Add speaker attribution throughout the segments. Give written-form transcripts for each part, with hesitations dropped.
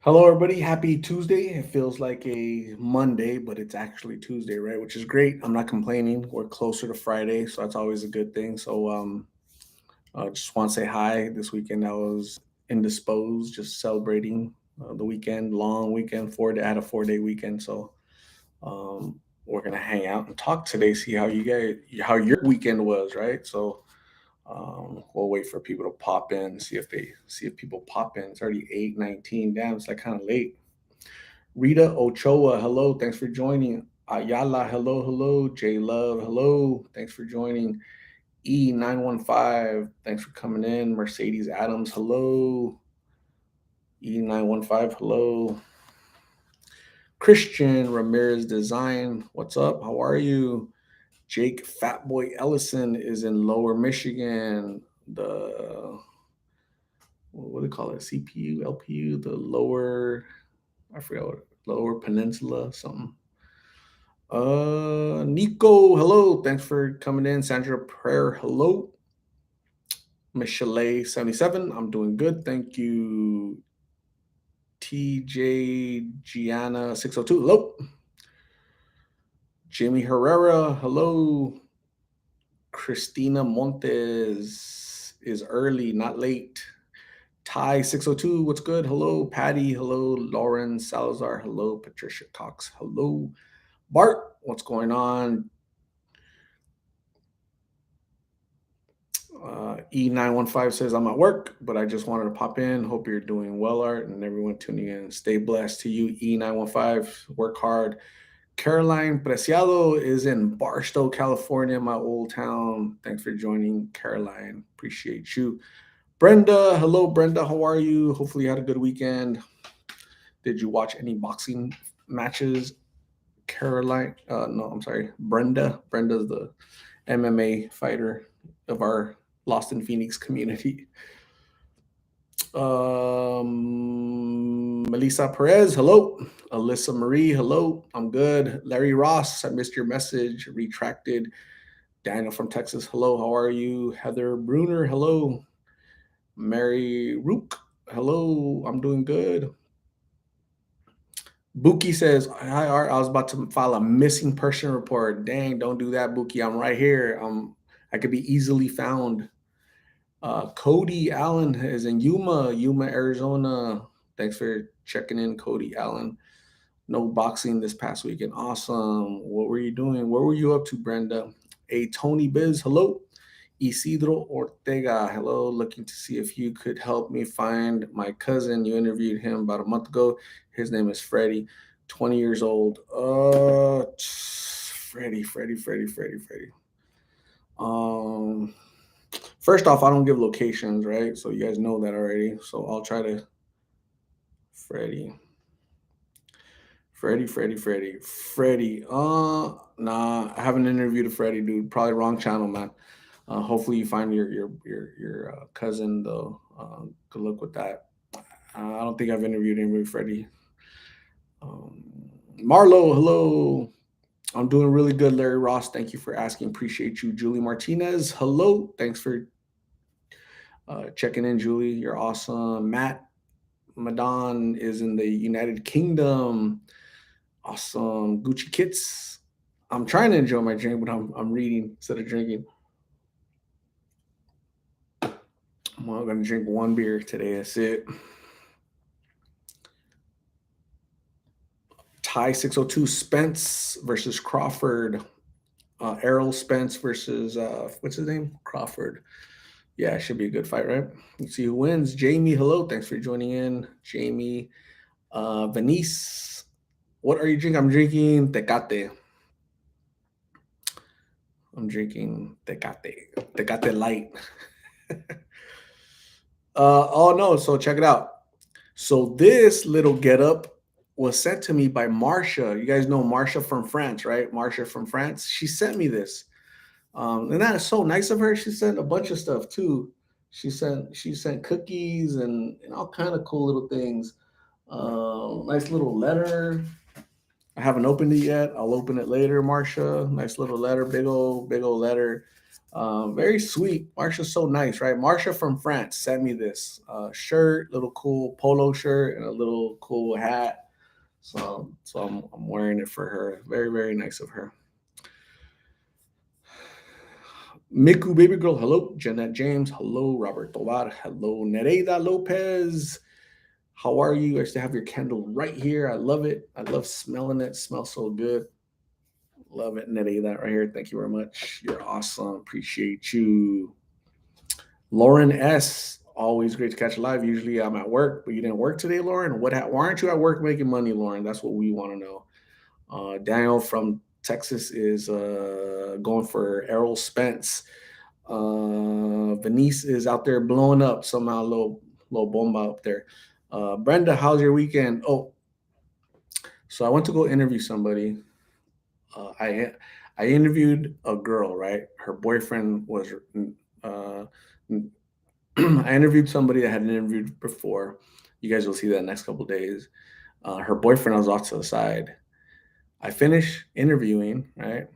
Speaker 1: Hello, everybody. Happy Tuesday. It feels like a Monday, but it's actually Tuesday, right? Which is great. I'm not complaining. We're closer to Friday, so that's always a good thing. Just want to say hi. This weekend I was indisposed, just celebrating the weekend, long weekend. I had a 4 day weekend, so um, we're gonna hang out and talk today. See how your weekend was, right? We'll wait for people to pop in, see if people pop in. It's already 8:19. Damn, it's like kind of late. Rita Ochoa, hello, thanks for joining. Ayala, hello, hello. J Love, hello, thanks for joining. E915, thanks for coming in. Mercedes Adams, hello. E915, hello. Christian Ramirez Design, what's up? How are you? Jake Fatboy Ellison is in Lower Michigan. What do they call it? CPU, LPU, the lower, I forgot what, lower peninsula, something. Nico, hello. Thanks for coming in. Sandra Prayer, hello. Michelle 77, I'm doing good. Thank you. TJ Gianna 602, hello. Jamie Herrera, hello. Christina Montes is early, not late. Ty 602, what's good? Hello. Patty, hello. Lauren Salazar, hello. Patricia Cox, hello. Bart, what's going on? E915 says, I'm at work, but I just wanted to pop in. Hope you're doing well, Art, and everyone tuning in. Stay blessed to you, E915. Work hard. Caroline Preciado is in Barstow, California, my old town. Thanks for joining, Caroline. Appreciate you. Brenda, hello, Brenda. How are you? Hopefully, you had a good weekend. Did you watch any boxing matches? Caroline, no, I'm sorry, Brenda. Brenda's the MMA fighter of our Lost in Phoenix community. Melissa Perez, hello. Alyssa Marie, hello. I'm good. Larry Ross, I missed your message. Retracted. Daniel from Texas, hello. How are you? Heather Bruner, hello. Mary Rook, hello. I'm doing good. Buki says, "Hi Art, I was about to file a missing person report. Dang, don't do that, Buki. I'm right here. I could be easily found." Cody Allen is in Yuma, Arizona. Thanks for checking in, Cody Allen. No boxing this past weekend. Awesome. What were you doing? What were you up to, Brenda? A Tony Biz, hello. Isidro Ortega, hello. Looking to see if you could help me find my cousin. You interviewed him about a month ago. His name is Freddie, 20 years old. Freddie. Um, First off, I don't give locations, right? So you guys know that already. So I'll try to Freddie. Freddie. Nah, I haven't interviewed a Freddie, dude. Probably wrong channel, man. Hopefully you find your cousin though. Good luck with that. I don't think I've interviewed anybody, Freddie. Um, Marlo, hello. I'm doing really good, Larry Ross. Thank you for asking. Appreciate you, Julie Martinez. Hello. Thanks for checking in, Julie. You're awesome. Matt Madon is in the United Kingdom. Awesome. Gucci Kits. I'm trying to enjoy my drink, but I'm reading instead of drinking. I'm only gonna drink one beer today. That's it. Ty 602 Spence versus Crawford. Errol Spence versus what's his name? Crawford. Yeah, it should be a good fight, right? Let's see who wins. Jamie, hello. Thanks for joining in. Jamie. Venice. What are you drinking? I'm drinking Tecate. I'm drinking Tecate. Tecate light. Oh no, so check it out. So this little getup was sent to me by Marsha. You guys know Marsha from France, right? Marsha from France. She sent me this. And that is so nice of her. She sent a bunch of stuff too. She sent cookies and all kind of cool little things. Nice little letter. I haven't opened it yet. I'll open it later, Marsha. Nice little letter, big old letter. Very sweet. Marsha's so nice, right? Marsha from France sent me this shirt, little cool polo shirt, and a little cool hat. So I'm wearing it for her. Very, very nice of her. Miku Baby Girl, hello. Jeanette James, hello. Robert Tovar, hello. Nereida Lopez, how are you? I used to have your candle right here. I love it. I love smelling it. It smells so good. Love it. Nereida right here. Thank you very much. You're awesome. Appreciate you. Lauren S. Always great to catch live. Usually I'm at work, but you didn't work today, Lauren. Why aren't you at work making money, Lauren? That's what we want to know. Daniel from Texas is going for Errol Spence. Venice is out there blowing up somehow, little bomba up there. Brenda, how's your weekend? Oh, so I went to go interview somebody. Uh, I I interviewed a girl, right? Her boyfriend was. Uh, I interviewed somebody that had interviewed before. You guys will see that next couple days. Her boyfriend was off to the side. I finish interviewing, right?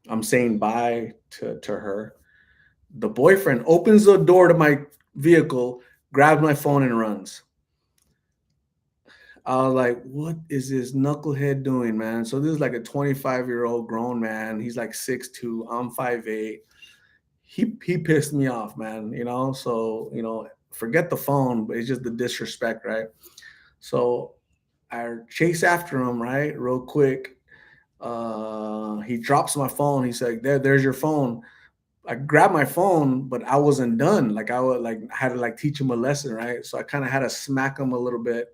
Speaker 1: I'm saying bye to her. The boyfriend opens the door to my vehicle, grabs my phone, and runs. I was like, what is this knucklehead doing, man? So this is like a 25-year-old grown man. He's like 6'2". I'm 5'8". He pissed me off, man. So forget the phone, but it's just the disrespect, right? So I chase after him, right, real quick. He drops my phone. He's like, there's your phone. I grabbed my phone, but I wasn't done. Like I would like had to like teach him a lesson, right? So I kind of had to smack him a little bit.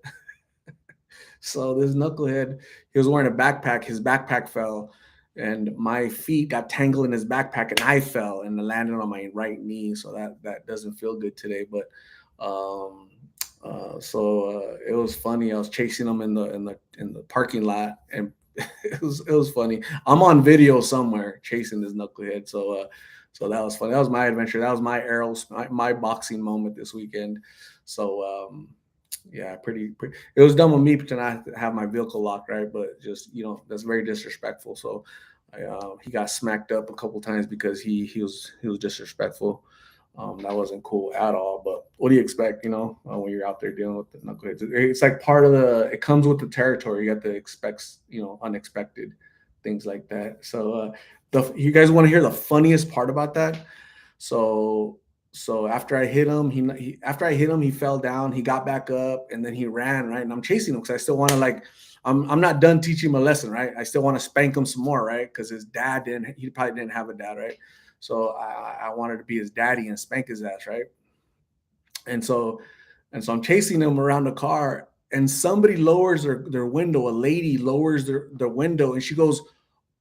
Speaker 1: So this knucklehead, he was wearing a backpack. His backpack fell, and my feet got tangled in his backpack, and I fell and landed on my right knee. So that doesn't feel good today. But um, it was funny. I was chasing him in the parking lot, and it was funny. I'm on video somewhere chasing this knucklehead. So that was funny. That was my adventure. That was my arrows, my boxing moment this weekend. So yeah, pretty. It was done with me to not have my vehicle locked, right? But just that's very disrespectful. So he got smacked up a couple times because he was disrespectful. That wasn't cool at all. But what do you expect? When you're out there dealing with the knuckleheads, it's like part of the. It comes with the territory. You have to expect unexpected things like that. So you guys want to hear the funniest part about that? So after I hit him, he fell down. He got back up and then he ran, right. And I'm chasing him because I still want to like. I'm not done teaching him a lesson, right? I still want to spank him some more, right? Because his dad didn't. He probably didn't have a dad, right? So I wanted to be his daddy and spank his ass, right? And so I'm chasing him around the car, and somebody lowers their window. A lady lowers their window, and she goes,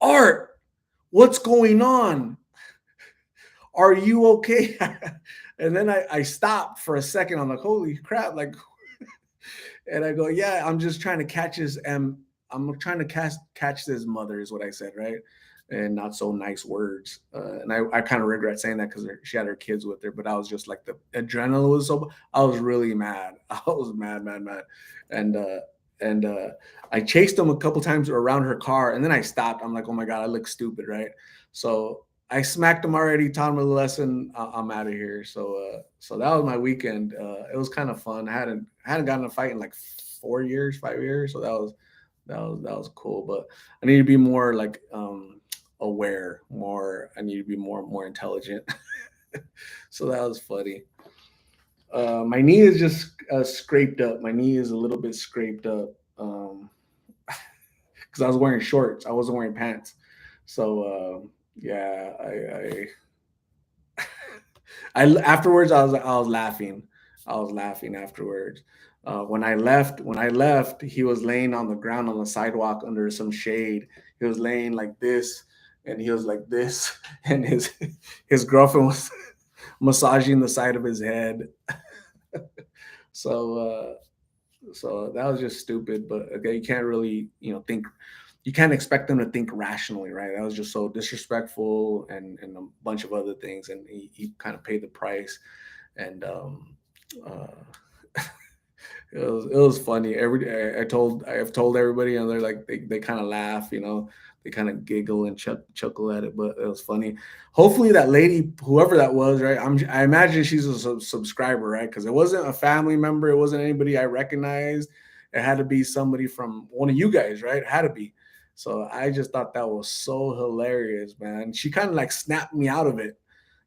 Speaker 1: "Art, what's going on? Are you okay?" And then I stopped for a second. I'm like, holy crap, like, and I go, yeah, I'm just trying to catch his I'm trying to catch his mother is what I said, right? And not so nice words. And I kind of regret saying that because she had her kids with her, but I was just like the adrenaline was so. I was really mad. I was mad, mad, mad, and I chased him a couple times around her car, and then I stopped. I'm like, oh my god, I look stupid, right? So I smacked him already, taught him a lesson. I'm out of here. So that was my weekend. It was kind of fun. I hadn't gotten a fight in like 4 years, 5 years. So that was cool. But I need to be more like aware. More. I need to be more intelligent. So that was funny. My knee is just scraped up. My knee is a little bit scraped up because I was wearing shorts. I wasn't wearing pants. So yeah, I afterwards I was laughing. I was laughing afterwards. When I left, he was laying on the ground on the sidewalk under some shade. He was laying like this, and he was like this, and his girlfriend was massaging the side of his head. So that was just stupid. But okay, you can't really think. You can't expect them to think rationally, right? That was just so disrespectful and a bunch of other things, and he kind of paid the price. And uh, It was funny. I've told everybody, and they're like they kind of laugh, they kind of giggle and chuckle at it, but it was funny. Hopefully that lady, whoever that was, right? I imagine she's a subscriber, right? Because it wasn't a family member, it wasn't anybody I recognized. It had to be somebody from one of you guys, right? It had to be. So I just thought that was so hilarious, man. She kind of like snapped me out of it,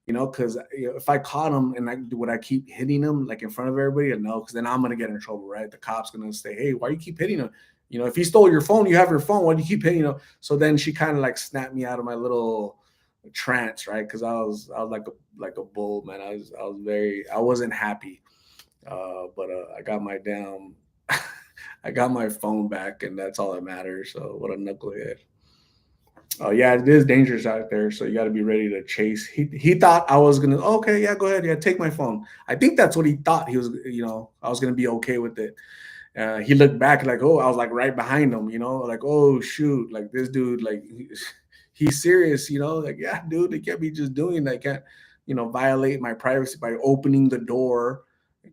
Speaker 1: because if I caught him and would I keep hitting him like in front of everybody? Or no, because then I'm gonna get in trouble, right? The cop's gonna say, "Hey, why you keep hitting him? If he stole your phone, you have your phone. Why do you keep hitting him?" So then she kind of like snapped me out of my little trance, right? Because I was like a bull, man. I wasn't happy, but I got my damn. I got my phone back, and that's all that matters. So what a knucklehead. Oh yeah, it is dangerous out there, so you got to be ready to chase. He thought I was gonna. Okay, yeah, go ahead, yeah, take my phone. I think that's what he thought. He was, I was gonna be okay with it. He looked back like, oh, I was like right behind him, like, oh shoot, like this dude, like he's serious, like, yeah, dude, they can't be just doing that. Can't, violate my privacy by opening the door,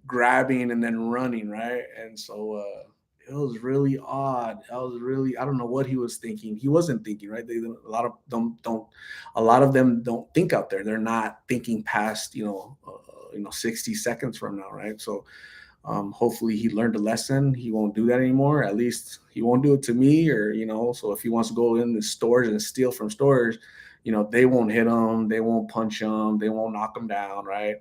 Speaker 1: grabbing, and then running, right? And so it was really odd. I don't know what he was thinking. He wasn't thinking, right? A lot of them don't. A lot of them don't think out there. They're not thinking past, 60 seconds from now, right? So hopefully he learned a lesson. He won't do that anymore. At least he won't do it to me, or so if he wants to go in the stores and steal from stores, they won't hit him, they won't punch him, they won't knock him down, right?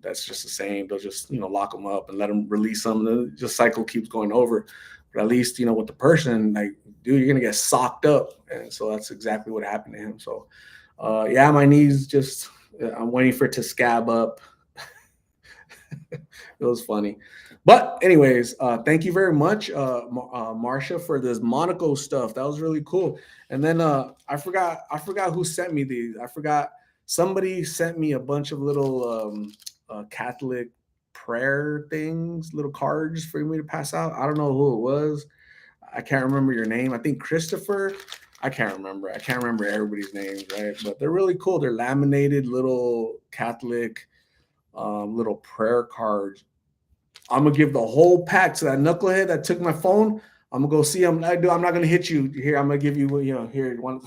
Speaker 1: That's just the same. They'll just lock him up and let him release him. The just cycle keeps going over. But at least with the person, like, dude, you're gonna get socked up, and so that's exactly what happened to him. So yeah, my knees just. I'm waiting for it to scab up. It was funny. But anyways, thank you very much, Marsha, for this Monaco stuff. That was really cool. And then I forgot who sent me these. I forgot somebody sent me a bunch of little Catholic prayer things, little cards for me to pass out. I don't know who it was. I can't remember your name. I think Christopher. I can't remember. I can't remember everybody's names, right? But they're really cool. They're laminated little Catholic little prayer cards. I'm gonna give the whole pack to that knucklehead that took my phone. I'm gonna go see him. I'm not gonna hit you here. I'm gonna give you, here one.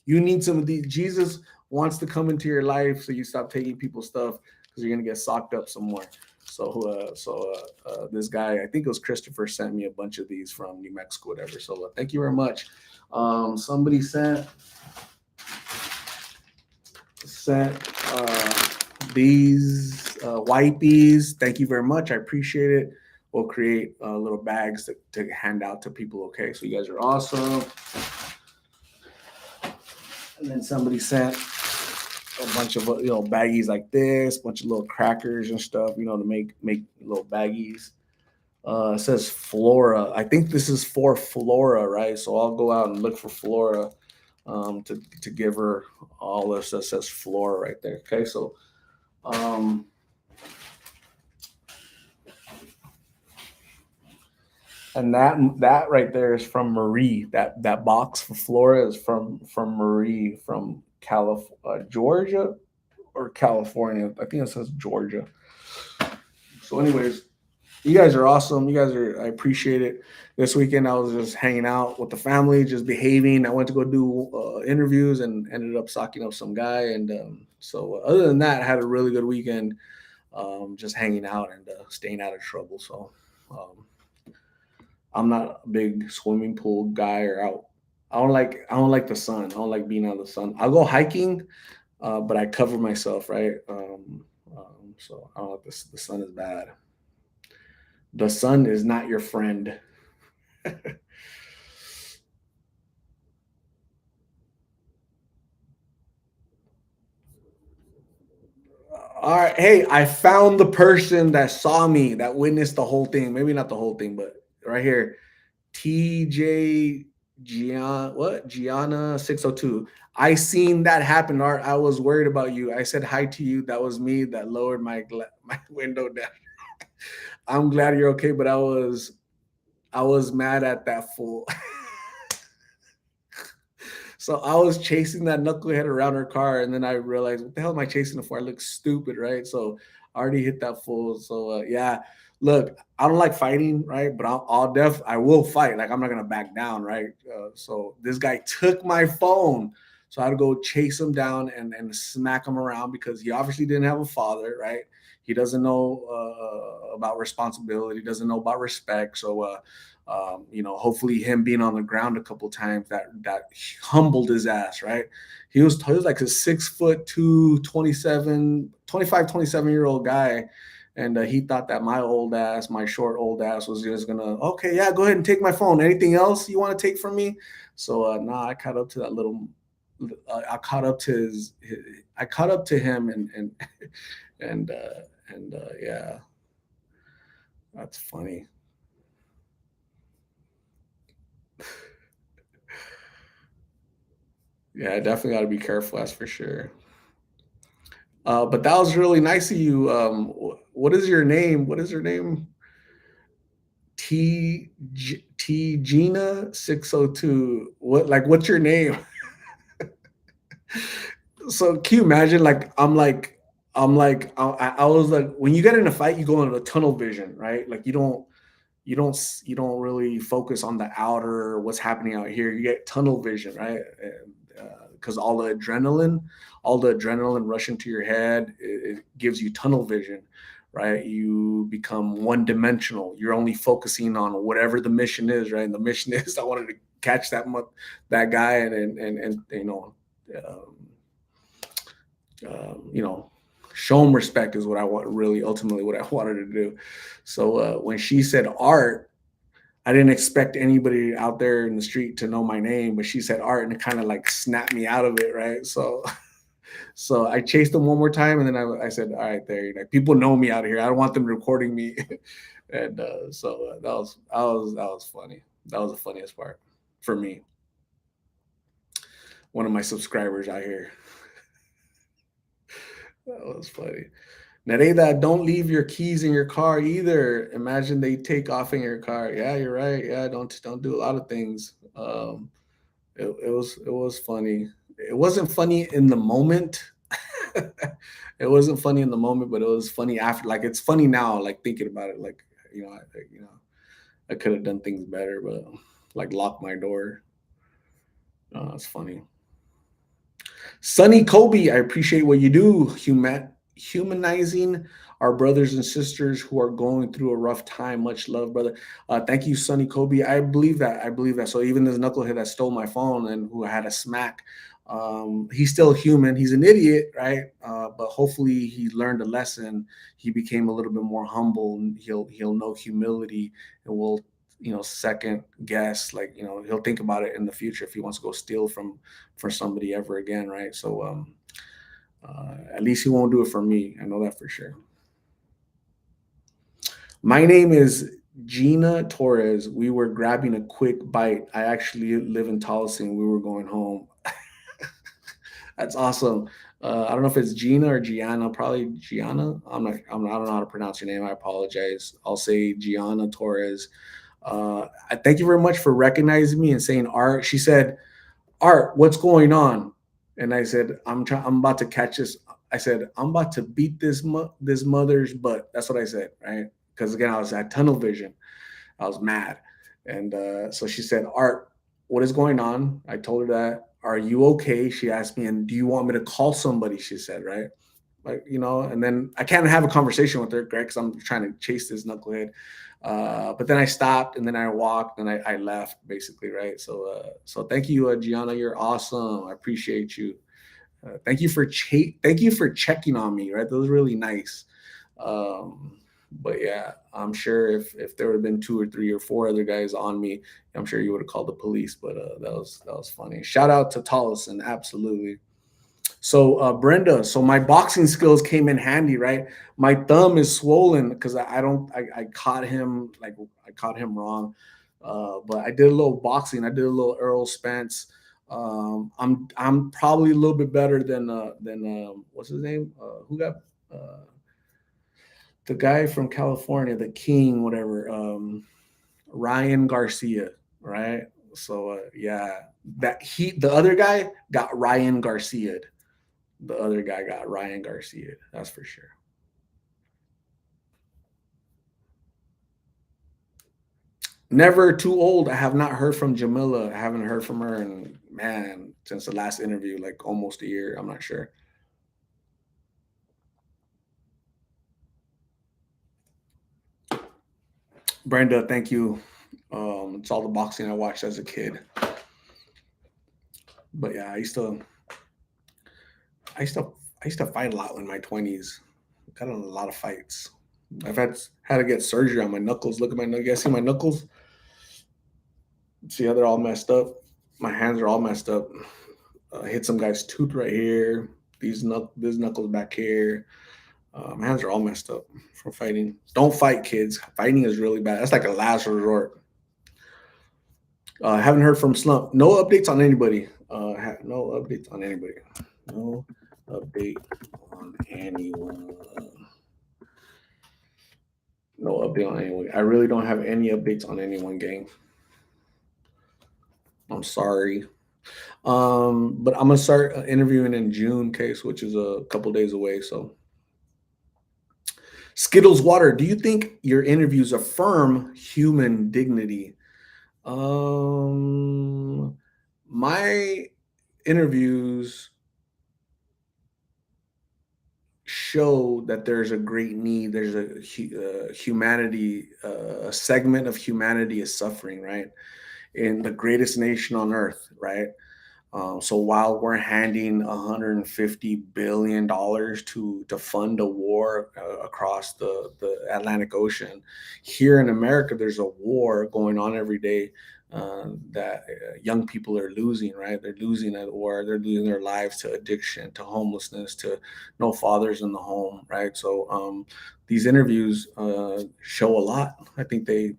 Speaker 1: You need some of these. Jesus wants to come into your life, so you stop taking people's stuff because you're gonna get socked up some more. So this guy, I think it was Christopher, sent me a bunch of these from New Mexico, whatever. So thank you very much. Somebody sent these wipies. Thank you very much. I appreciate it. We'll create little bags to hand out to people. Okay, so you guys are awesome. And then somebody sent a bunch of baggies like this, a bunch of little crackers and stuff, to make little baggies. It says Flora. I think this is for Flora, right? So I'll go out and look for Flora to give her all this that says Flora right there. Okay, so um, and that right there is from Marie. That box for Flora is from Marie from Georgia or California. I think it says Georgia. So, anyways, you guys are awesome. I appreciate it. This weekend, I was just hanging out with the family, just behaving. I went to go do interviews and ended up socking up some guy. And so, other than that, I had a really good weekend, just hanging out and staying out of trouble. So, um, I'm not a big swimming pool guy or out. I don't like the sun. I don't like being out in the sun. I'll go hiking, but I cover myself, right? So I don't like this. The sun is bad. The sun is not your friend. All right. Hey, I found the person that saw me, that witnessed the whole thing. Maybe not the whole thing, but right here. TJ Gianna 602. I seen that happen, Art. I was worried about you. I said hi to you. That was me that lowered my window down. I'm glad you're okay, but I was mad at that fool. So I was chasing that knucklehead around her car, and then I realized, what the hell am I chasing it for? I look stupid, right? So I already hit that fool. So yeah, look, I don't like fighting, right? But I will fight. Like I'm not gonna back down, right? So this guy took my phone, so I had to go chase him down and smack him around because he obviously didn't have a father, right? He doesn't know about responsibility, doesn't know about respect. So hopefully him being on the ground a couple times that humbled his ass, right? He was like a 6 foot two, 27 year old guy. And he thought that my short old ass was just gonna, okay, yeah, go ahead and take my phone. Anything else you want to take from me? So nah, I caught up to that little, I caught up to I caught up to him and yeah, that's funny. Yeah, I definitely got to be careful. That's for sure. But that was really nice of you. What is your name? What is your name? T Gina 602. What's your name? So can you imagine? I was like, when you get in a fight, you go into a tunnel vision, right? Like you don't really focus on the outer what's happening out here. You get tunnel vision, right? Because all the adrenaline rushing to your head, it gives you tunnel vision, right? You become one dimensional. You're only focusing on whatever the mission is, right? And the mission is I wanted to catch that guy and um, you know, show him respect is what I want, really ultimately what I wanted to do. So when she said art, I didn't expect anybody out there in the street to know my name, but she said art and it kind of like snapped me out of it, right? So so I chased them one more time and then I said, all right, there, people know me out here. I don't want them recording me. And so that was funny. That was the funniest part for me. One of my subscribers out here. That was funny. Nereida, don't leave your keys in your car either. Imagine they take off in your car. Yeah, you're right. Yeah, don't do a lot of things. It was funny. It wasn't funny in the moment. It wasn't funny in the moment, but it was funny after. Like it's funny now, like thinking about it. Like I could have done things better, but like lock my door. It's funny. Sunny Kobe, I appreciate what you do, humanizing our brothers and sisters who are going through a rough time. Much love, brother. Thank you, Sunny Kobe. I believe that. I believe that. So even this knucklehead that stole my phone and who had a smack, he's still human. He's an idiot, right? But hopefully he learned a lesson. He became a little bit more humble, and he'll know humility, and will second guess, like he'll think about it in the future if he wants to go steal from for somebody ever again, right? So at least he won't do it for me. I know that for sure. My name is Gina Torres. We were grabbing a quick bite. I actually live in Tolleson. We were going home. That's awesome. I don't know if it's Gina or Gianna. Probably Gianna. I don't know how to pronounce your name. I apologize. I'll say Gianna Torres. I thank you very much for recognizing me and saying art. She said, "Art, what's going on?" And I said, I'm about to catch this. I said, I'm about to beat this mother's butt. That's what I said, right? Because again, I was at tunnel vision. I was mad, and so she said, "Art, what is going on?" I told her that. Are you okay? She asked me, and do you want me to call somebody? She said, right? Like and then I can't have a conversation with her, Greg, because I'm trying to chase this knucklehead. But then I stopped and then I walked and I left basically, right? So thank you, Gianna. You're awesome. I appreciate you. Thank you for checking on me, right? That was really nice. But yeah, I'm sure if there would have been two or three or four other guys on me, I'm sure you would have called the police. But that was funny. Shout out to Tollison, absolutely. So Brenda, so my boxing skills came in handy, right? My thumb is swollen because I don't I caught him I caught him wrong. But I did a little boxing. I did a little Earl Spence. I'm probably a little bit better than what's his name? Who got the guy from California, the King, whatever. Ryan Garcia, right? So yeah, the other guy got Ryan Garcia. The other guy got Ryan Garcia. That's for sure. Never too old. I have not heard from Jamila. I haven't heard from her, and man, since the last interview, like almost a year. I'm not sure. Brenda, thank you. It's all the boxing I watched as a kid. But yeah, I used to, I used to fight a lot in my 20s. Got in a lot of fights. I've had to get surgery on my knuckles. Look at my knuckles. You guys see my knuckles? See how they're all messed up? My hands are all messed up. I hit some guy's tooth right here. These knuckles back here. My hands are all messed up from fighting. Don't fight, kids. Fighting is really bad. That's like a last resort. Haven't heard from Slump. No updates on anybody. No updates on anybody. No update on anyone. No update on anyone. I really don't have any updates on anyone, gang. I'm sorry. But I'm gonna start interviewing in June, case which is a couple days away. So Skittles Water. Do you think your interviews affirm human dignity? Um, my interviews show that there's a great need. There's humanity, a segment of humanity is suffering, right? In the greatest nation on earth, right? So while we're handing $150 billion to fund a war across the Atlantic Ocean, here in America, there's a war going on every day that young people are losing. Right, they're losing at war. They're losing their lives to addiction, to homelessness, to no fathers in the home. Right, so these interviews show a lot. I think they're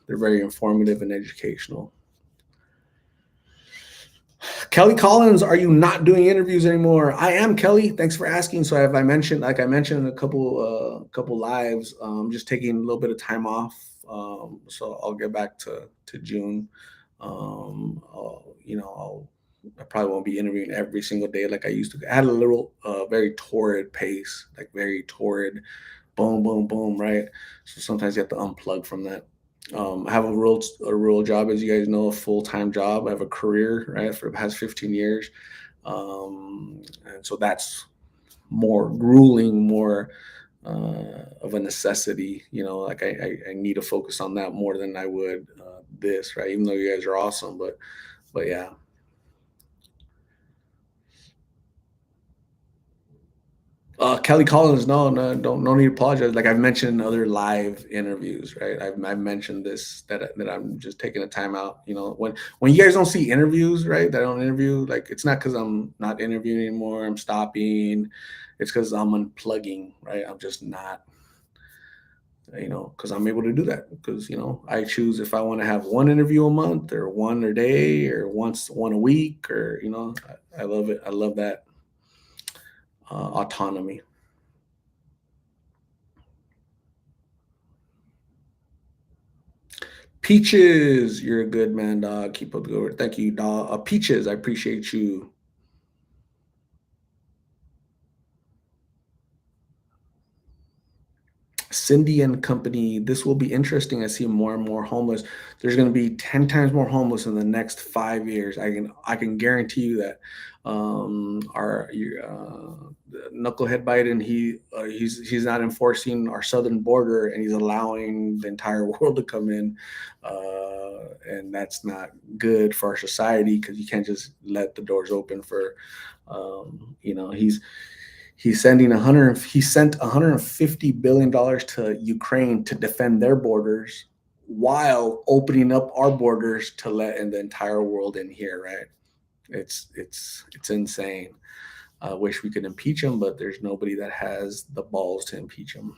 Speaker 1: very informative and educational. Kelly Collins, are you not doing interviews anymore? I am, Kelly. Thanks for asking. So, have I mentioned, like I mentioned in a couple lives, just taking a little bit of time off. So I'll get back to June. I probably won't be interviewing every single day like I used to. I had a little, very torrid pace, like very torrid, boom, boom, boom, right? So sometimes you have to unplug from that. I have a real job, as you guys know, a full time job. I have a career, right, for the past 15 years, and so that's more grueling, more of a necessity. Like I need to focus on that more than I would this, right? Even though you guys are awesome, but yeah. Kelly Collins, no, no, don't, no need to apologize. Like I've mentioned in other live interviews, right? I've mentioned this that I'm just taking a time out. When you guys don't see interviews, right? That I don't interview, like it's not because I'm not interviewing anymore. I'm stopping. It's because I'm unplugging, right? I'm just not, because I'm able to do that because I choose if I want to have one interview a month or one a day or one a week or I love it. I love that autonomy. Peaches, you're a good man, dog. Keep up the good work. Thank you, dog. Peaches, I appreciate you. Cindy and Company, this will be interesting. I see more and more homeless. There's going to be 10 times more homeless in the next 5 years. I can guarantee you that. Our knucklehead Biden, he's not enforcing our southern border, and he's allowing the entire world to come in, and that's not good for our society because you can't just let the doors open for, he sent $150 billion to Ukraine to defend their borders while opening up our borders to let in the entire world in here, right? It's insane. I wish we could impeach him, but there's nobody that has the balls to impeach him.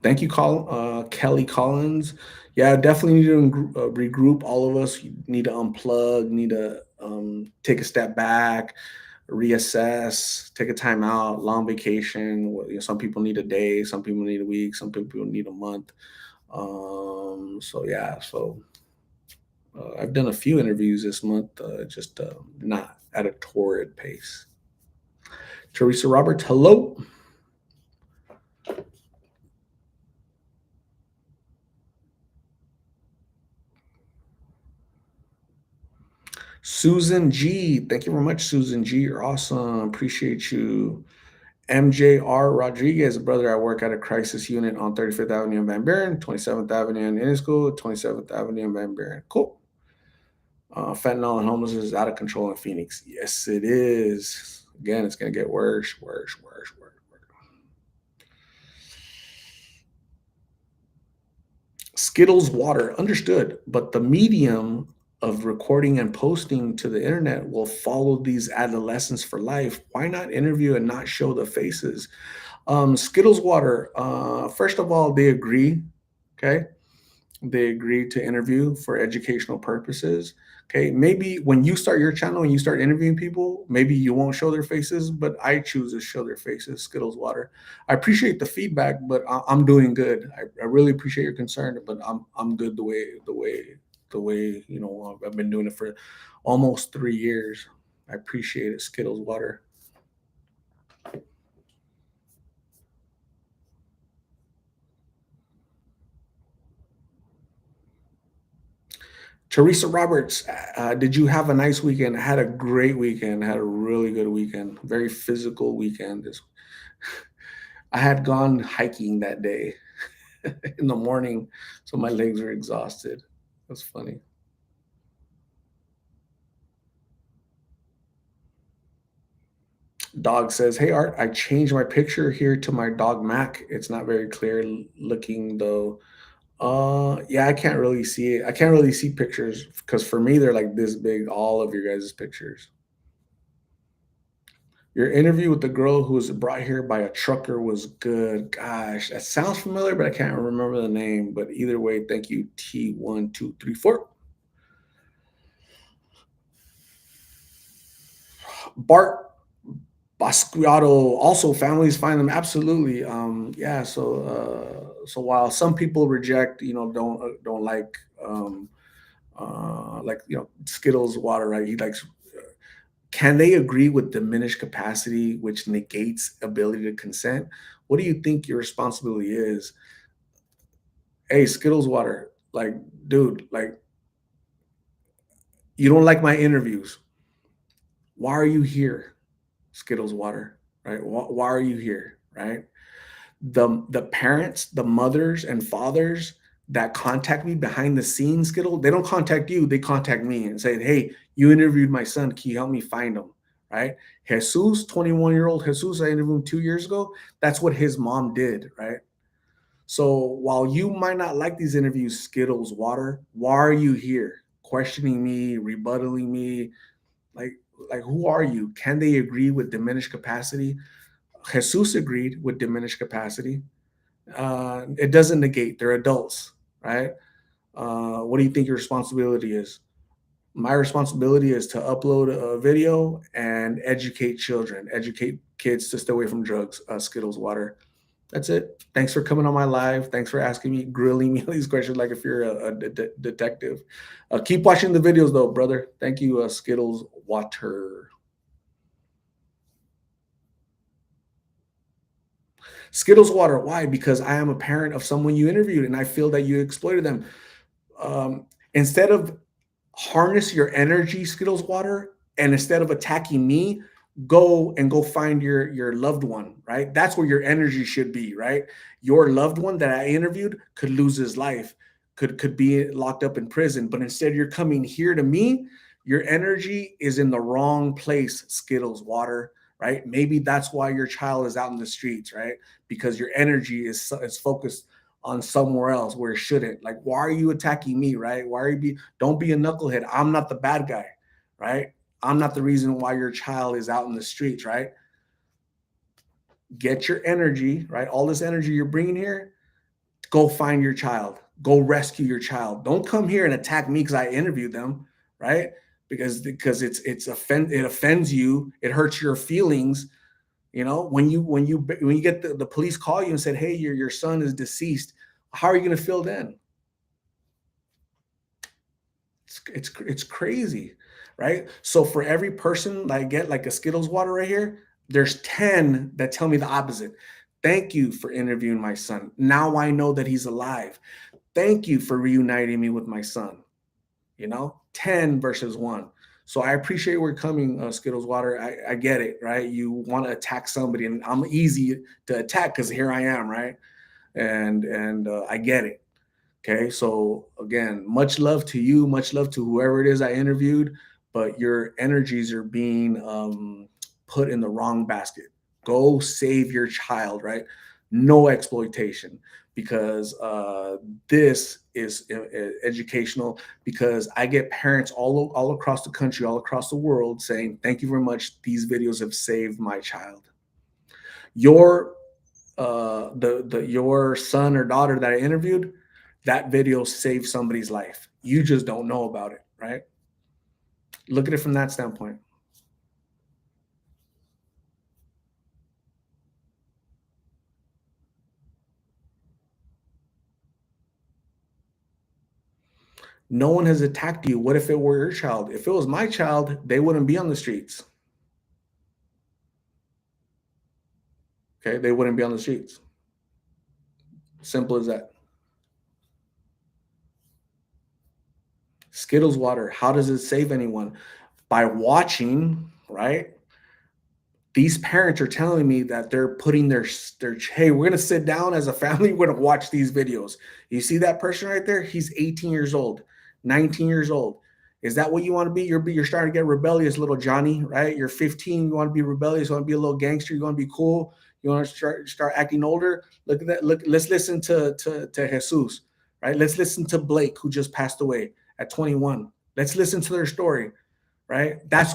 Speaker 1: Thank you, Kelly Collins. Yeah, definitely need to regroup. All of us need to unplug, need to take a step back, reassess, take a time out, long vacation. Some people need a day, some people need a week, some people need a month. So yeah, so I've done a few interviews this month, just not at a torrid pace. Teresa Roberts, hello. Susan G, thank you very much, Susan G. You're awesome. Appreciate you. MJR Rodriguez, brother, I work at a crisis unit on 35th Avenue in Van Buren, 27th Avenue in Inniscoil, 27th Avenue in Van Buren. Cool. Fentanyl and homelessness is out of control in Phoenix. Yes, it is. Again, it's going to get worse, worse, worse, worse, worse. Skittles water, understood. But the medium of recording and posting to the internet will follow these adolescents for life. Why not interview and not show the faces? Skittles water, first of all, they agree. Okay. They agreed to interview for educational purposes. Okay, maybe when you start your channel and you start interviewing people, maybe you won't show their faces, but I choose to show their faces. Skittles water. I appreciate the feedback, but I'm doing good. I really appreciate your concern, but I'm good the way I've been doing it for almost 3 years. I appreciate it. Skittles water. Teresa Roberts, did you have a nice weekend? I had a great weekend. I had a really good weekend. Very physical weekend. I had gone hiking that day in the morning, so my legs were exhausted. That's funny. Dog says, "Hey Art, I changed my picture here to my dog Mac. It's not very clear looking though." Yeah, I can't really see it. I can't really see pictures because for me they're like this big. All of your guys' pictures. Your interview with the girl who was brought here by a trucker was good. Gosh, that sounds familiar, but I can't remember the name. But either way, thank you. T1234. Bart Basquiato. Also, families find them absolutely. Yeah. So while some people reject, don't like Skittles water, right? He likes. Can they agree with diminished capacity, which negates ability to consent? What do you think your responsibility is? Hey, Skittles water, like, dude, like, you don't like my interviews. Why are you here? Skittles water, right? Why are you here, right? The parents, the mothers and fathers that contact me behind the scenes, Skittle, they don't contact you, they contact me and say, hey, you interviewed my son, can you help me find him? Right? Jesus, 21-year-old Jesus, I interviewed him 2 years ago. That's what his mom did, right? So while you might not like these interviews, Skittles water, why are you here? Questioning me, rebuttaling me, like like who are you? Can they agree with diminished capacity? Jesus agreed with diminished capacity. It doesn't negate. They're adults, right? What do you think your responsibility is? My responsibility is to upload a video and educate children, educate kids to stay away from drugs. Skittles water. That's it. Thanks for coming on my live. Thanks for asking me, grilling me these questions like if you're a detective. Keep watching the videos though, brother. Thank you, Skittles water. Skittles water. Why? Because I am a parent of someone you interviewed and I feel that you exploited them. Instead of harness your energy, Skittles water, and instead of attacking me, go find your loved one, right? That's where your energy should be, right? Your loved one that I interviewed could lose his life, could be locked up in prison, but instead you're coming here to me. Your energy is in the wrong place, Skittles water, right? Maybe that's why your child is out in the streets, right? Because your energy is focused on somewhere else where it shouldn't. Like, why are you attacking me, right? Why are you don't be a knucklehead. I'm not the bad guy, right? I'm not the reason why your child is out in the streets, right? Get your energy, right? All this energy you're bringing here, go find your child. Go rescue your child. Don't come here and attack me because I interviewed them, right? Because it offends you. It hurts your feelings. When you get the police call you and said, hey, your son is deceased, how are you going to feel then? It's crazy, right? So for every person that I get like a Skittles water right here, there's 10 that tell me the opposite. Thank you for interviewing my son. Now I know that he's alive. Thank you for reuniting me with my son. 10 versus one. So I appreciate where you're coming, Skittles Water. I get it, right? You want to attack somebody, and I'm easy to attack because here I am, right? And I get it. Okay, so again, much love to you, much love to whoever it is I interviewed, but your energies are being put in the wrong basket. Go save your child, right? No exploitation, because this is educational. Because I get parents all across the country, all across the world saying, "Thank you very much. These videos have saved my child." Your the your son or daughter that I interviewed, that video saved somebody's life. You just don't know about it, right? Look at it from that standpoint. No one has attacked you. What if it were your child? If it was my child, they wouldn't be on the streets. Okay, they wouldn't be on the streets. Simple as that. Skittles water. How does it save anyone? By watching, right? These parents are telling me that they're putting their hey, we're gonna sit down as a family, we're gonna watch these videos. You see that person right there? He's 18 years old, 19 years old. Is that what you want to be? You're starting to get rebellious, little Johnny, right? You're 15, you want to be rebellious, you want to be a little gangster, you want to be cool, you want to start acting older. Look at that. Look, let's listen to Jesus, right? Let's listen to Blake, who just passed away at 21. Let's listen to their story, right? That's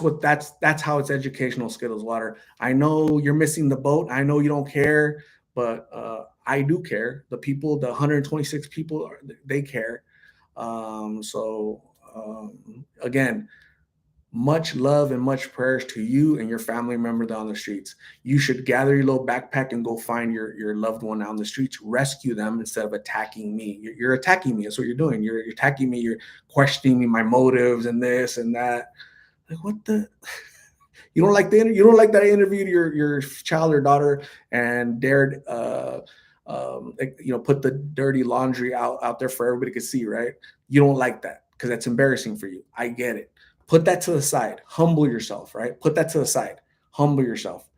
Speaker 1: how it's educational, Skittles Water. I know you're missing the boat. I know you don't care, but I do care. The people, the 126 people, they care. Again, much love and much prayers to you and your family member down the streets. You should gather your little backpack and go find your loved one on the streets, rescue them instead of attacking me. You're attacking me. That's what you're doing. You're attacking me. You're questioning me, my motives and this and that. Like, what the? You don't like that I interviewed your child or daughter and dared put the dirty laundry out there for everybody to see, right? You don't like that because that's embarrassing for you. I get it. Put that to the side. Humble yourself, right? Put that to the side. Humble yourself.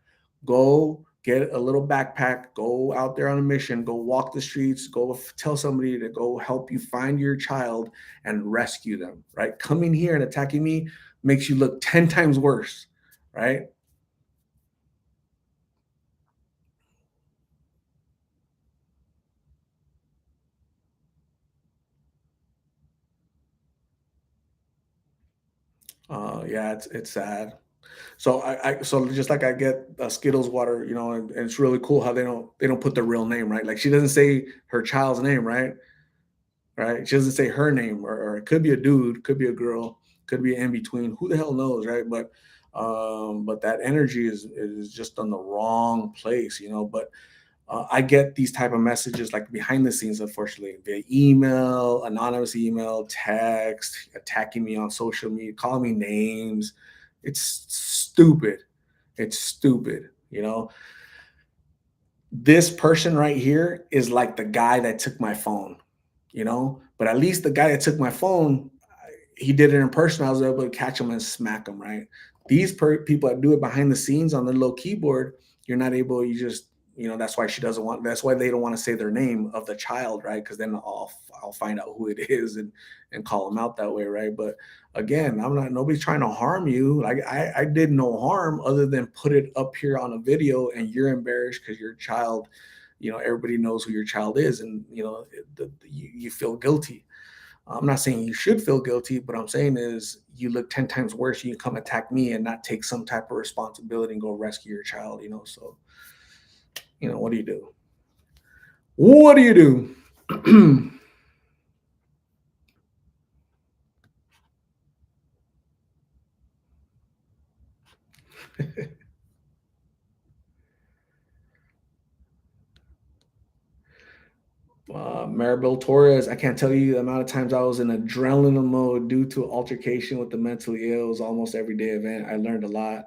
Speaker 1: Go get a little backpack. Go out there on a mission. Go walk the streets. Go tell somebody to go help you find your child and rescue them, right? Coming here and attacking me makes you look 10 times worse, right? Yeah, it's sad. So just like I get Skittles water, and it's really cool how they don't put the real name, right? Like she doesn't say her child's name, right? Right? She doesn't say her name, or it could be a dude, could be a girl, could be in between. Who the hell knows, right? But that energy is just on the wrong place, But I get these type of messages like behind the scenes, unfortunately, via email, anonymous email, text, attacking me on social media, calling me names. It's stupid. It's stupid. This person right here is like the guy that took my phone, but at least the guy that took my phone, he did it in person. I was able to catch him and smack him, right? These people that do it behind the scenes on their little keyboard, you're not able, that's why she doesn't want, that's why they don't want to say their name of the child, right? Because then I'll find out who it is and call them out that way, right? But again, nobody's trying to harm you. Like I did no harm other than put it up here on a video and you're embarrassed because your child, everybody knows who your child is, and you feel guilty. I'm not saying you should feel guilty, but I'm saying is you look 10 times worse. You come attack me and not take some type of responsibility and go rescue your child, So, what do you do? What do you do? Maribel Torres, I can't tell you the amount of times I was in adrenaline mode due to altercation with the mentally ill. It was almost everyday event. I learned a lot.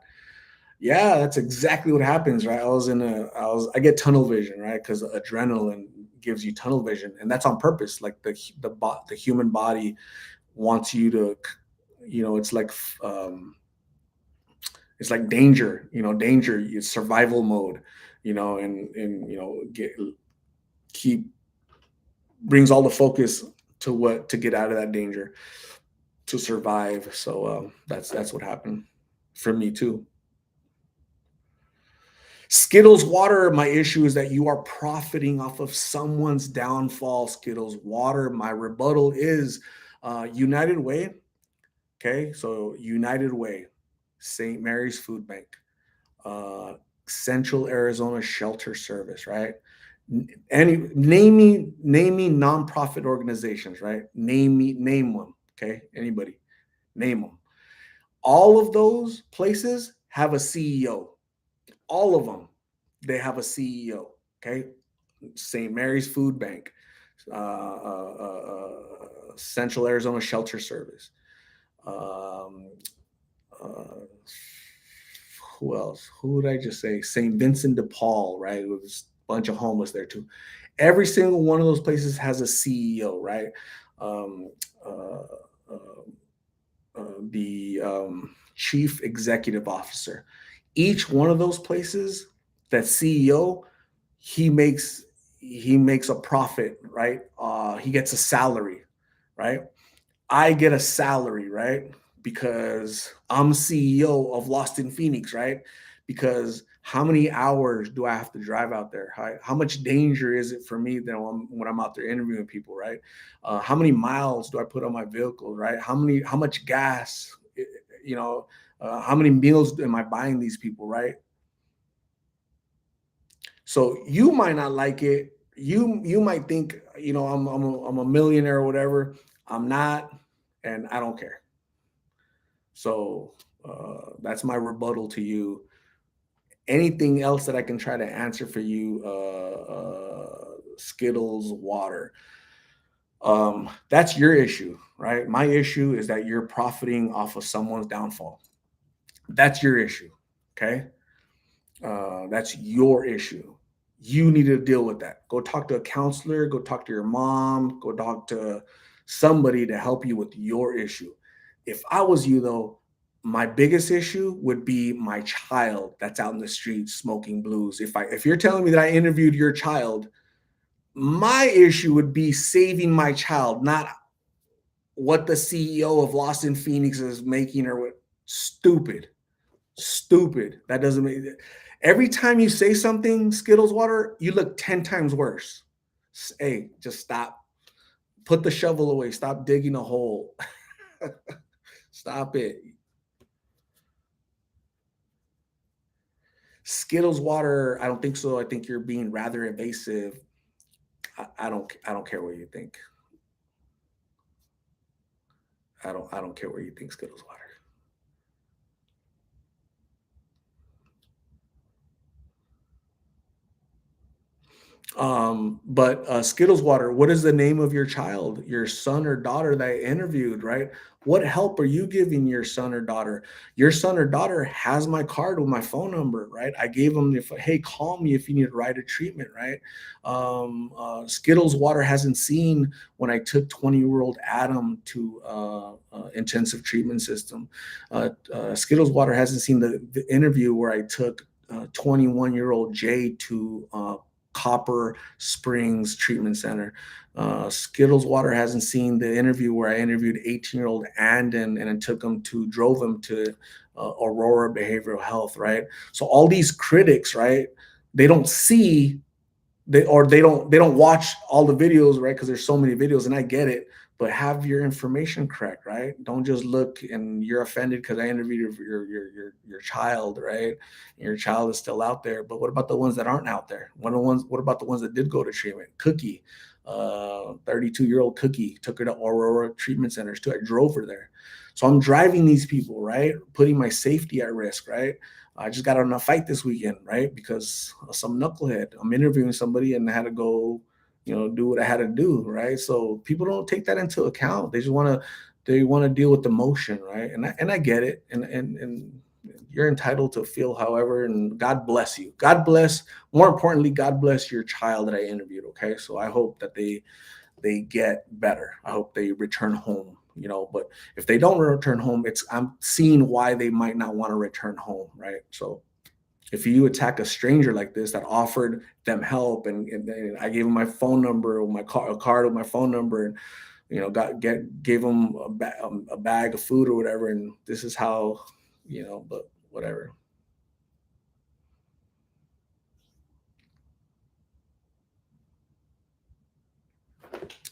Speaker 1: Yeah, that's exactly what happens, right? I get tunnel vision, right? Because adrenaline gives you tunnel vision, and that's on purpose. Like the human body wants you to, it's like danger, danger, it's survival mode, and keep brings all the focus to get out of that danger, to survive. So that's what happened for me too. Skittles water, my issue is that you are profiting off of someone's downfall. Skittles water, my rebuttal is United Way. Okay, so United Way, St. Mary's Food Bank, uh, Central Arizona Shelter Service, right? Name me nonprofit organizations, right? Name one. Okay, anybody, name them. All of those places have a CEO. All of them, they have a CEO. Okay, St. Mary's Food Bank, Central Arizona Shelter Service. Um, uh, who else? Who did I just say? St. Vincent de Paul, right? It was a bunch of homeless there too. Every single one of those places has a CEO, right? Um, uh, uh, the chief executive officer. Each one of those places, that CEO, he makes he makes a profit, right? He gets a salary, right? I get a salary, right? Because I'm CEO of Lost in Phoenix, right? Because how many hours do I have to drive out there? How much danger is it for me when I'm out there interviewing people, right? How many miles do I put on my vehicle, right? How much gas, you know, how many meals am I buying these people, right? So you might not like it. You might think, I'm a millionaire or whatever. I'm not, and I don't care. So that's my rebuttal to you. Anything else that I can try to answer for you, Skittles, water. That's your issue, right? My issue is that you're profiting off of someone's downfall. That's your issue. Okay. That's your issue. You need to deal with that. Go talk to a counselor, go talk to your mom, go talk to somebody to help you with your issue. If I was you, though, my biggest issue would be my child that's out in the street smoking blues. If you're telling me that I interviewed your child, my issue would be saving my child, not what the CEO of Lost in Phoenix is making or what. Stupid. Stupid. That doesn't make it. Every time you say something, Skittles water, you look 10 times worse. Hey, just stop. Put the shovel away. Stop digging a hole. Stop it. Skittles water, I don't think so. I think you're being rather evasive. I don't care what you think. I don't care what you think, Skittles water. But Skittles water, what is the name of your child, your son or daughter that I interviewed, right? What help are you giving your son or daughter? Your son or daughter has my card with my phone number, right? I gave them hey, call me if you need a ride or treatment, right? Skittles water hasn't seen when I took 20-year-old Adam to intensive treatment system. Skittles water hasn't seen the interview where I took 21-year-old Jay to Copper Springs Treatment Center. Skittles Water hasn't seen the interview where I interviewed 18-year-old Andon and it drove him to Aurora Behavioral Health, right? So all these critics, right? They don't see they don't watch all the videos, right? Because there's so many videos, and I get it. But have your information correct, right? Don't just look and you're offended because I interviewed your child, right? And your child is still out there. But what about the ones that aren't out there? What about the ones that did go to treatment? Cookie, 32-year-old Cookie, took her to Aurora Treatment Centers too. I drove her there. So I'm driving these people, right? Putting my safety at risk, right? I just got on a fight this weekend, right? Because some knucklehead. I'm interviewing somebody and I had to go, do what I had to do, right? So people don't take that into account. They want to deal with emotion, right? And I get it, and you're entitled to feel however, and God bless you. God bless. More importantly, God bless your child that I interviewed. Okay, so I hope that they get better. I hope they return home. But if they don't return home, I'm seeing why they might not want to return home, right? So if you attack a stranger like this that offered them help, and I gave them my phone number, or a card with my phone number, and gave them a bag of food or whatever, and this is how, but whatever.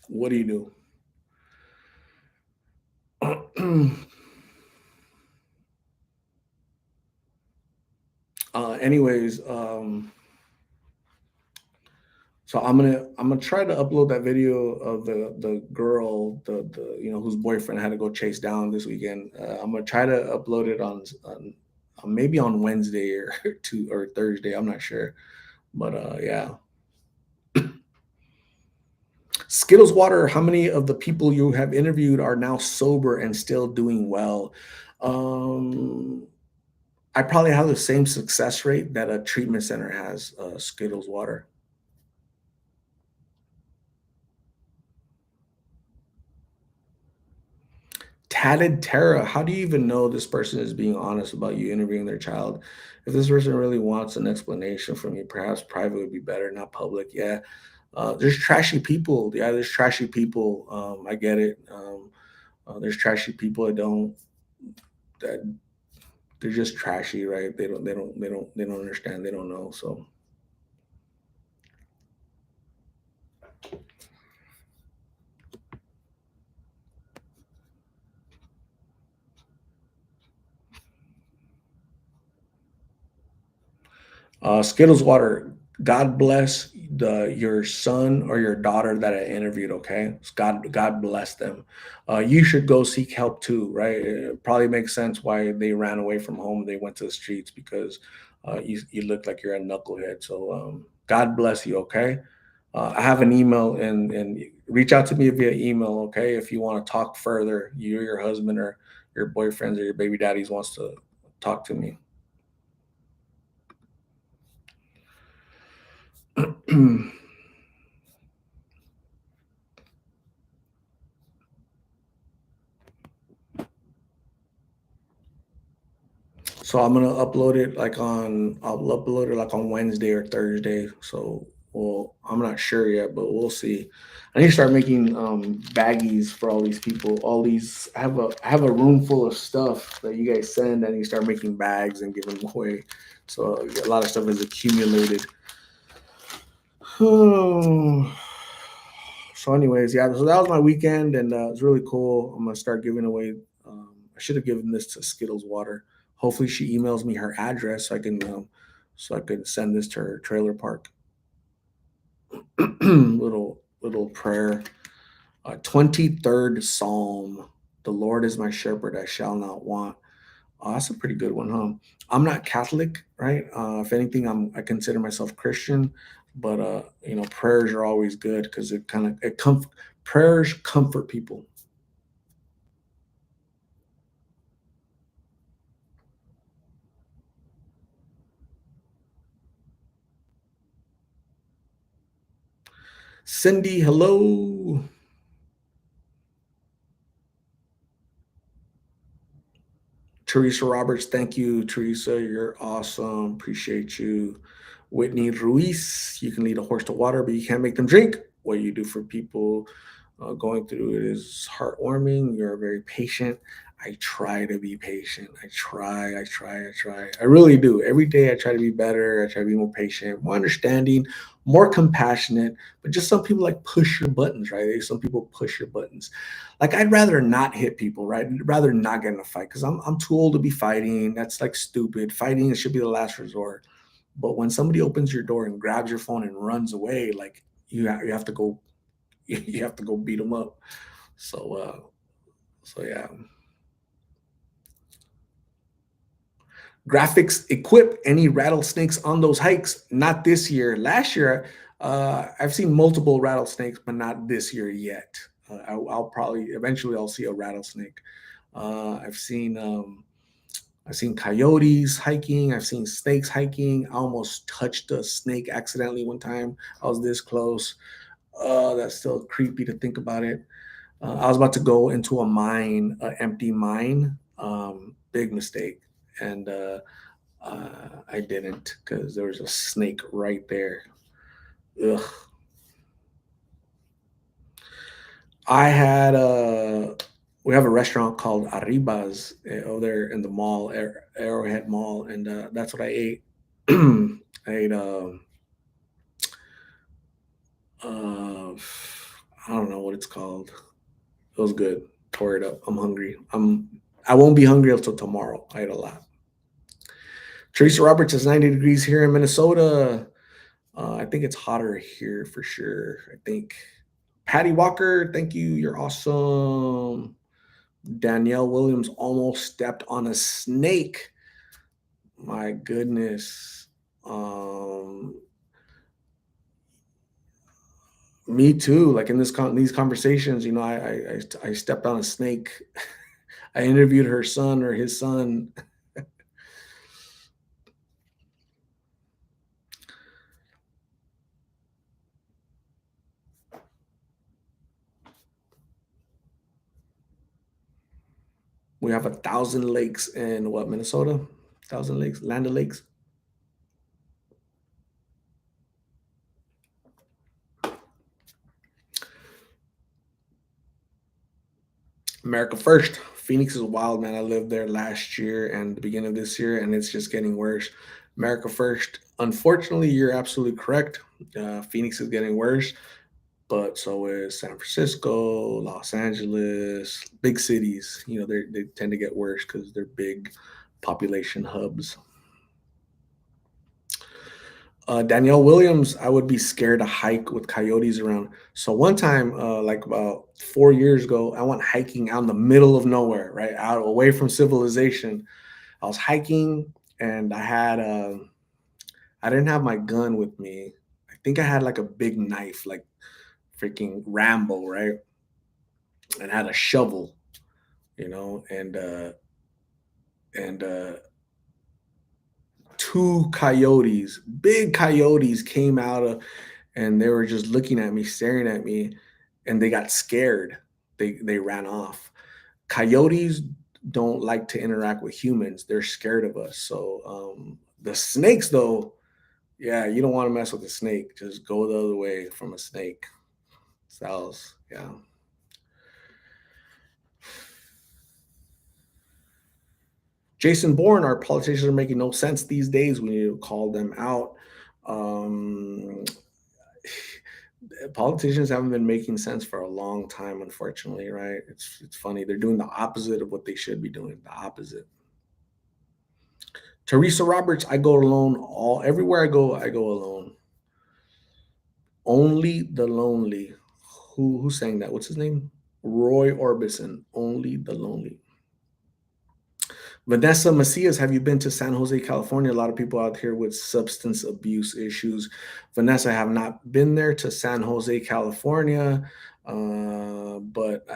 Speaker 1: What do you do? Anyways, so I'm gonna try to upload that video of the girl, the whose boyfriend had to go chase down this weekend. I'm gonna try to upload it on maybe on Wednesday or Thursday. I'm not sure, but yeah. Skittles water. How many of the people you have interviewed are now sober and still doing well? Um, I probably have the same success rate that a treatment center has. Skittles water. Tatted Terra, how do you even know this person is being honest about you interviewing their child? If this person really wants an explanation from you, perhaps private would be better, not public. Yeah. There's trashy people. Yeah, there's trashy people. I get it. There's trashy people that they're just trashy, right? They don't understand. They don't know. So Skittles water. God bless your son or your daughter that I interviewed. Okay, God bless them. You should go seek help too, right? It probably makes sense why they ran away from home. They went to the streets because you look like you're a knucklehead. So God bless you. Okay, I have an email, and reach out to me via email. Okay, if you want to talk further, you or your husband or your boyfriends or your baby daddies wants to talk to me. So I'll upload it like on Wednesday or Thursday. So well, I'm not sure yet, but we'll see. I need to start making baggies for all these people. All these I have a room full of stuff that you guys send. I need to start making bags and giving them away. So a lot of stuff is accumulated. So anyways, yeah, so that was my weekend, and it was really cool. I'm gonna start giving away. I should have given this to Skittles Water. Hopefully, she emails me her address so I can send this to her trailer park. Little prayer. 23rd Psalm. The Lord is my shepherd; I shall not want. Oh, that's a pretty good one, huh? I'm not Catholic, right? If anything, I consider myself Christian, but prayers are always good because prayers comfort people. Cindy, hello. Teresa Roberts, thank you, Teresa. You're awesome. Appreciate you. Whitney Ruiz, you can lead a horse to water, but you can't make them drink. What you do for people going through it is heartwarming. You're very patient. I try to be patient. I really do. Every day I try to be better. I try to be more patient, more understanding, more compassionate. But just some people like push your buttons, right? Some people push your buttons. Like I'd rather not hit people, right? I'd rather not get in a fight because I'm too old to be fighting. That's like stupid. Fighting should be the last resort. But when somebody opens your door and grabs your phone and runs away, like you have to go you have to go beat them up. So so yeah. Graphics equip any rattlesnakes on those hikes. Not this year. Last year, I've seen multiple rattlesnakes, but not this year yet. I'll probably eventually I'll see a rattlesnake. Uh, I've seen um, I've seen coyotes hiking. I've seen snakes hiking. I almost touched a snake accidentally one time. I was this close. That's still creepy to think about it. I was about to go into a mine, an empty mine. Big mistake, and I didn't because there was a snake right there. Ugh. I had we have a restaurant called Arribas over there in the mall, Arrowhead Mall, and that's what I ate. I ate uh, I don't know what it's called. It was good. Tore it up. I'm hungry. I won't be hungry until tomorrow. I ate a lot. Teresa Roberts is 90 degrees here in Minnesota. I think it's hotter here for sure. I think Patty Walker, thank you. You're awesome. Danielle Williams almost stepped on a snake. My goodness. Um, Me too. Like in these conversations, I stepped on a snake. I interviewed her son or his son. We have 1,000 lakes in what, Minnesota? 1,000 lakes, Land of Lakes. America first. Phoenix is wild, man. I lived there last year and the beginning of this year, and it's just getting worse. America first. Unfortunately, you're absolutely correct. Phoenix is getting worse, but so is San Francisco, Los Angeles, big cities. They tend to get worse because they're big population hubs. Danielle Williams, I would be scared to hike with coyotes around. So one time, like about 4 years ago, I went hiking out in the middle of nowhere, right out away from civilization. I was hiking and I didn't have my gun with me. I think I had like a big knife, like freaking Rambo, right? And I had a shovel, and two coyotes, big coyotes, came out of, and they were just looking at me, staring at me, and they got scared. They ran off. Coyotes don't like to interact with humans. They're scared of us. So the snakes, though, yeah, you don't want to mess with a snake. Just go the other way from a snake. Styles, yeah. Jason Bourne, our politicians are making no sense these days. We need to call them out. Um, Politicians haven't been making sense for a long time, unfortunately, right? It's funny. They're doing the opposite of what they should be doing. The opposite. Teresa Roberts, I go alone. All everywhere I go alone. Only the lonely. Who sang that? What's his name? Roy Orbison. Only the lonely. Vanessa Macias, have you been to San Jose, California? A lot of people out here with substance abuse issues. Vanessa, I have not been there to San Jose, California, but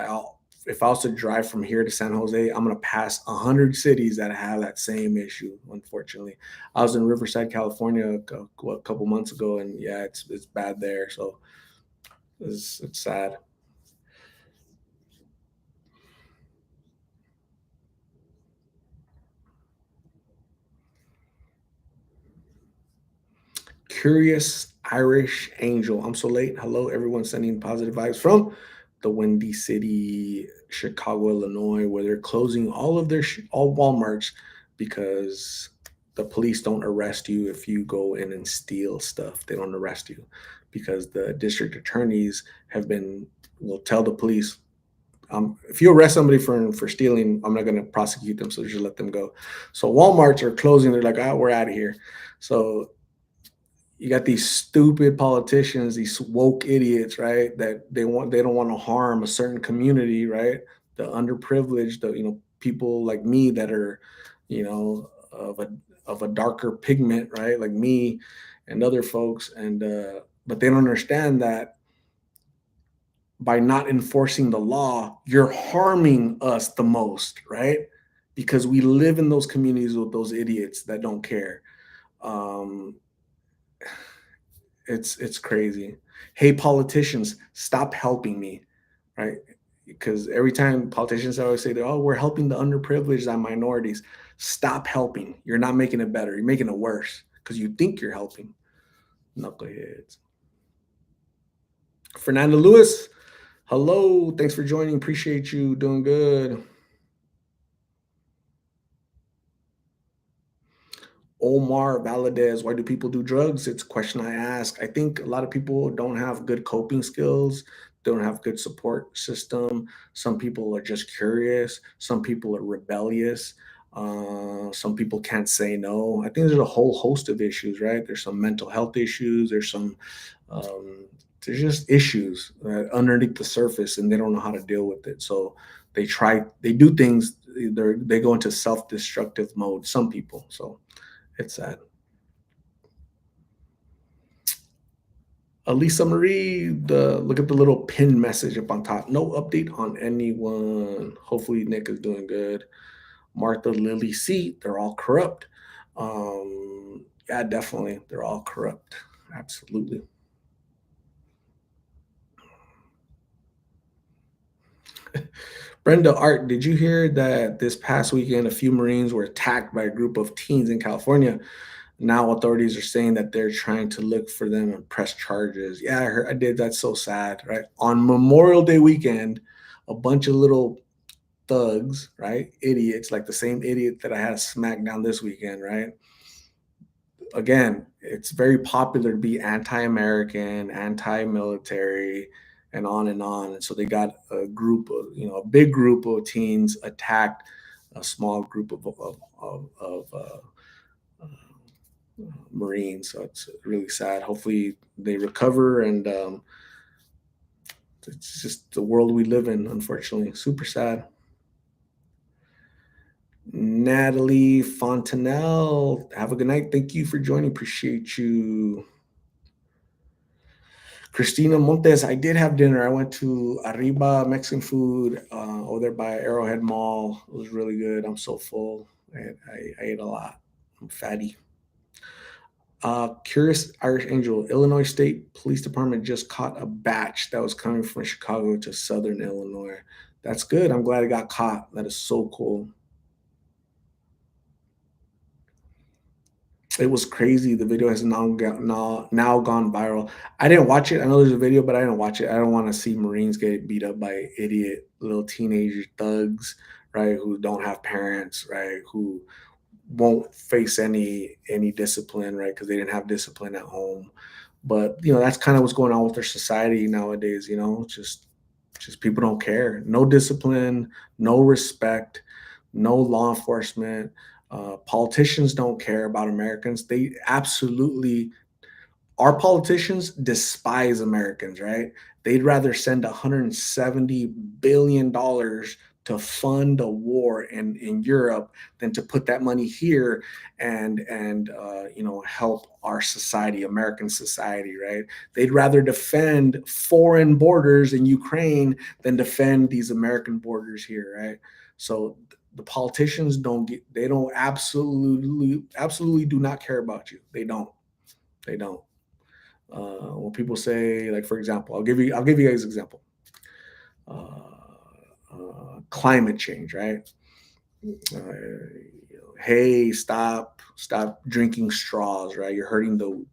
Speaker 1: if I was to drive from here to San Jose, I'm going to pass 100 cities that have that same issue, unfortunately. I was in Riverside, California a couple months ago, and yeah, it's bad there. So it's sad. Curious Irish Angel. I'm so late. Hello, everyone sending positive vibes from the Windy City, Chicago, Illinois, where they're closing all of all Walmarts because the police don't arrest you if you go in and steal stuff. They don't arrest you because the district attorneys will tell the police, if you arrest somebody for stealing, I'm not going to prosecute them, so just let them go. So Walmarts are closing. They're like, we're out of here. So you got these stupid politicians, these woke idiots, right? That they don't want to harm a certain community, right? The underprivileged, the people like me that are, of a darker pigment, right? Like me and other folks, and but they don't understand that by not enforcing the law, you're harming us the most, right? Because we live in those communities with those idiots that don't care. Um, it's crazy. Hey, politicians, stop helping me, right? Because every time politicians always say, "Oh, we're helping the underprivileged and minorities," stop helping. You're not making it better. You're making it worse because you think you're helping. Knuckleheads. Fernando Lewis, hello. Thanks for joining. Appreciate you. Doing good. Omar Valadez, why do people do drugs? It's a question I ask. I think a lot of people don't have good coping skills, don't have good support system. Some people are just curious. Some people are rebellious. Some people can't say no. I think there's a whole host of issues, right? There's some mental health issues. Um, there's just issues underneath the surface, and they don't know how to deal with it. So they do things. They go into self-destructive mode. Some people. So it's sad. Lisa Marie, look at the little pin message up on top. No update on anyone. Hopefully Nick is doing good. Martha Lily C, they're all corrupt. Yeah, definitely. They're all corrupt. Absolutely. Brenda Art, did you hear that this past weekend a few Marines were attacked by a group of teens in California? Now authorities are saying that they're trying to look for them and press charges. Yeah, I heard. I did. That's so sad, right? On Memorial Day weekend, a bunch of little thugs, right? Idiots, like the same idiot that I had smacked down this weekend, right? Again, it's very popular to be anti-American, anti-military, and on and on. And so they got a group of, a big group of teens attacked a small group of Marines. So it's really sad. Hopefully they recover, and it's just the world we live in, unfortunately. Super sad. Natalie Fontanelle, have a good night. Thank you for joining. Appreciate you. Christina Montes, I did have dinner. I went to Arriba Mexican food over there by Arrowhead Mall. It was really good. I'm so full. I ate a lot. I'm fatty. Curious Irish Angel, Illinois State Police Department just caught a batch that was coming from Chicago to Southern Illinois. That's good. I'm glad it got caught. That is so cool. It was crazy. The video has now gone viral. I didn't watch it. I know there's a video, but I didn't watch it. I don't want to see Marines get beat up by idiot little teenage thugs, right? Who don't have parents, right? Who won't face any discipline, right? Because they didn't have discipline at home. But that's kind of what's going on with our society nowadays. Just people don't care. No discipline, no respect, no law enforcement. Politicians don't care about Americans. They absolutely, our politicians despise Americans, right? They'd rather send $170 billion to fund a war in Europe than to put that money here and help our society, American society, right? They'd rather defend foreign borders in Ukraine than defend these American borders here, right? So the politicians they don't absolutely do not care about you. They don't. When people say, like, for example, I'll give you guys an example. Climate change, right? Hey, stop drinking straws, right? You're hurting the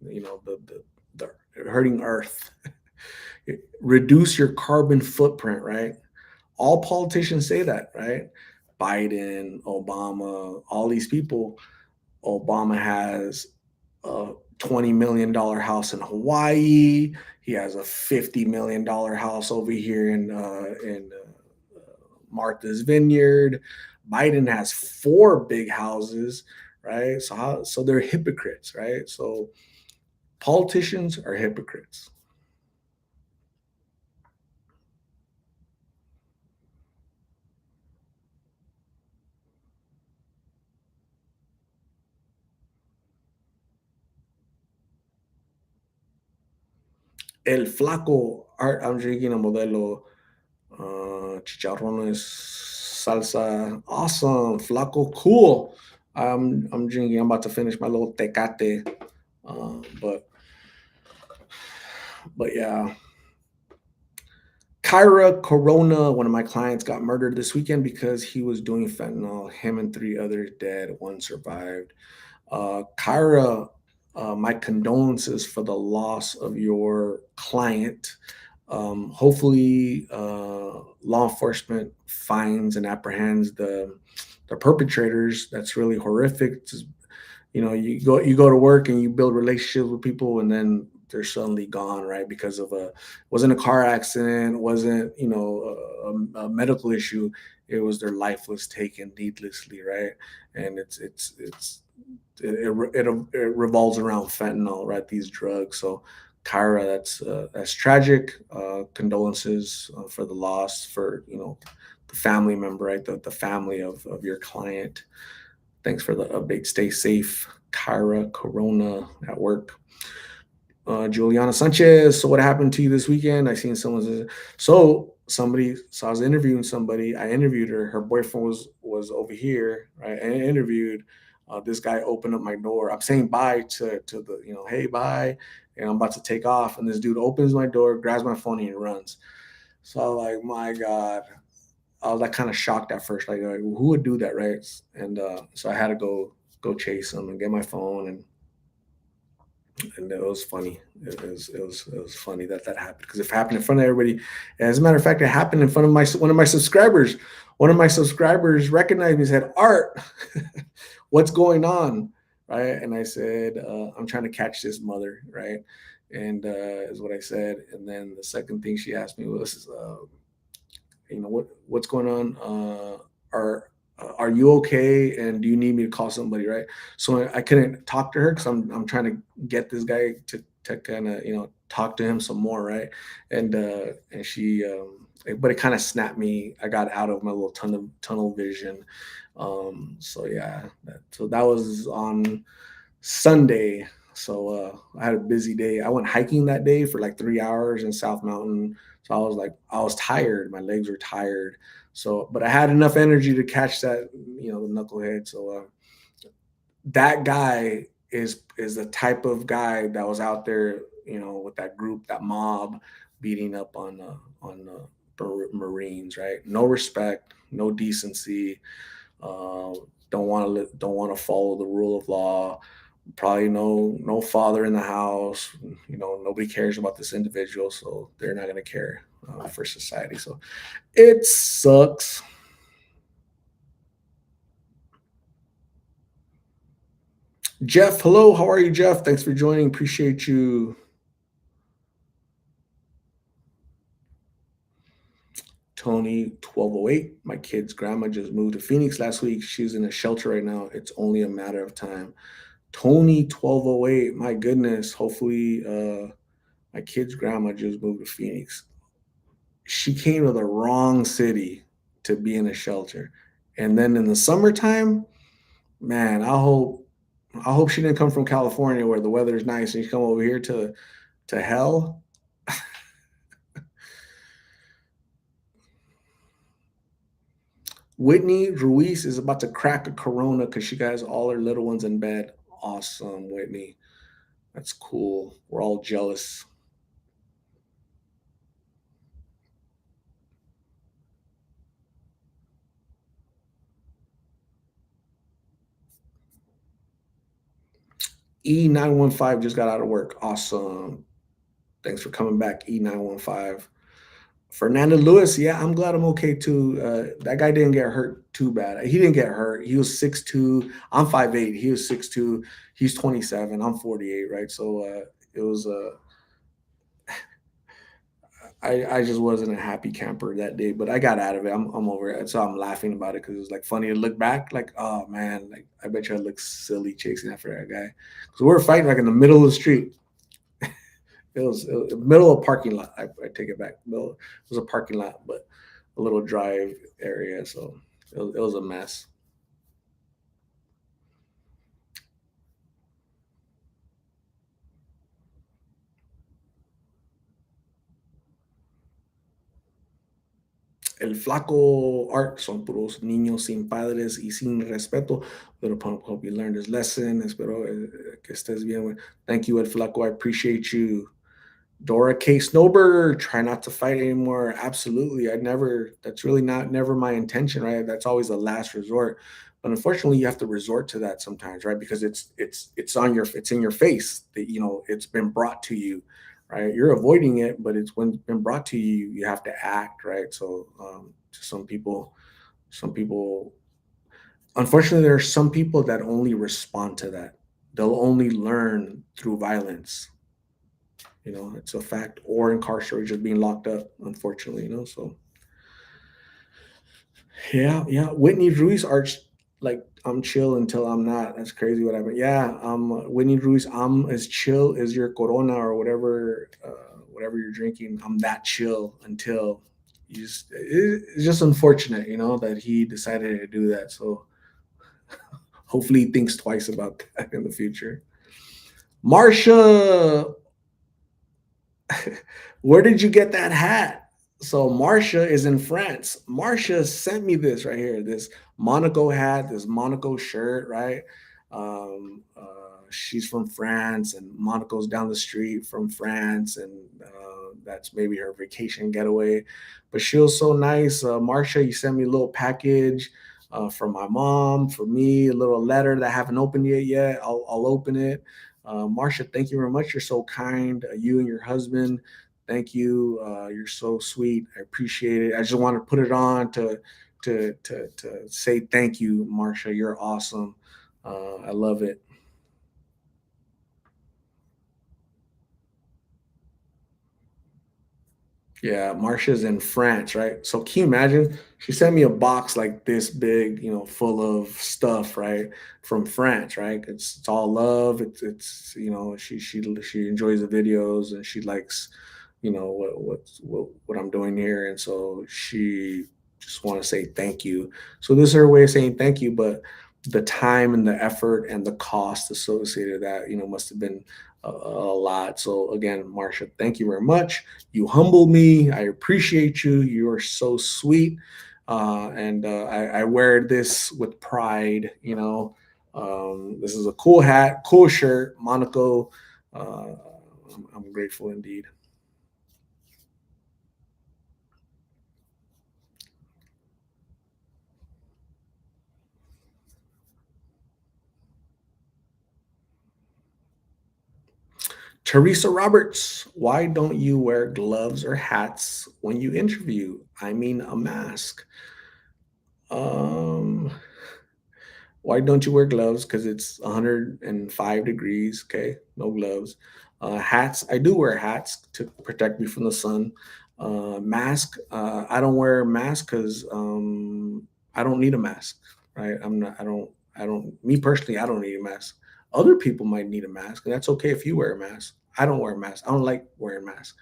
Speaker 1: you know the hurting Earth. Reduce your carbon footprint, right? All politicians say that, right? Biden, Obama, all these people. Obama has a $20 million house in Hawaii. He has a $50 million house over here in Martha's Vineyard. Biden has four big houses, right? So they're hypocrites, right? So politicians are hypocrites. El Flaco. Art, I'm drinking a Modelo chicharrones, salsa. Awesome. Flaco, cool. I'm drinking. I'm about to finish my little tecate. Uh, but but yeah, Kyra Corona, one of my clients, got murdered this weekend because he was doing fentanyl. Him and three others dead. One survived. Kyra, my condolences for the loss of your client. Hopefully, law enforcement finds and apprehends the perpetrators. That's really horrific. You know, you go to work and you build relationships with people, and then they're suddenly gone, right? Because of a wasn't a car accident, wasn't a medical issue. It was their life was taken needlessly, right? And it revolves around fentanyl, right? These drugs. So, Kyra, that's tragic. Condolences for the loss, for the family member, right? The family of your client. Thanks for the update. Stay safe, Kyra Corona at work. Juliana Sanchez. So what happened to you this weekend? I seen someone. So I was interviewing somebody. I interviewed her. Her boyfriend was over here, right? And I interviewed. This guy opened up my door. I'm saying bye to the hey bye, and I'm about to take off, and this dude opens my door, grabs my phone, and he runs. So I was like, my God. I was like kind of shocked at first, like who would do that, right? And so I had to go chase him and get my phone, and it was funny. It was funny that happened because it happened in front of everybody. And as a matter of fact, it happened in front of my one of my subscribers. One of my subscribers recognized me and said, "Art, what's going on?" Right? And I said, "I'm trying to catch this mother." Right? And is what I said. And then the second thing she asked me was, what's going on? Are you okay? And do you need me to call somebody? Right. So I couldn't talk to her because I'm trying to get this guy to kind of talk to him some more, right? And she but it kind of snapped me. I got out of my little tunnel vision. So yeah, so that was on Sunday. So I had a busy day. I went hiking that day for like 3 hours in South Mountain. So I was tired. My legs were tired. So, but I had enough energy to catch that, the knucklehead. So that guy is the type of guy that was out there, with that group, that mob, beating up Marines, right? No respect, no decency. Uh, don't want to follow the rule of law. Probably no father in the house. Nobody cares about this individual, so they're not going to care for society. So it sucks. Jeff, hello, how are you, Jeff? Thanks for joining. Appreciate you. Tony 1208. My kid's grandma just moved to Phoenix last week. She's in a shelter right now. It's only a matter of time. Tony 1208. My goodness. Hopefully, my kid's grandma just moved to Phoenix. She came to the wrong city to be in a shelter. And then in the summertime, man, I hope she didn't come from California where the weather is nice and she come over here to hell. Whitney Ruiz is about to crack a Corona because she has all her little ones in bed. Awesome, Whitney. That's cool. We're all jealous. E915 just got out of work. Awesome. Thanks for coming back, E915. Fernando Lewis, yeah, I'm glad I'm okay too. That guy didn't get hurt too bad. He didn't get hurt. He was 6'2". I'm 5'8". He was 6'2". He's 27. I'm 48, right? So it was I just wasn't a happy camper that day, but I got out of it. I'm over it. So I'm laughing about it because it was like funny to look back. Like, oh man, like I bet you I look silly chasing after that guy because we were fighting like in the middle of the street. It was middle of a parking lot. I take it back. It was a parking lot, but a little drive area. So it was a mess. El Flaco art son puros niños sin padres y sin respeto. Pero hope you learned his lesson. Espero que estés bien, güey. Thank you, El Flaco. I appreciate you. Dora K. Snowberger, try not to fight anymore. Absolutely. I never, that's really not never my intention, right? That's always a last resort. But unfortunately, you have to resort to that sometimes, right? Because it's in your face that it's been brought to you, right? You're avoiding it, but it's when it's been brought to you, you have to act, right? So some people unfortunately there are some people that only respond to that. They'll only learn through violence. It's a fact, or incarcerated, just being locked up, unfortunately. So yeah, yeah. Whitney Ruiz arch, like, I'm chill until I'm not. That's crazy what happened. Yeah, Whitney Ruiz, I'm as chill as your Corona or whatever you're drinking. I'm that chill until it's just unfortunate, that he decided to do that. So hopefully he thinks twice about that in the future. Marsha, where did you get that hat? So Marcia is in France. Marcia sent me this right here, this Monaco hat, this Monaco shirt, right? She's from France, and Monaco's down the street from France, and that's maybe her vacation getaway. But she was so nice. Marcia, you sent me a little package from my mom, for me, a little letter that I haven't opened yet. I'll open it. Marcia, thank you very much. You're so kind. You and your husband, thank you. You're so sweet. I appreciate it. I just want to put it on to say thank you, Marcia. You're awesome. I love it. Yeah, Marcia's in France, right? So can you imagine? She sent me a box like this big, full of stuff, right, from France, right? It's all love. It's she enjoys the videos, and she likes, what I'm doing here, and so she just want to say thank you. So this is her way of saying thank you, but the time and the effort and the cost associated with that, must have been a lot. So again, Marcia, thank you very much. You humble me. I appreciate you. You are so sweet. And I wear this with pride. This is a cool hat, cool shirt, Monaco. I'm grateful indeed. Teresa Roberts, why don't you wear gloves or hats when you interview? I mean, a mask. Um, Why don't you wear gloves? Because it's 105 degrees. Okay, no gloves. Hats. I do wear hats to protect me from the sun. Mask. I don't wear a mask because I don't need a mask. Right. I'm not. I don't. I don't. Me personally, I don't need a mask. Other people might need a mask, and that's okay if you wear a mask. I don't wear a mask. I don't like wearing masks.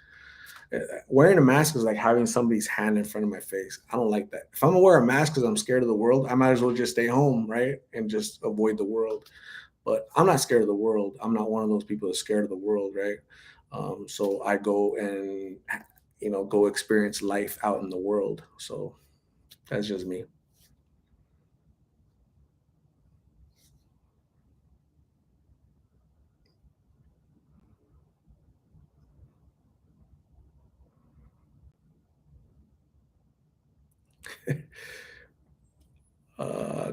Speaker 1: Wearing a mask is like having somebody's hand in front of my face. I don't like that. If I'm gonna wear a mask because I'm scared of the world, I might as well just stay home, right? And just avoid the world. But I'm not scared of the world. I'm not one of those people that's scared of the world, right? So I go and go experience life out in the world. So that's just me.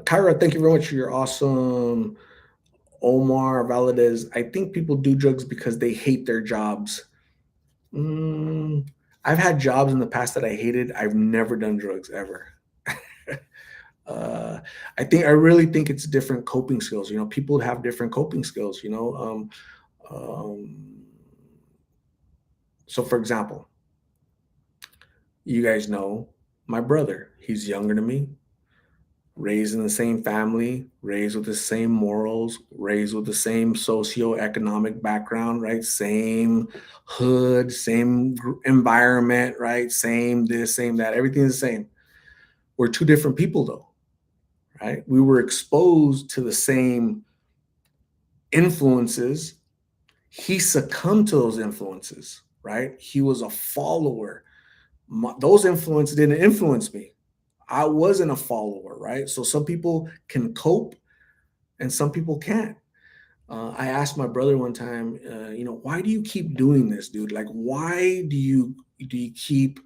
Speaker 1: Kyra, thank you very much. You're awesome. Omar Valadez, I think people do drugs because they hate their jobs. Mm, I've had jobs in the past that I hated. I've never done drugs ever. uh, I really think it's different coping skills. People have different coping skills. So for example, you guys know my brother. He's younger than me, raised in the same family, raised with the same morals, raised with the same socioeconomic background, right? Same hood, same environment, right? Same this, same that. Everything's the same. We're two different people, though, right? We were exposed to the same influences. He succumbed to those influences, right? He was a follower. Those influences didn't influence me. I wasn't a follower, right? So some people can cope and some people can't. I asked my brother one time, why do you keep doing this, dude? Like, why do you keep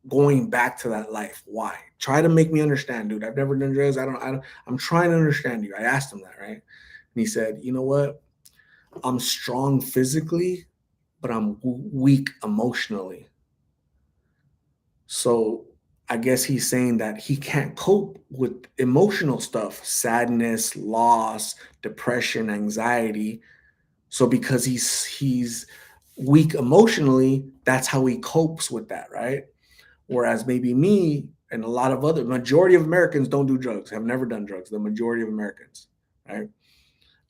Speaker 1: going back to that life? Why? Try to make me understand, dude. I've never done drugs. I'm trying to understand you. I asked him that, right? And he said, you know what? I'm strong physically, but I'm weak emotionally. So I guess he's saying that he can't cope with emotional stuff, sadness, loss, depression, anxiety. So because he's weak emotionally, that's how he copes with that, right? Whereas maybe me and a lot of other majority of Americans don't do drugs, have never done drugs. The majority of Americans, right?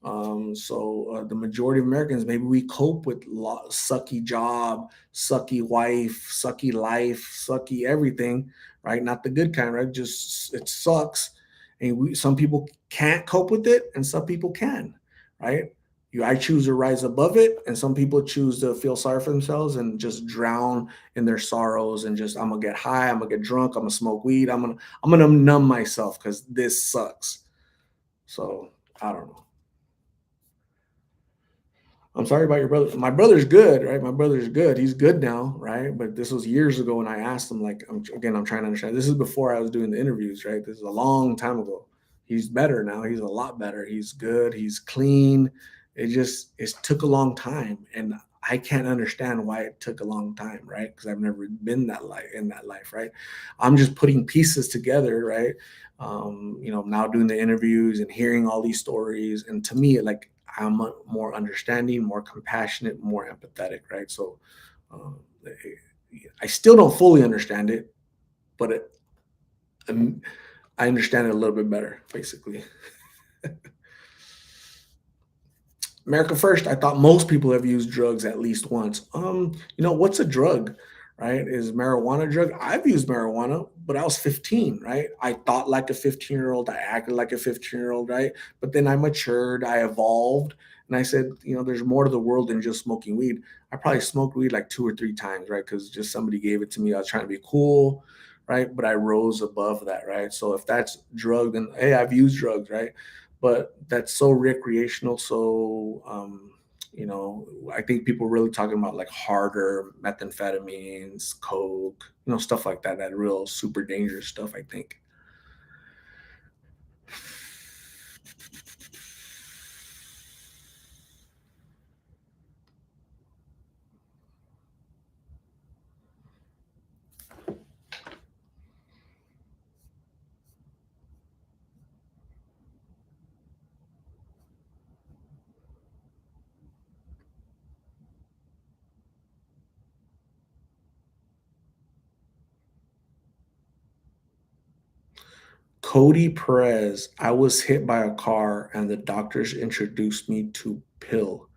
Speaker 1: The majority of Americans, maybe we cope with sucky job, sucky wife, sucky life, sucky everything, right? Not the good kind, right? Just it sucks. And some people can't cope with it and some people can, right? I choose to rise above it, and some people choose to feel sorry for themselves and just drown in their sorrows and just I'm gonna get high, I'm gonna get drunk, I'm gonna smoke weed, I'm gonna numb myself because this sucks. So I don't know. I'm sorry about your brother. My brother's good, right? My brother's good. He's good now, right? But this was years ago when I asked him, like, I'm trying to understand. This is before I was doing the interviews, right? This is a long time ago. He's better now. He's a lot better. He's good. He's clean. It took a long time. And I can't understand why it took a long time, right? Because I've never been in that life, right? I'm just putting pieces together, right? Now doing the interviews and hearing all these stories. And to me, like, I'm more understanding, more compassionate, more empathetic, right? So um, I still don't fully understand it, but um, I understand it a little bit better, basically. America First, I thought most people have used drugs at least once. What's a drug, right? Is marijuana a drug? I've used marijuana, but I was 15, right? I thought like a 15-year-old, I acted like a 15-year-old, right? But then I matured, I evolved, and I said, there's more to the world than just smoking weed. I probably smoked weed like 2 or 3 times, right? Because just somebody gave it to me. I was trying to be cool, right? But I rose above that, right? So if that's drug, then hey, I've used drugs, right? But that's so recreational. So, I think people really talking about like harder methamphetamines, coke, stuff like that. That real super dangerous stuff. I think. Cody Perez, I was hit by a car and the doctors introduced me to pill.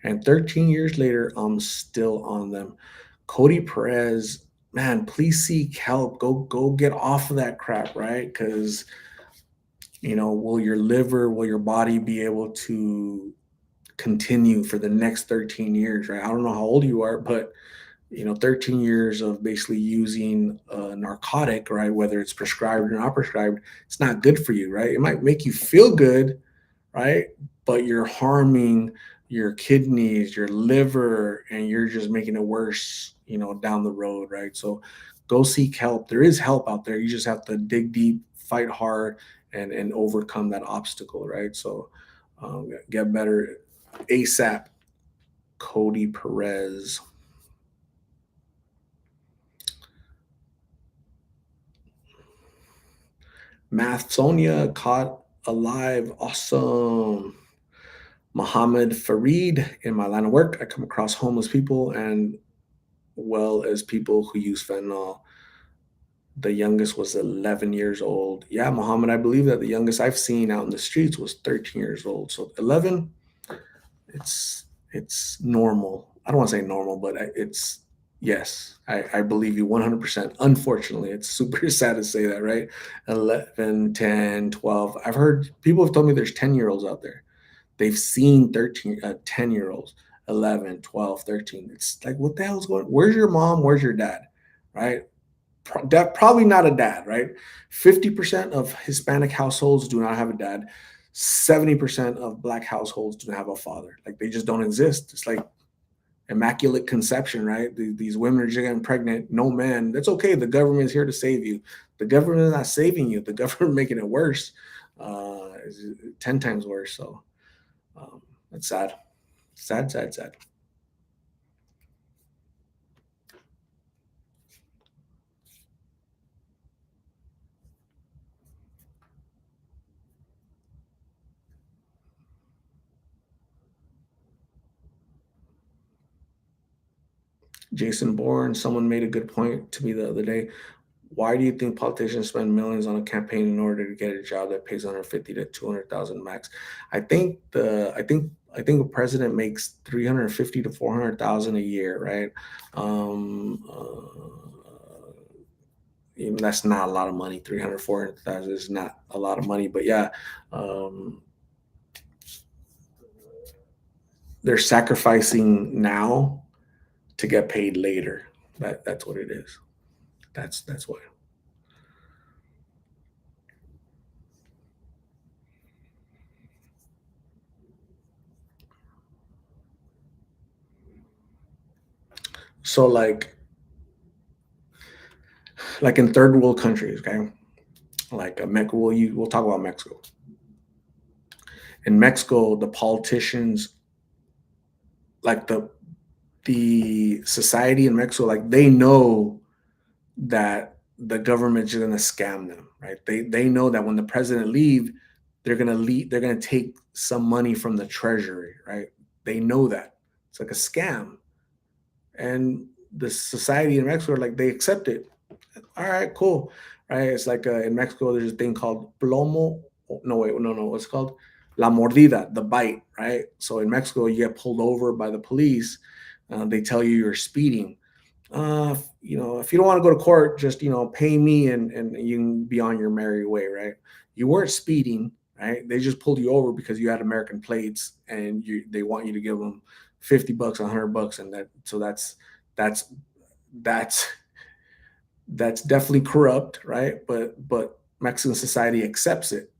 Speaker 1: And 13 years later, I'm still on them. Cody Perez, man, please seek help. Go get off of that crap, right? Because will your body be able to continue for the next 13 years, right? I don't know how old you are, but 13 years of basically using a narcotic, right? Whether it's prescribed or not prescribed, it's not good for you, right? It might make you feel good, right? But you're harming your kidneys, your liver, and you're just making it worse, down the road, right? So go seek help. There is help out there. You just have to dig deep, fight hard, and overcome that obstacle, right? So get better ASAP. Cody Perez. Math Sonia caught alive. Awesome. Muhammad Farid. In my line of work, I come across homeless people and well as people who use fentanyl. The youngest was 11 years old. Yeah, Muhammad, I believe that the youngest I've seen out in the streets was 13 years old. So 11, it's normal. I don't want to say normal, but it's yes, I believe you 100%. Unfortunately, it's super sad to say that, right? 11, 10, 12. I've heard people have told me there's 10-year-olds out there. They've seen 10-year-olds, 11, 12, 13. It's like, what the hell's going on? Where's your mom? Where's your dad? Right? probably not a dad, right? 50% of Hispanic households do not have a dad. 70% of Black households do not have a father. Like they just don't exist. It's like immaculate conception, right? These women are just getting pregnant. No man. That's okay. The government is here to save you. The government is not saving you. The government making it worse, is 10 times worse. So um, it's sad, sad, sad, sad. Jason Bourne, someone made a good point to me the other day. Why do you think politicians spend millions on a campaign in order to get a job that pays 150 to 200,000 max? I think a president makes 350 to 400,000 a year, right? That's not a lot of money. 300, 400,000 is not a lot of money, but yeah, um, they're sacrificing now to get paid later. That's what it is. That's why. So like in third world countries, okay, like Mexico. We'll talk about Mexico. In Mexico, the politicians, like the society in Mexico, like they know that the government's going to scam them, right? They know that when the president leave, they're going to leave. They're going to take some money from the treasury, right? They know that it's like a scam, and the society in Mexico, like they accept it. All right, cool. Right? It's like in Mexico, there's a thing called plomo. No, wait, no, no. What's it called? La mordida, the bite, right? So in Mexico, you get pulled over by the police. They tell you you're speeding. If you don't want to go to court, just pay me and you can be on your merry way, right? You weren't speeding, right? They just pulled you over because you had American plates, and they want you to give them $50, $100, and that's that's that's definitely corrupt, right? But Mexican society accepts it.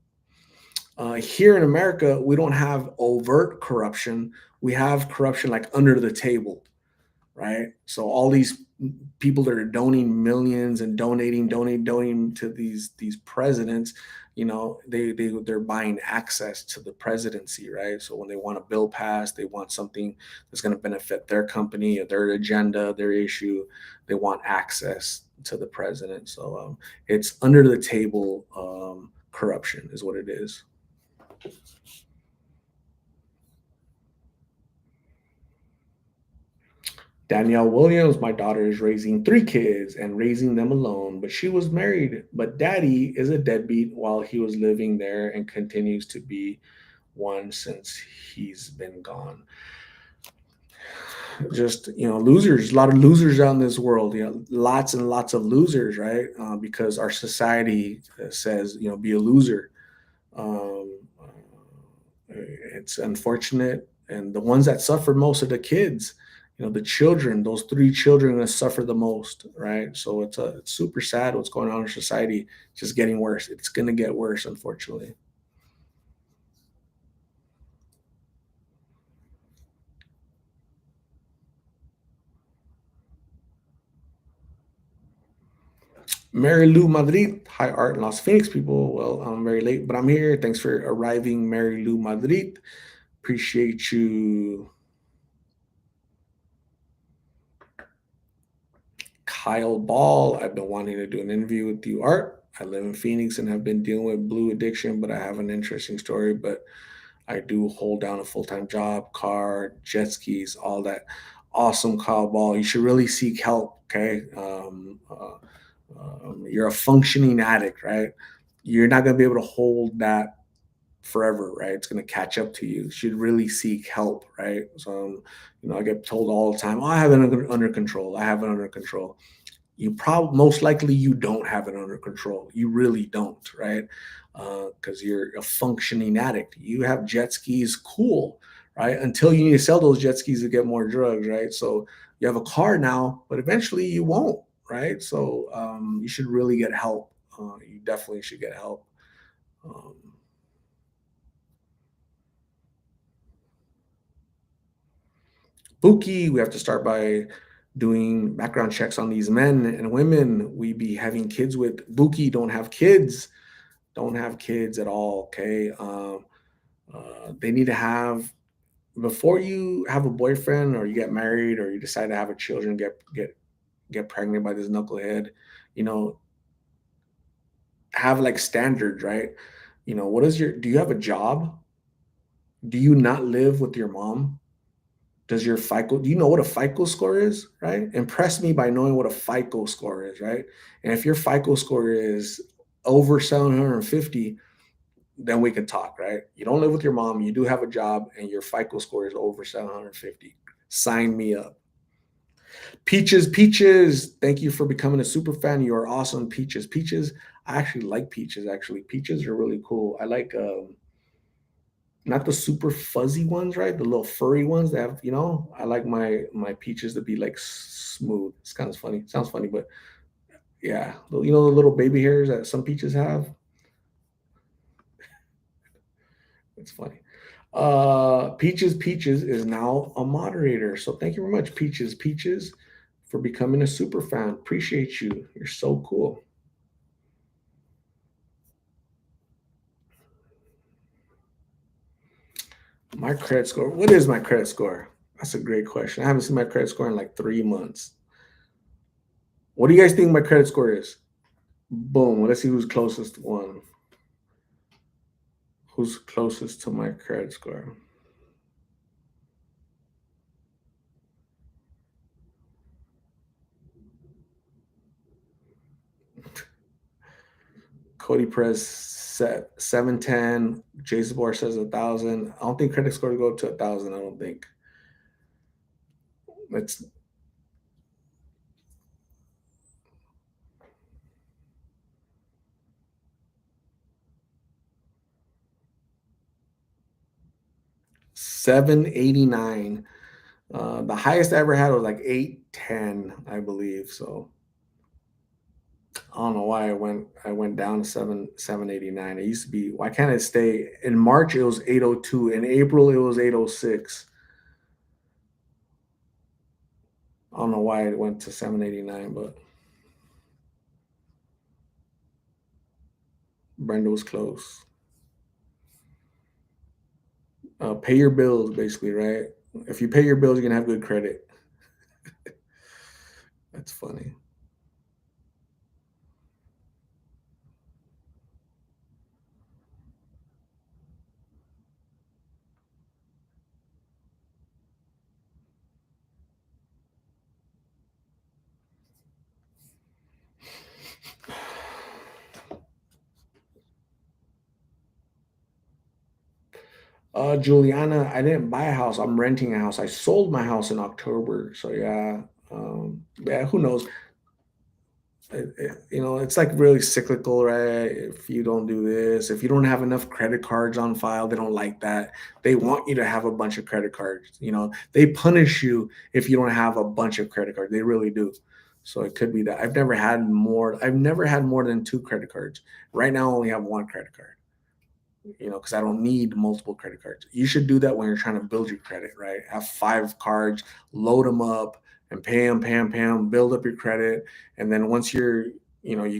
Speaker 1: Here in America, we don't have overt corruption. We have corruption like under the table, right? So all these people that are donating millions and donating to these presidents, they're buying access to the presidency, right? So when they want a bill passed, they want something that's going to benefit their company or their agenda, their issue. They want access to the president. So it's under the table corruption, is what it is. Danielle Williams, my daughter is raising 3 kids and raising them alone, but she was married. But daddy is a deadbeat while he was living there and continues to be one since he's been gone. Just, losers, a lot of losers out in this world, lots and lots of losers, right? Because our society says, be a loser. Um, it's unfortunate, and the ones that suffer most are the kids. The children. Those 3 children that suffer the most, right? So it's super sad what's going on in society. It's just getting worse. It's going to get worse, unfortunately. Mary Lou Madrid, hi Art and Los Phoenix people. Well, I'm very late, but I'm here. Thanks for arriving, Mary Lou Madrid. Appreciate you. Kyle Ball, I've been wanting to do an interview with you, Art. I live in Phoenix and have been dealing with blue addiction, but I have an interesting story. But I do hold down a full time job, car, jet skis, all that. Awesome, Kyle Ball. You should really seek help. Okay, you're a functioning addict, right? You're not going to be able to hold that forever, right? It's going to catch up to you. You should really seek help, right? So, I get told all the time, "Oh, I have it under control. I have it under control." You probably most likely you don't have it under control. You really don't, right? Because you're a functioning addict. You have jet skis, cool, right? Until you need to sell those jet skis to get more drugs, right? So you have a car now, but eventually you won't. right? So you should really get help. You definitely should get help. Um, Buki, we have to start by doing background checks on these men and women we be having kids with. Buki, don't have kids. Don't have kids at all. Okay. They need to have before you have a boyfriend or you get married or you decide to have a children, get pregnant by this knucklehead. You know, have like standards, right? What is your? Do you have a job? Do you not live with your mom? Does your FICO, do you know what a FICO score is, right? Impress me by knowing what a FICO score is, right? And if your FICO score is over 750, then we can talk, right? You don't live with your mom, you do have a job, and your FICO score is over 750. Sign me up. Peaches, Peaches, thank you for becoming a super fan. You are awesome, Peaches. Peaches, I actually like Peaches, actually. Peaches are really cool. I like not the super fuzzy ones, right? The little furry ones that have, I like my peaches to be like smooth. It's kind of funny. Sounds funny, but yeah, the little baby hairs that some peaches have. It's funny. Peaches is now a moderator. So thank you very much, Peaches, for becoming a super fan. Appreciate you. You're so cool. My credit score. What is my credit score? That's a great question. I haven't seen my credit score in like 3 months. What do you guys think my credit score is? Boom. Let's see who's closest one. Who's closest to my credit score? Cody Perez set 710. Jason Bohr says 1,000. I don't think credit score go to 1,000. I don't think. It's 789. The highest I ever had was like 810, I believe. So I don't know why I went down to 789. It used to be, why can't it stay? In March it was 802. In April it was 806. I don't know why it went to 789, but Brenda was close. Pay your bills, basically, right? If you pay your bills, you're gonna have good credit. That's funny. Juliana, I didn't buy a house. I'm renting a house. I sold my house in October. So yeah, yeah. Who knows? It's like really cyclical, right? If you don't do this, if you don't have enough credit cards on file, they don't like that. They want you to have a bunch of credit cards. They punish you if you don't have a bunch of credit cards. They really do. So it could be that I've never had more than two credit cards. Right now, I only have one credit card. Because I don't need multiple credit cards. You should do that when you're trying to build your credit, right? Have 5 cards, load them up, and pay them, build up your credit, and then once you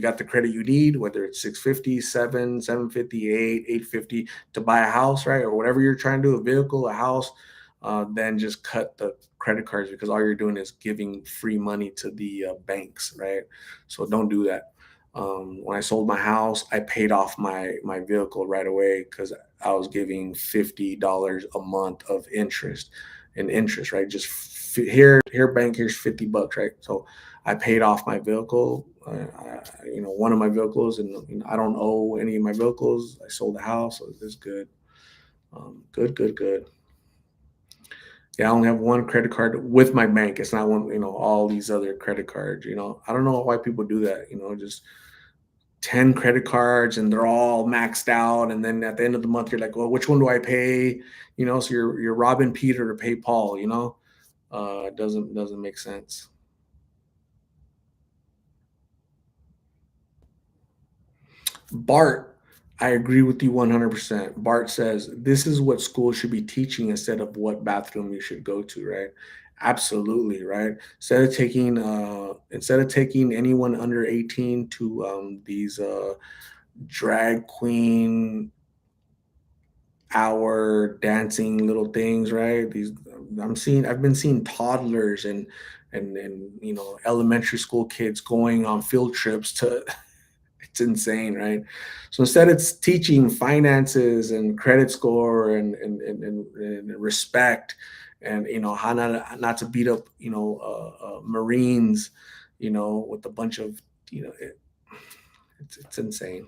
Speaker 1: got the credit you need, whether it's 650, 758, 850 to buy a house, right, or whatever you're trying to do, a vehicle, a house, then just cut the credit cards because all you're doing is giving free money to the banks, right? So don't do that. When I sold my house, I paid off my vehicle right away because I was giving $50 a month of interest, right? Just here, bank, here's $50, right? So I paid off my vehicle, one of my vehicles, and I don't owe any of my vehicles. I sold the house, so it's good. Good, good, good. Yeah, I only have one credit card with my bank. It's not one, all these other credit cards. I don't know why people do that. Just 10 credit cards and they're all maxed out, and then at the end of the month you're like, well, which one do I pay? So you're robbing Peter to pay Paul. It doesn't make sense. Bart, I agree with you 100%. Bart says this is what school should be teaching instead of what bathroom you should go to, right? Absolutely, right? Instead of taking anyone under 18 to these drag queen hour dancing little things, right? I've been seeing toddlers and elementary school kids going on field trips to it's insane, right? So instead it's teaching finances and credit score and respect and how not to beat up Marines, with a bunch of it's insane.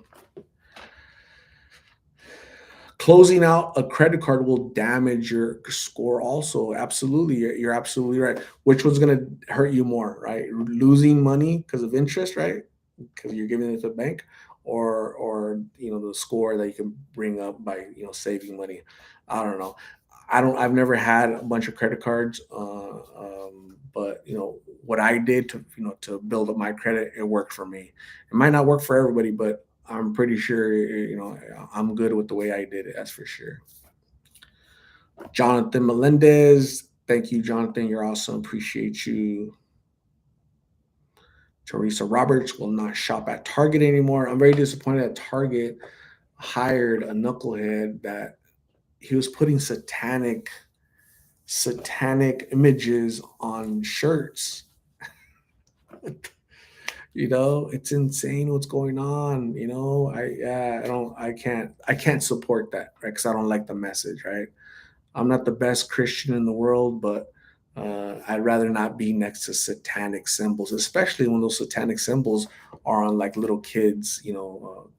Speaker 1: Closing out a credit card will damage your score also. Absolutely, you're absolutely right. Which one's going to hurt you more, right? Losing money because of interest, right? Because you're giving it to the bank, or the score that you can bring up by saving money. I don't know. I've never had a bunch of credit cards, but what I did to build up my credit, it worked for me. It might not work for everybody, but I'm pretty sure I'm good with the way I did it. That's for sure. Jonathan Melendez, thank you, Jonathan. You're awesome. Appreciate you. Teresa Roberts will not shop at Target anymore. I'm very disappointed that Target hired a knucklehead that he was putting satanic images on shirts. It's insane what's going on. I can't support that, right? Because I don't like the message, right? I'm not the best Christian in the world, but I'd rather not be next to satanic symbols, especially when those satanic symbols are on like little kids,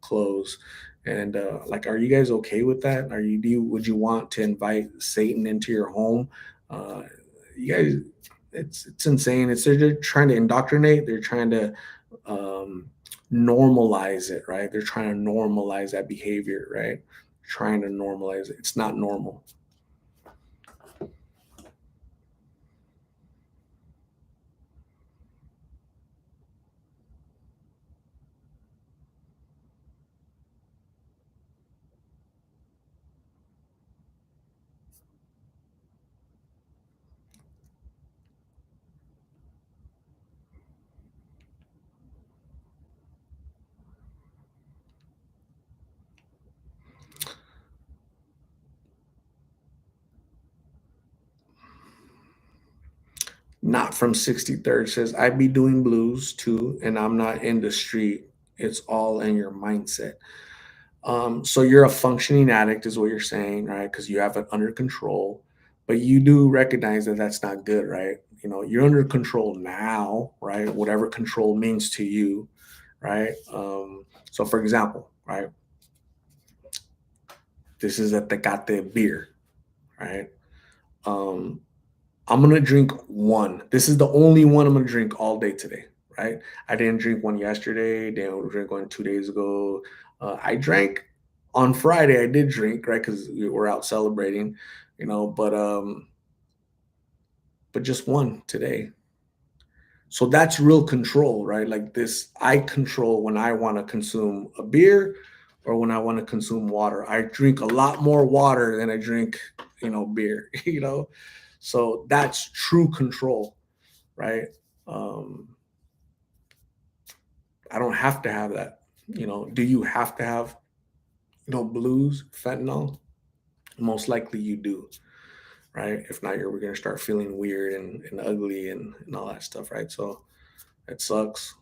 Speaker 1: clothes. And like, are you guys okay with that? Would you want to invite Satan into your home? Uh, you guys, it's insane. They're trying to indoctrinate. They're trying to um, normalize it, right? They're trying to normalize that behavior, right? Trying to normalize it. It's not normal. Not from 63rd says, I'd be doing blues too, and I'm not in the street. It's all in your mindset. So you're a functioning addict, is what you're saying, right? Because you have it under control, but you do recognize that that's not good, right? You're under control now, right? Whatever control means to you, right? So, for example, right, this is a Tecate beer, right? Um, I'm gonna drink one. This is the only one I'm gonna drink all day today, right? I didn't drink one yesterday. Didn't drink one 2 days ago. I drank on Friday. I did drink, right, because we were out celebrating, but just one today. So that's real control, right? Like this, I control when I want to consume a beer or when I want to consume water. I drink a lot more water than I drink, beer. So that's true control, right? Um, I don't have to have that. Do you have to have, blues, fentanyl? Most likely you do, right? If not, we're going to start feeling weird and ugly and all that stuff, right? So it sucks.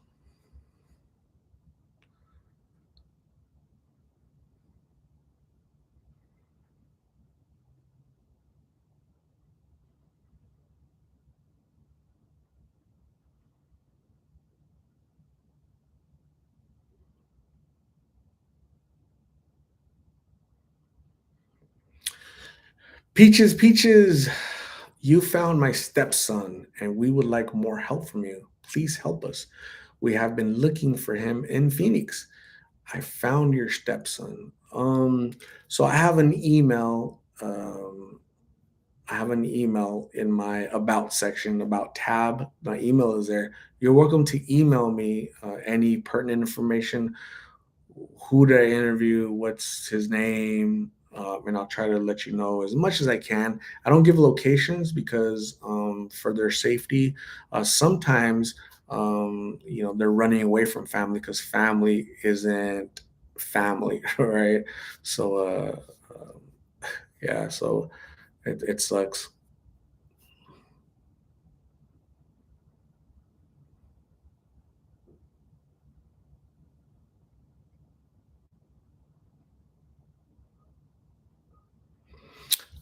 Speaker 1: Peaches, Peaches, you found my stepson and we would like more help from you. Please help us. We have been looking for him in Phoenix. I found your stepson. So I have an email in my about section, about tab. My email is there. You're welcome to email me any pertinent information. who did I interview, what's his name, and I'll try to let you know as much as I can. I don't give locations because for their safety. Sometimes they're running away from family because family isn't family, right? So yeah, so it sucks.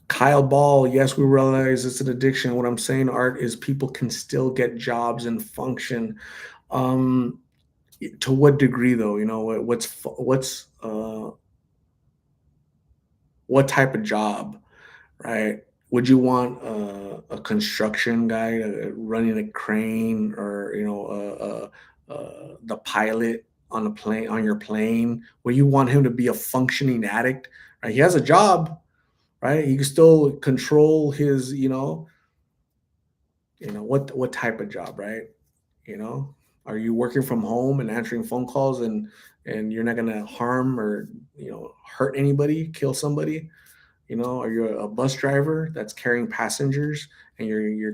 Speaker 1: Kyle Ball, yes, we realize it's an addiction. What I'm saying, Art, is people can still get jobs and function. Um, to what degree, though? What type of job, right? Would you want a construction guy running a crane, or the pilot on a plane on your plane? Where you want him to be a functioning addict, right? He has a job, right? He can still control his, what type of job, right? You know, are you working from home and answering phone calls, and you're not gonna harm or hurt anybody, kill somebody? Are you a bus driver that's carrying passengers, and you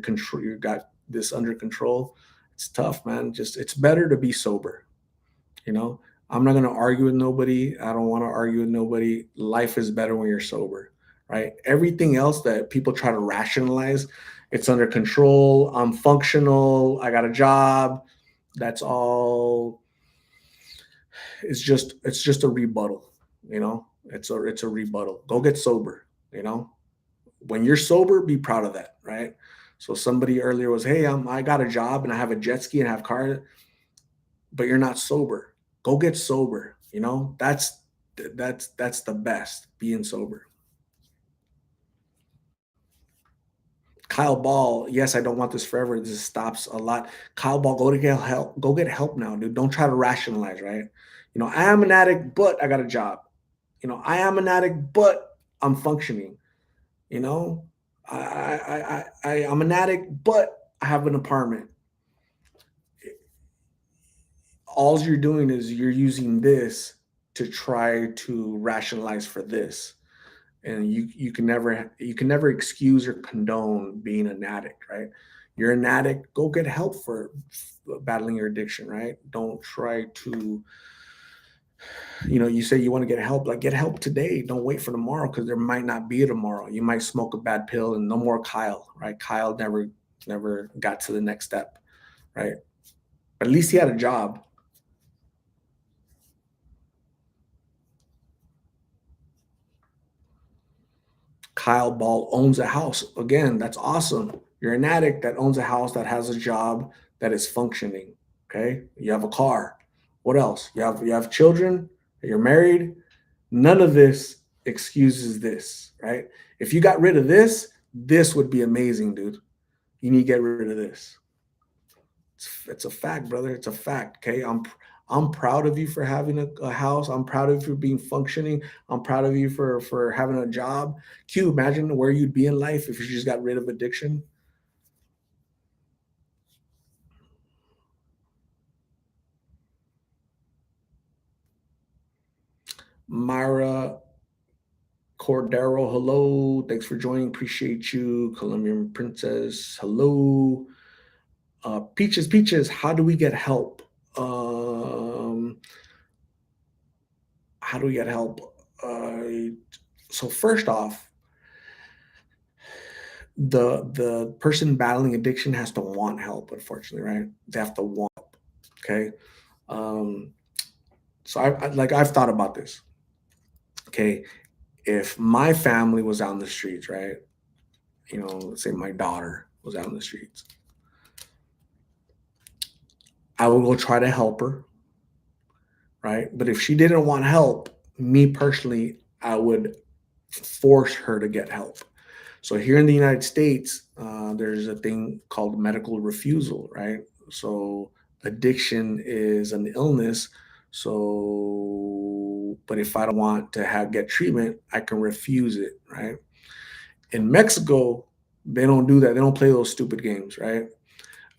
Speaker 1: got this under control? It's tough, man. Just it's better to be sober. You know, I'm not going to argue with nobody. I don't want to argue with nobody. Life is better when you're sober, right? Everything else that people try to rationalize, it's under control. I'm functional. I got a job. That's all. It's just a rebuttal. It's a rebuttal. Go get sober. When you're sober, be proud of that, right? So somebody earlier was, hey, I got a job and I have a jet ski and I have car, but you're not sober. Go get sober. That's the best, being sober. Kyle Ball, yes, I don't want this forever. This stops a lot. Kyle Ball, go to get help. Go get help now, dude. Don't try to rationalize, right? I am an addict, but I got a job. I am an addict, but I'm functioning. You know, I'm an addict, but I have an apartment. All you're doing is you're using this to try to rationalize for this, and you can never excuse or condone being an addict, right? You're an addict, go get help for battling your addiction, right? Don't try to, you say you want to get help, like get help today. Don't wait for tomorrow, because there might not be a tomorrow. You might smoke a bad pill and no more Kyle, right? Kyle never got to the next step, right? But at least he had a job. Kyle Ball owns a house. Again, that's awesome. You're an addict that owns a house, that has a job, that is functioning. Okay. You have a car. What else? You have children, you're married. None of this excuses this, right? If you got rid of this would be amazing, dude. You need to get rid of this. It's a fact, brother. It's a fact. Okay. I'm proud of you for having a house. I'm proud of you for being functioning. I'm proud of you for having a job. Q, imagine where you'd be in life if you just got rid of addiction. Myra Cordero, hello. Thanks for joining. Appreciate you. Colombian Princess, hello. Peaches, how do we get help? Um, how do we get help? So first off, the person battling addiction has to want help. Unfortunately, right? They have to want. Okay. Um, so I've thought about this. Okay, if my family was out in the streets, right? Let's say my daughter was out in the streets, I would go try to help her, right? But if she didn't want help, me personally, I would force her to get help. So here in the United States, there's a thing called medical refusal, right? So addiction is an illness. So, but if I don't want to get treatment, I can refuse it, right? In Mexico, they don't do that. They don't play those stupid games, right?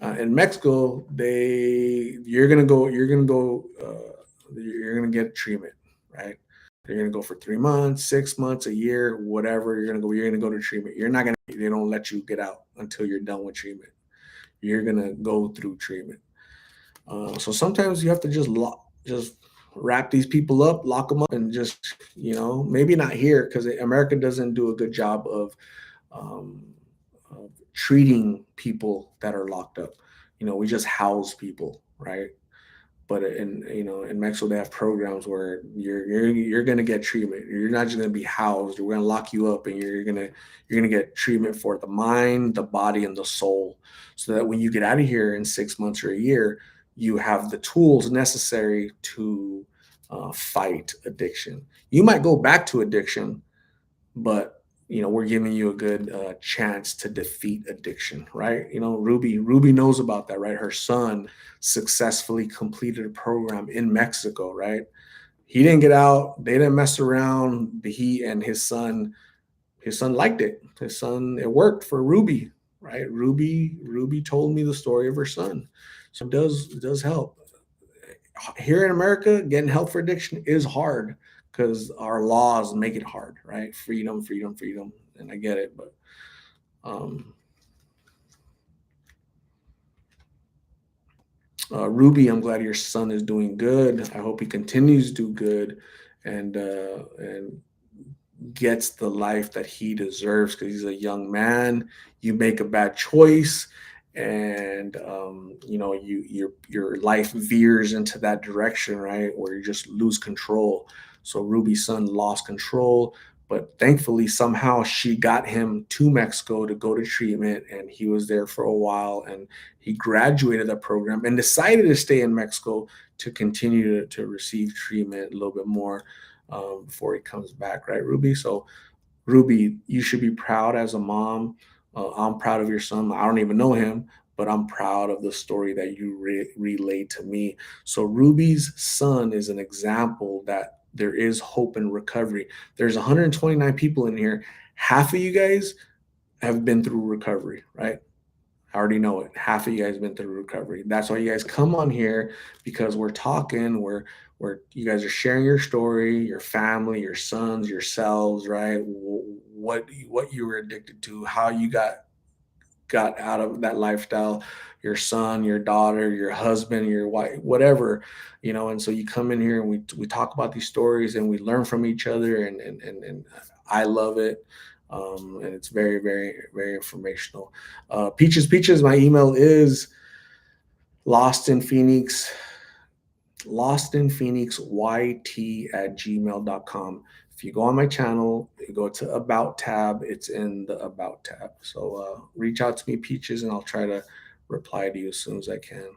Speaker 1: In Mexico, you're gonna go you're gonna get treatment, right? You're gonna go for 3 months, 6 months, a year, whatever. You're gonna go. You're gonna go to treatment. You're not gonna. They don't let you get out until you're done with treatment. You're gonna go through treatment. So sometimes you have to just wrap these people up, lock them up, and just maybe not here because America doesn't do a good job um, of treating people that are locked up. We just house people, right? But in Mexico they have programs where you're gonna get treatment. You're not just gonna be housed. We're gonna lock you up, and you're gonna get treatment for the mind, the body, and the soul, so that when you get out of here in 6 months or a year, you have the tools necessary to fight addiction. You might go back to addiction, but we're giving you a good chance to defeat addiction, right? Ruby knows about that, right? Her son successfully completed a program in Mexico, right? He didn't get out, they didn't mess around. He and his son liked it. It worked for Ruby, right? Ruby told me the story of her son. So it does help. Here in America, getting help for addiction is hard because our laws make it hard, right? Freedom, freedom, freedom. And I get it, but um, Ruby, I'm glad your son is doing good. I hope he continues to do good, and gets the life that he deserves because he's a young man. You make a bad choice, and your life veers into that direction, right, where you just lose control. So Ruby's son lost control, but thankfully somehow she got him to Mexico to go to treatment, and he was there for a while, and he graduated that program and decided to stay in Mexico to continue to receive treatment a little bit more before he comes back, right, Ruby? So, Ruby, you should be proud as a mom. I'm proud of your son. I don't even know him, but I'm proud of the story that you relayed to me. So, Ruby's son is an example that there is hope and recovery. There's 129 people in here. Half of you guys have been through recovery, right? I already know it. Half of you guys been through recovery. That's why you guys come on here, because we're talking, where you guys are sharing your story, your family, your sons, yourselves, right? What you were addicted to, how you got out of that lifestyle, your son, your daughter, your husband, your wife, whatever, and so you come in here and we talk about these stories and we learn from each other, and I love it. And it's very, very, very informational. Peaches, my email is lost in Phoenix lostinphoenixyt@gmail.com. If you go on my channel, you go to About tab, it's in the About tab. So reach out to me, Peaches, and I'll try to reply to you as soon as I can.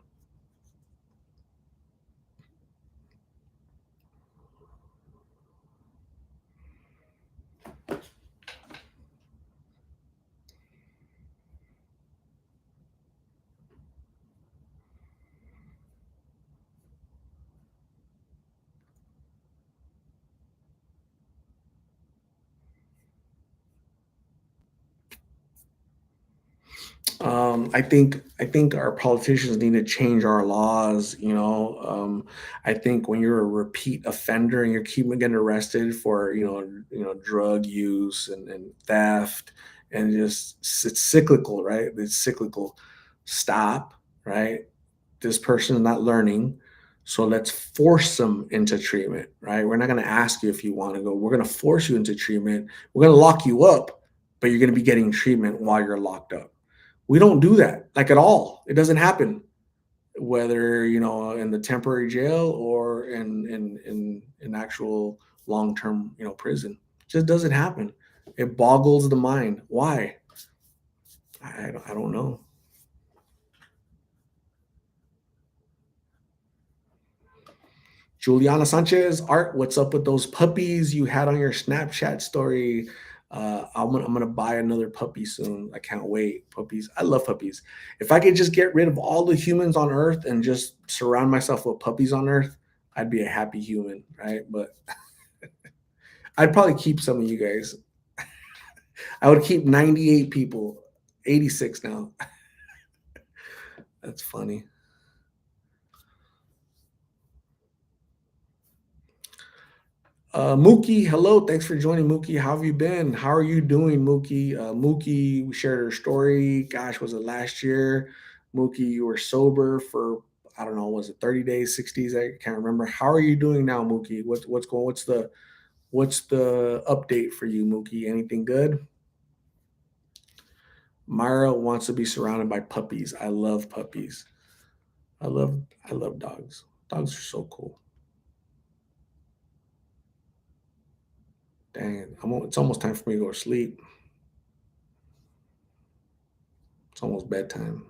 Speaker 1: I think our politicians need to change our laws. I think when you're a repeat offender and you're keeping getting arrested for drug use and theft, and just it's cyclical, right? It's cyclical. Stop, right? This person is not learning, so let's force them into treatment, right? We're not going to ask you if you want to go. We're going to force you into treatment. We're going to lock you up, but you're going to be getting treatment while you're locked up. We don't do that, like, at all. It doesn't happen, whether in the temporary jail or in actual long-term prison. It just doesn't happen. It boggles the mind. Why? I don't know. Juliana Sanchez, Art, what's up with those puppies you had on your Snapchat story? I'm gonna buy another puppy soon. I can't wait. Puppies, I love puppies. If I could just get rid of all the humans on Earth and just surround myself with puppies on Earth, I'd be a happy human, right? But I'd probably keep some of you guys. I would keep 98 people, 86 now. That's funny. Mookie, hello. Thanks for joining, Mookie. How have you been? How are you doing, Mookie? Mookie, we shared our story. Gosh, was it last year? Mookie, you were sober for, I don't know, was it 30 days, 60s? I can't remember. How are you doing now, Mookie? What's going? What's the update for you, Mookie? Anything good? Myra wants to be surrounded by puppies. I love puppies. I love dogs. Dogs are so cool. Dang, it's almost time for me to go to sleep. It's almost bedtime.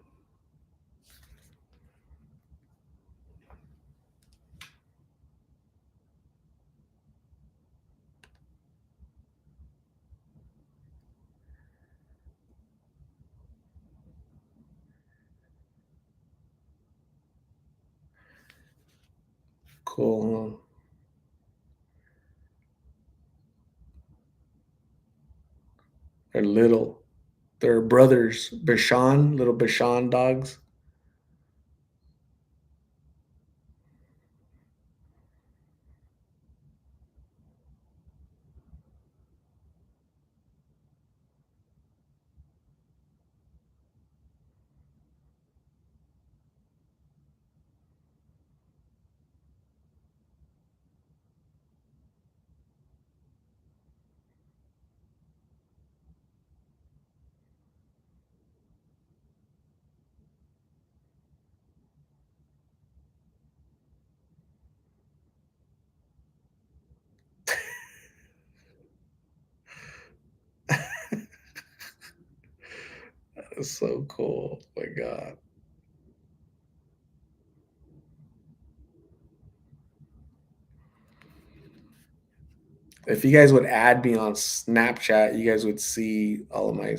Speaker 1: Cool. They're little. They're brothers. Bashan, little Bashan dogs. That's so cool. Oh my God. If you guys would add me on Snapchat, you guys would see all of my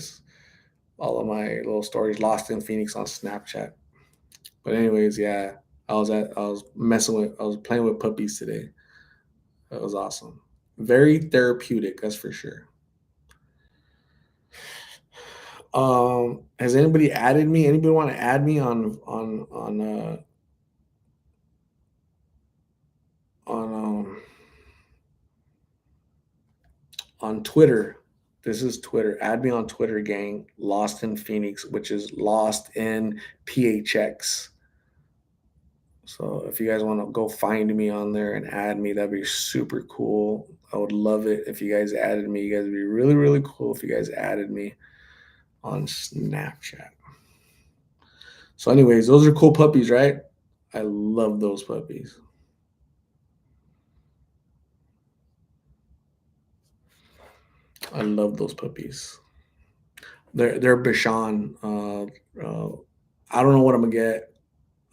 Speaker 1: little stories lost in Phoenix on Snapchat. But anyways, yeah, I was playing with puppies today. That was awesome. Very therapeutic, that's for sure. Has anybody added me? Anybody want to add me on on Twitter? This is Twitter. Add me on Twitter, gang. Lost in Phoenix, which is Lost in PHX. So if you guys want to go find me on there and add me, that'd be super cool. I would love it if you guys added me. You guys would be really, really cool if you guys added me on Snapchat. So, anyways, those are cool puppies, right? I love those puppies. I love those puppies. They're Bashan. I don't know what I'm gonna get.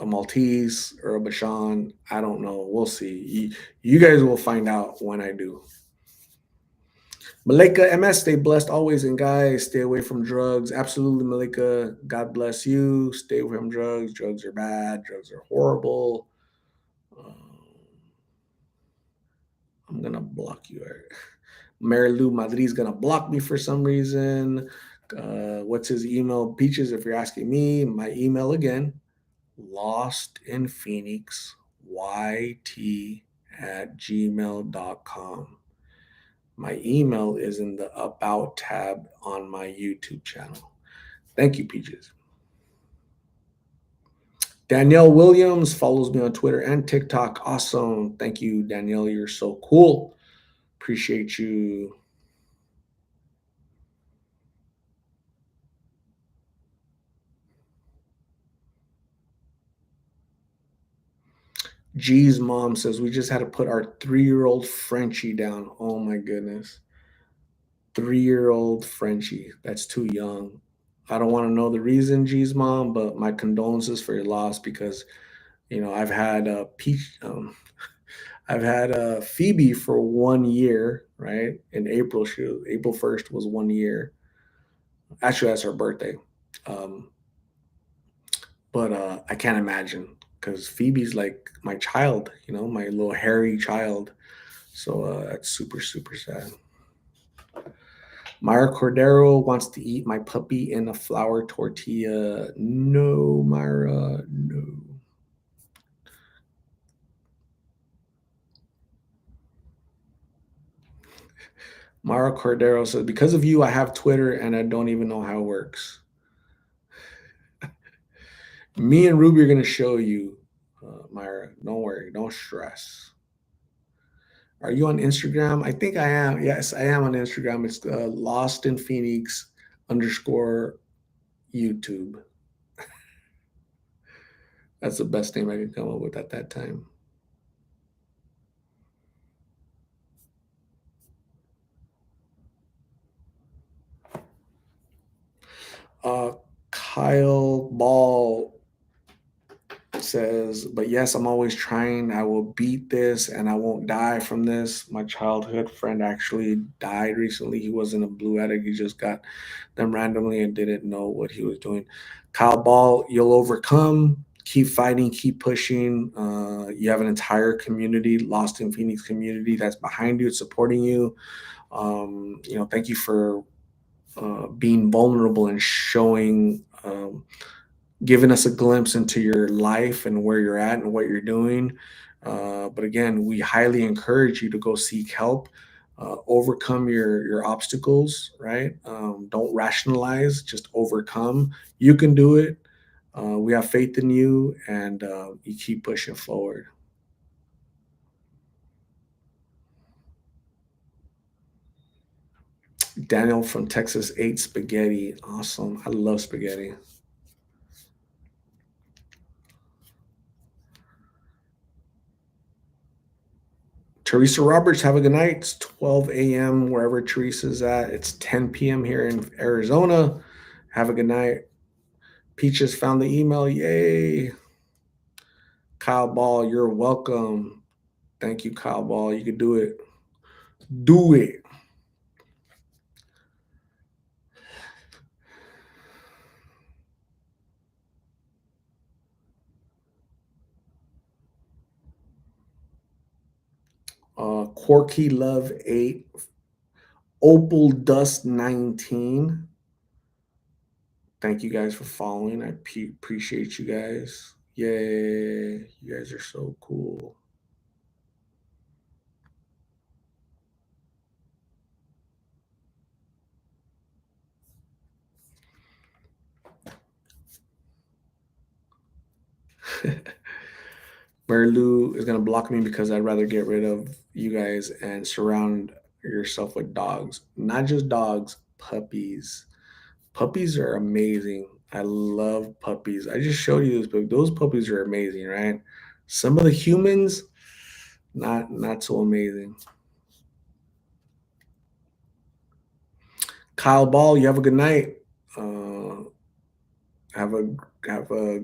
Speaker 1: A Maltese or a Bashan. I don't know. We'll see. You guys will find out when I do. Malika MS, stay blessed always. And guys, stay away from drugs. Absolutely, Malika. God bless you. Stay away from drugs. Drugs are bad. Drugs are horrible. Um, I'm going to block you. Mary Lou Madrid's going to block me for some reason. What's his email? Peaches, if you're asking me, my email again, lost in Phoenix, yt@gmail.com. My email is in the About tab on my YouTube channel. Thank you, Peaches. Danielle Williams follows me on Twitter and TikTok. Awesome. Thank you, Danielle. You're so cool. Appreciate you. G's mom says we just had to put our 3-year-old Frenchie down. Oh my goodness. 3-year-old Frenchie. That's too young. I don't want to know the reason, G's mom, but my condolences for your loss because I've had Peach. I've had Phoebe for 1 year, right? In April, April 1st was 1 year. Actually, that's her birthday. Um, but I can't imagine because Phoebe's like my child, my little hairy child. So that's super, super sad. Myra Cordero wants to eat my puppy in a flour tortilla. No, Myra, no. Mara Cordero says, because of you, I have Twitter and I don't even know how it works. Me and Ruby are going to show you, Myra. Don't worry. Don't stress. Are you on Instagram? I think I am. Yes, I am on Instagram. It's Lost in Phoenix underscore YouTube. That's the best name I could come up with at that time. Uh, Kyle Ball says, but yes, I'm always trying. I will beat this and I won't die from this. My childhood friend actually died recently. He wasn't a blue addict. He just got them randomly and didn't know what he was doing. Kyle Ball, you'll overcome. Keep fighting, keep pushing. You have an entire community, Lost in Phoenix community, that's behind you, it's supporting you. Thank you for being vulnerable and showing, giving us a glimpse into your life and where you're at and what you're doing. But again, we highly encourage you to go seek help, overcome your obstacles. Right? Don't rationalize, just overcome. You can do it. We have faith in you, and you keep pushing forward. Daniel from Texas ate spaghetti. Awesome. I love spaghetti. Teresa Roberts, have a good night. It's 12 a.m. wherever Teresa's at. It's 10 p.m. here in Arizona. Have a good night. Peaches found the email. Yay. Kyle Ball, you're welcome. Thank you, Kyle Ball. You can do it. Do it. Quirky Love 8. Opal Dust 19. Thank you guys for following. I appreciate you guys. Yay. You guys are so cool. Mary Lou is going to block me because I'd rather get rid of you guys and surround yourself with dogs. Not just dogs, puppies. Puppies are amazing. I love puppies. I just showed you this, but those puppies are amazing, right? Some of the humans, not so amazing. Kyle Ball, you have a good night. Uh, have a have a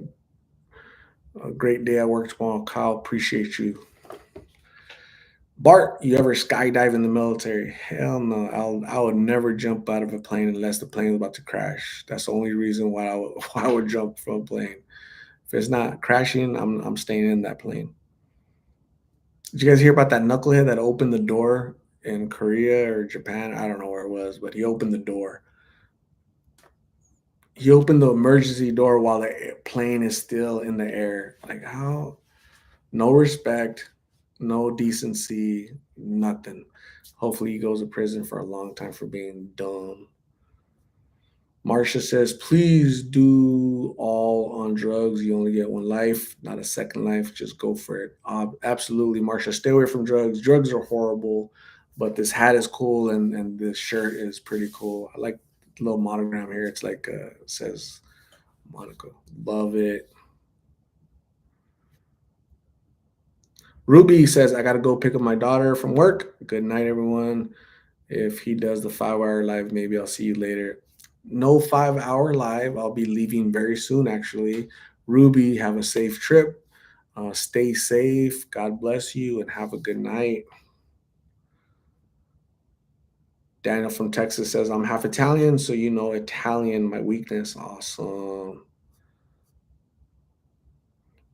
Speaker 1: great day at work tomorrow. Kyle, appreciate you. Bart, you ever skydive in the military? Hell no. I would never jump out of a plane unless the plane was about to crash. That's the only reason why why I would jump from a plane. If it's not crashing, I'm staying in that plane. Did you guys hear about that knucklehead that opened the door in Korea or Japan? I don't know where it was, but he opened the door. He opened the emergency door while the plane is still in the air. Like how? No respect, no decency, nothing. Hopefully, he goes to prison for a long time for being dumb. Marsha says, please do all on drugs. You only get one life, not a second life. Just go for it. Absolutely, Marsha. Stay away from drugs. Drugs are horrible, but this hat is cool and this shirt is pretty cool. I like the little monogram here. It's like, it says Monaco. Love it. Ruby says, I got to go pick up my daughter from work. Good night, everyone. If he does the 5 hour live, maybe I'll see you later. No 5 hour live. I'll be leaving very soon, actually. Ruby, have a safe trip. Stay safe. God bless you and have a good night. Daniel from Texas says, I'm half Italian, so you know Italian, my weakness. Awesome.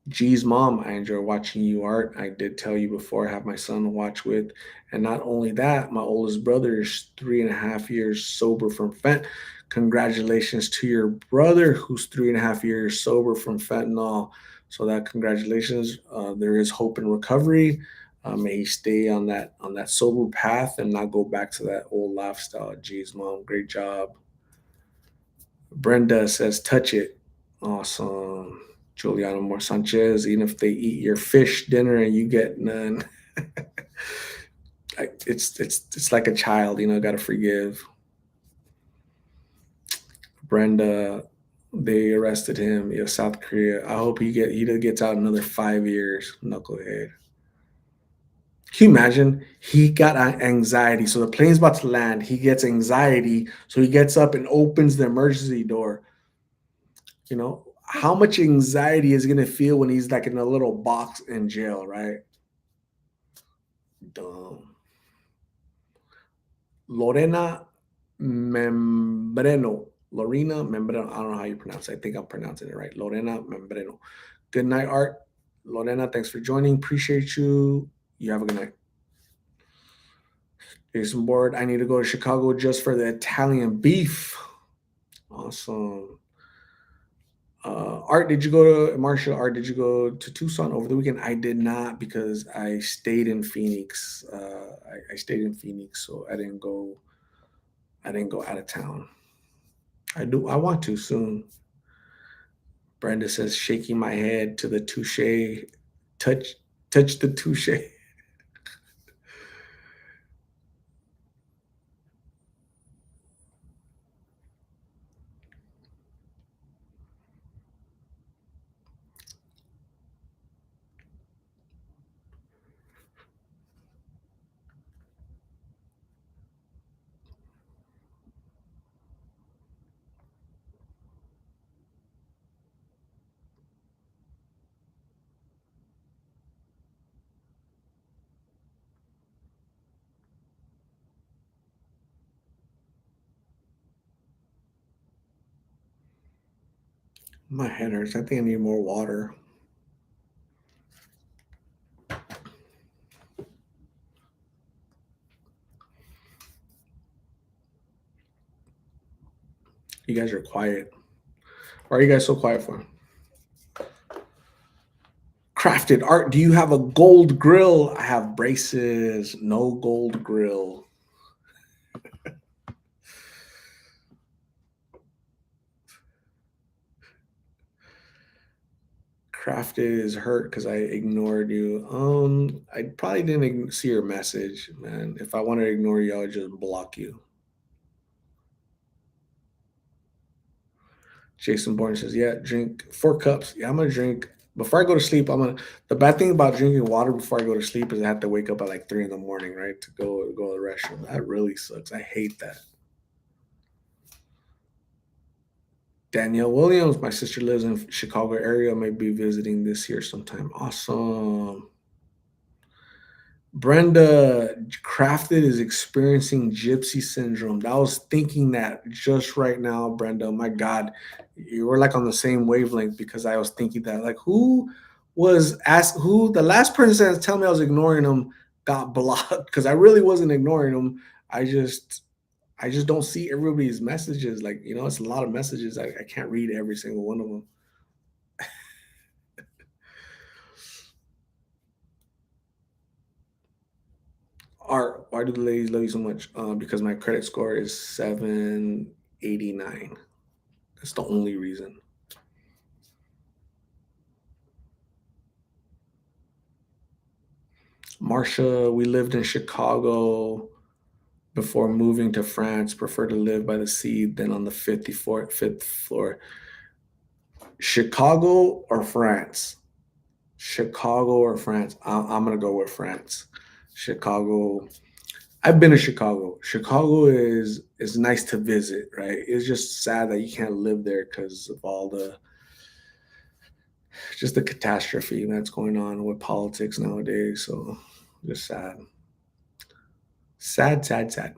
Speaker 1: G's mom, I enjoy watching you art. I did tell you before, I have my son to watch with. And not only that, my oldest brother is 3.5 years sober from fent. Congratulations to your brother who's 3.5 years sober from fentanyl. So that congratulations. There is hope and recovery. May he stay on that sober path and not go back to that old lifestyle. Jeez, mom, great job. Brenda says, touch it. Awesome. Juliana Moore Sanchez, even if they eat your fish dinner and you get none, it's like a child, got to forgive. Brenda, they arrested him. South Korea. I hope he gets out another 5 years. Knucklehead. Can you imagine? He got anxiety. So the plane's about to land. He gets anxiety. So he gets up and opens the emergency door. How much anxiety is he going to feel when he's like in a little box in jail, right? Dumb. Lorena Membreno. Lorena Membreno. I don't know how you pronounce it. I think I'm pronouncing it right. Lorena Membreno. Good night, Art. Lorena, thanks for joining. Appreciate you. You have a good night. Jason Board, I need to go to Chicago just for the Italian beef. Awesome. Art, did you go to Marshall? Art, did you go to Tucson over the weekend? I did not because I stayed in Phoenix. I stayed in Phoenix, so I didn't go. I didn't go out of town. I do. I want to soon. Brenda says, shaking my head to the touche. Touch, touch the touche. My head hurts. I think I need more water. You guys are quiet. Why are you guys so quiet for? Crafted Art, do you have a gold grill? I have braces, no gold grill. Crafted is hurt because I ignored you. I probably didn't see your message, man. If I wanted to ignore you, I would just block you. Jason Bourne says, "Yeah, drink 4 cups. Yeah, I'm gonna drink before I go to sleep. I'm gonna. The bad thing about drinking water before I go to sleep is I have to wake up at like 3 in the morning, right, to go to the restroom. That really sucks. I hate that." Danielle Williams, my sister lives in Chicago area. May be visiting this year sometime. Awesome. Brenda Crafted is experiencing gypsy syndrome. I was thinking that just right now, Brenda. My God, you were like on the same wavelength because I was thinking that. Like, who was asked? Who the last person that tell me I was ignoring them got blocked because I really wasn't ignoring them. I just don't see everybody's messages. Like, it's a lot of messages. I can't read every single one of them. Art, why do the ladies love you so much? Because my credit score is 789. That's the only reason. Marsha, we lived in Chicago before moving to France. Prefer to live by the sea than on the fifth floor. Chicago or France? Chicago or France? I'm gonna go with France. Chicago. I've been to Chicago. Chicago is nice to visit, right? It's just sad that you can't live there because of all the just the catastrophe that's going on with politics nowadays. So just sad. Sad, sad, sad.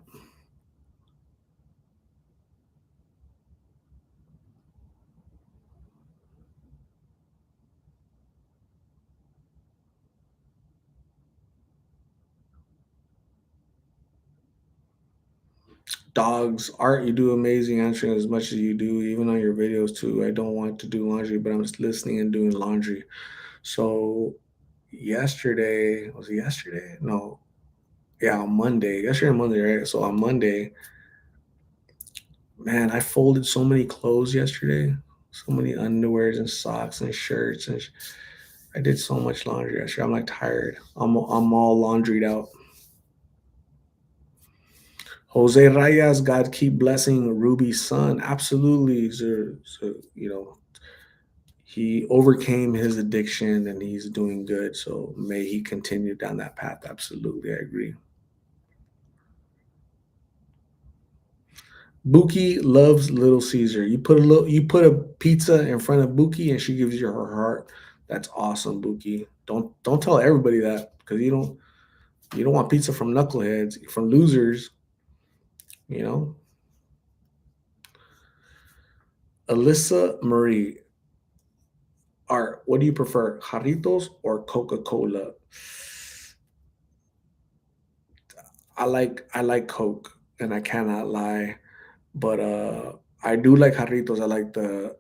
Speaker 1: Dogs, Art, you do amazing answering as much as you do, even on your videos too. I don't want to do laundry, but I'm just listening and doing laundry. So yesterday. Was it yesterday? No. Yeah, on Monday. Yesterday and Monday, right? So on Monday, man, I folded so many clothes yesterday. So many underwears and socks and shirts and I did so much laundry yesterday. I'm like tired. I'm all laundried out. Jose Reyes, God keep blessing Ruby's son. Absolutely, sir. So, he overcame his addiction and he's doing good. So may he continue down that path. Absolutely, I agree. Buki loves Little Caesar. You put a pizza in front of Buki and she gives you her heart. That's awesome, Buki. Don't tell everybody that because you don't want pizza from knuckleheads, from losers, you know. Alyssa Marie, Art, what do you prefer, Jarritos or Coca-Cola? I like Coke, and I cannot lie, but I do like Jarritos. I like the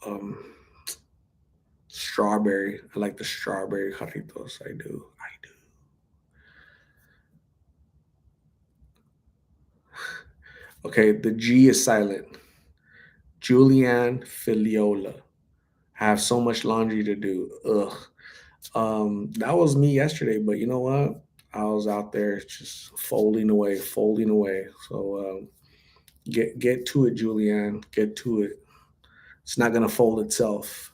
Speaker 1: um strawberry. I like the strawberry Jarritos. I do. I do. Okay, the G is silent. Julianne Filiola. I have so much laundry to do. Ugh. That was me yesterday, but you know what? I was out there just folding away, folding away. So get to it, Julianne. Get to it. It's not gonna fold itself.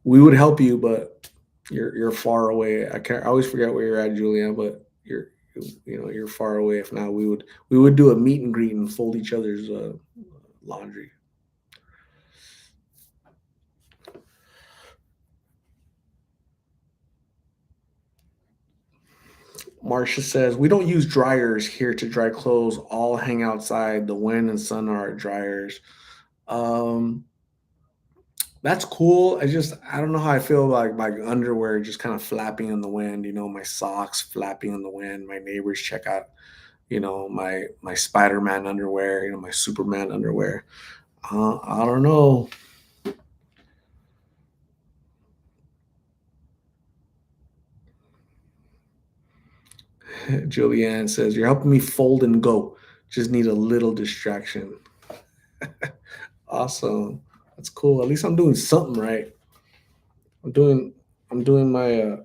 Speaker 1: We would help you, but you're far away. I always forget where you're at, Julianne, but you're far away. If not, we would do a meet and greet and fold each other's laundry. Marcia says, we don't use dryers here to dry clothes, all hang outside. The wind and sun are our dryers. Um, that's cool. I don't know how I feel about my underwear just kind of flapping in the wind, my socks flapping in the wind. My neighbors check out, my Spider-Man underwear, my Superman underwear. I don't know. Julianne says, you're helping me fold and go. Just need a little distraction. Awesome. That's cool. At least I'm doing something right. I'm doing I'm doing my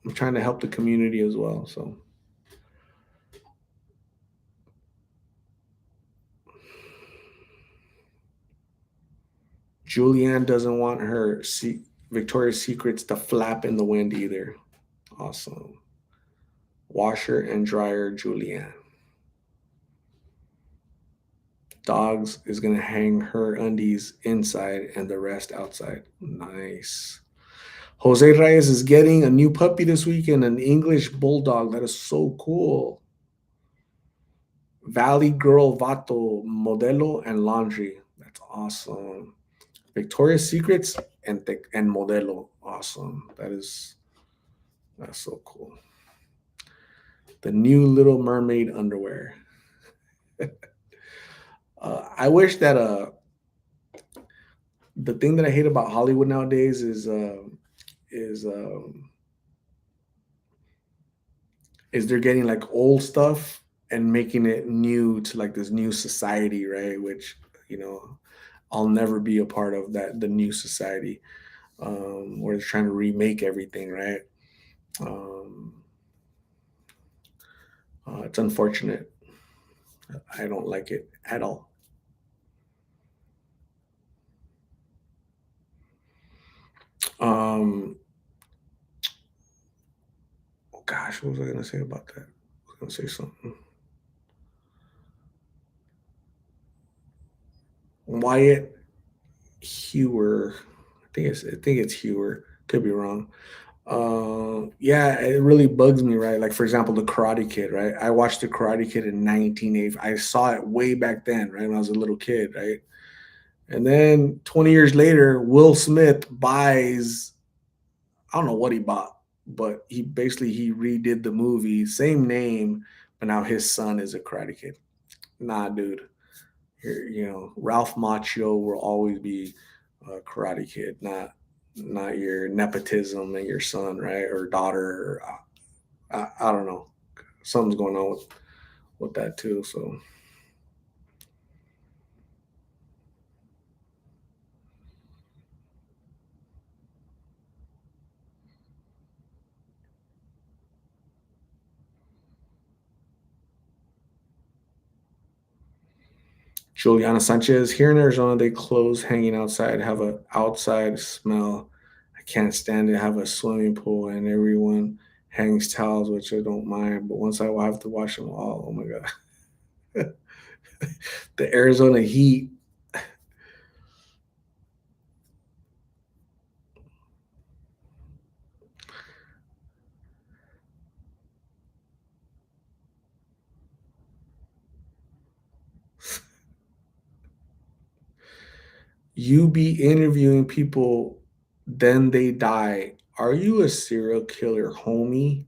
Speaker 1: I'm trying to help the community as well. So Julianne doesn't want her Victoria's Secrets to flap in the wind either. Awesome. Washer and dryer, Julianne. Dogs is gonna hang her undies inside and the rest outside. Nice. Jose Reyes is getting a new puppy this weekend, an English bulldog. That is so cool. Valley Girl Vato Modelo and Laundry. That's awesome. Victoria's Secrets and Modelo. Awesome. That's so cool. The new Little Mermaid underwear. I wish that the thing that I hate about Hollywood nowadays is is they're getting like old stuff and making it new to like this new society, right? Which I'll never be a part of that the new society where they're trying to remake everything, right? Um, it's unfortunate. I don't like it at all. Um, oh gosh, what was I gonna say about that? I was gonna say something. Wyatt Hewer. I think it's Hewer. Could be wrong. Yeah, it really bugs me, right? Like for example, the Karate Kid, right? I watched the Karate Kid in 1980. I saw it way back then, right? When I was a little kid, right? And then 20 years later, Will Smith buys, I don't know what he bought, but he redid the movie, same name, but now his son is a Karate Kid. Nah, dude. Ralph Macchio will always be a Karate Kid, not your nepotism and your son, right, or daughter. Or, I don't know. Something's going on with that too. So Juliana Sanchez here in Arizona, they close hanging outside, have a outside smell. I can't stand it. Have a swimming pool and everyone hangs towels, which I don't mind. But once I will have to wash them all, oh my god, the Arizona heat. You be interviewing people, then they die. Are you a serial killer, homie?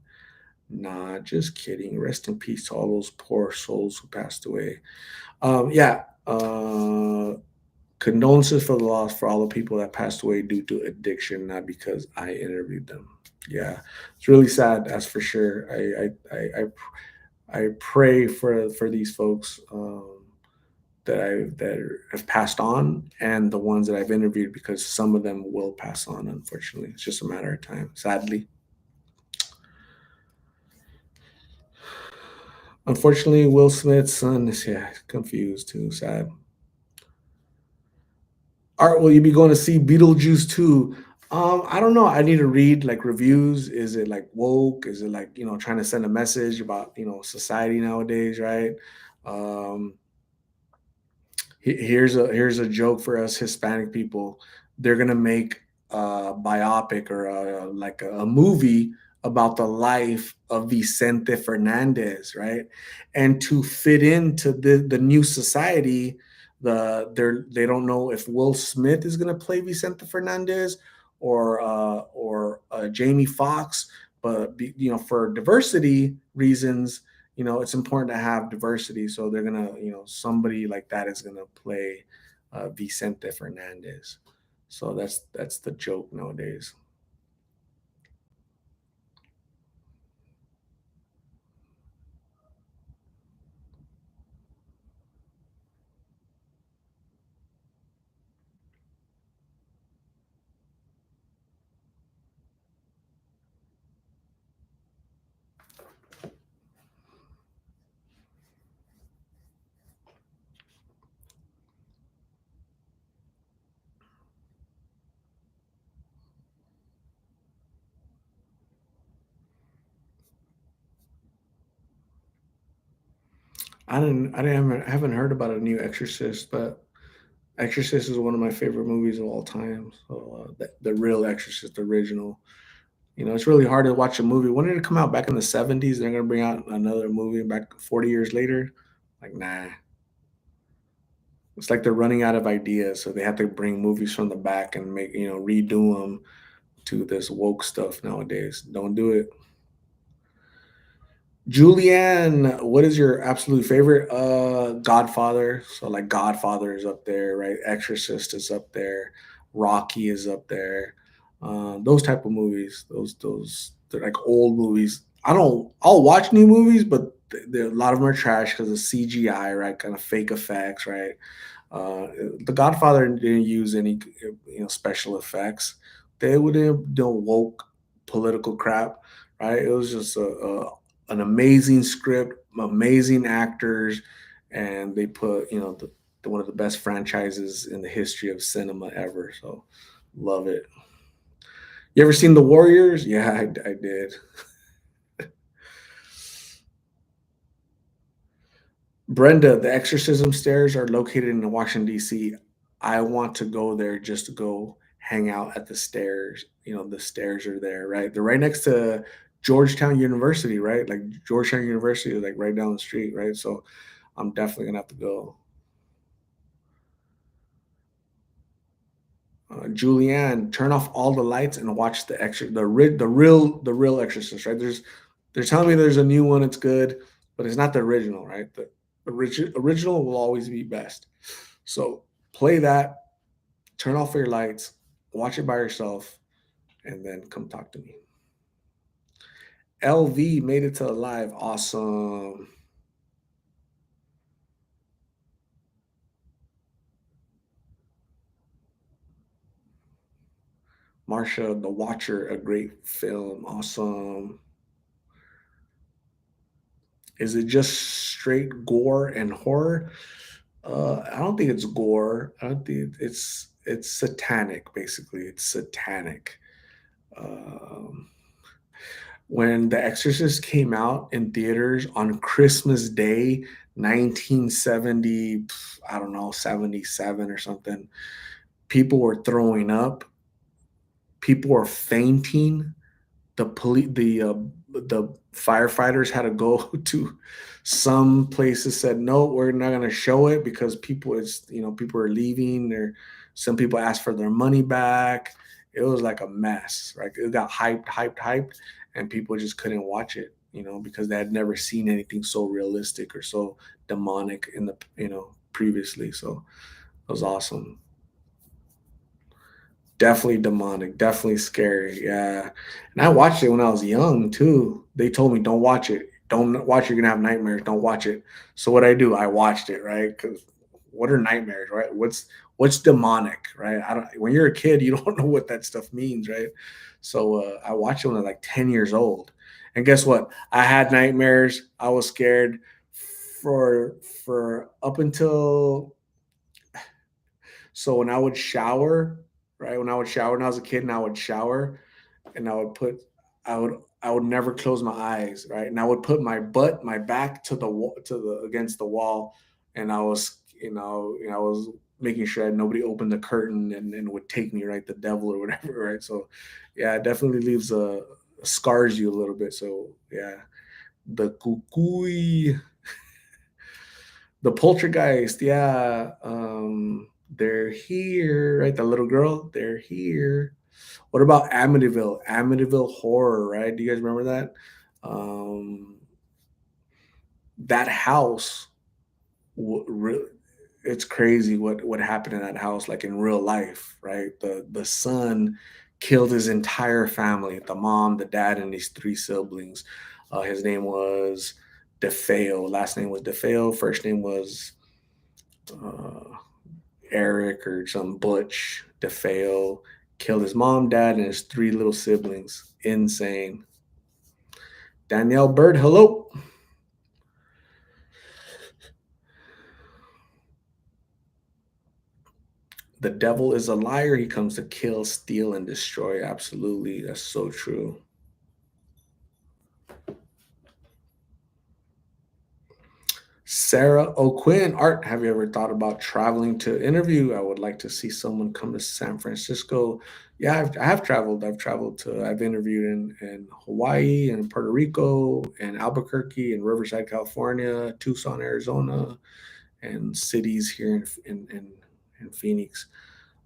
Speaker 1: Nah, just kidding. Rest in peace to all those poor souls who passed away. Yeah. Condolences for the loss for all the people that passed away due to addiction, not because I interviewed them. Yeah, it's really sad. That's for sure. I pray for these folks that have passed on, and the ones that I've interviewed, because some of them will pass on. Unfortunately, it's just a matter of time. Sadly, unfortunately, Will Smith's son is, yeah, confused too. Sad. Art, will you be going to see Beetlejuice 2? I don't know. I need to read like reviews. Is it like woke? Is it like, trying to send a message about, society nowadays, right? Um, here's a joke for us Hispanic people. They're gonna make a biopic or a movie about the life of Vicente Fernandez, right? And to fit into the new society, they don't know if Will Smith is gonna play Vicente Fernandez or Jamie Foxx, but for diversity reasons, it's important to have diversity. So they're gonna, somebody like that is gonna play Vicente Fernandez. So that's the joke nowadays. I haven't heard about a new Exorcist, but Exorcist is one of my favorite movies of all time. So the real Exorcist, the original. It's really hard to watch a movie. When did it come out? Back in the 70s? They're gonna bring out another movie back 40 years later. Like, nah. It's like they're running out of ideas, so they have to bring movies from the back and redo them to this woke stuff nowadays. Don't do it. Julianne, what is your absolute favorite? Godfather. So like Godfather is up there, right? Exorcist is up there. Rocky is up there. Those type of movies. Those they're like old movies. I'll watch new movies, but a lot of them are trash because of CGI, right? Kind of fake effects, right? Uh, the Godfather didn't use any special effects. They wouldn't do woke political crap, right? It was just an amazing script, amazing actors, and they put one of the best franchises in the history of cinema ever. So love it. You ever seen The Warriors? Yeah, I did. Brenda, the exorcism stairs are located in Washington, D.C. I want to go there just to go hang out at the stairs. The stairs are there, right? They're right next to Georgetown University, right? Like Georgetown University is like right down the street, right? So I'm definitely gonna have to go. Julianne, turn off all the lights and watch the real Exorcist, right? They're telling me there's a new one, it's good, but it's not the original, right? Original will always be best. So play that, turn off your lights, watch it by yourself, and then come talk to me. LV made it to live. Awesome. Marsha, The Watcher, a great film. Awesome. Is it just straight gore and horror? I don't think it's gore. I don't think it's satanic. Basically, it's satanic. Um, when The Exorcist came out in theaters on Christmas Day, 1970, I don't know, 77 or something, people were throwing up, people were fainting. The firefighters had to go to some places, said no, we're not going to show it because people are leaving, or some people asked for their money back. It was like a mess, right? It got hyped, and people just couldn't watch it, because they had never seen anything so realistic or so demonic in the previously. So it was awesome. Definitely demonic, definitely scary. Yeah. And I watched it when I was young too. They told me don't watch it. Don't watch it, you're gonna have nightmares. Don't watch it. So what I do, I watched it, right? Because what are nightmares, right? What's demonic, right? I don't when you're a kid, you don't know what that stuff means, right? So I watched it when I was like 10 years old. And guess what? I had nightmares. I was scared for up until so when I would shower, right? When I would shower when I was a kid and I would shower and I would never close my eyes, right? And I would put my back to the wall, against the wall, and I was, I was making sure that nobody opened the curtain and would take me, right? The devil or whatever, right? So yeah, it definitely leaves scars you a little bit. So yeah, the kukui, the poltergeist, yeah. They're here, right? The little girl, they're here. What about Amityville? Amityville Horror, right? Do you guys remember that? Um, that house, it's crazy what happened in that house, like in real life, right? The son killed his entire family, the mom, the dad, and these three siblings. His name was DeFeo. Last name was DeFeo. First name was uh, Eric or some Butch DeFeo. Killed his mom, dad, and his three little siblings. Insane. Danielle Bird, hello. The devil is a liar. He comes to kill, steal, and destroy. Absolutely. That's so true. Sarah O'Quinn, Art, have you ever thought about traveling to interview? I would like to see someone come to San Francisco. Yeah, I have traveled. I've interviewed in Hawaii and Puerto Rico and Albuquerque and Riverside, California, Tucson, Arizona, and cities here in Phoenix.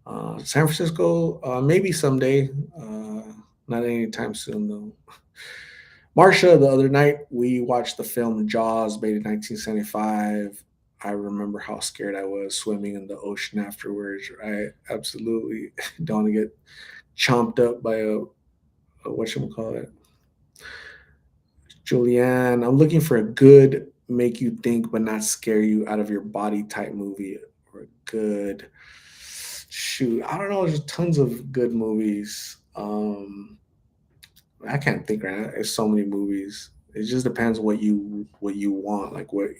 Speaker 1: San Francisco, maybe someday. Not anytime soon, though. Marsha, the other night we watched the film Jaws, made in 1975. I remember how scared I was swimming in the ocean afterwards. I absolutely don't want to get chomped up by a what should we call it? Julianne, I'm looking for a good make you think but not scare you out of your body type movie, or a good shoot. I don't know. There's tons of good movies. I can't think right now. There's so many movies. It just depends what you want, like what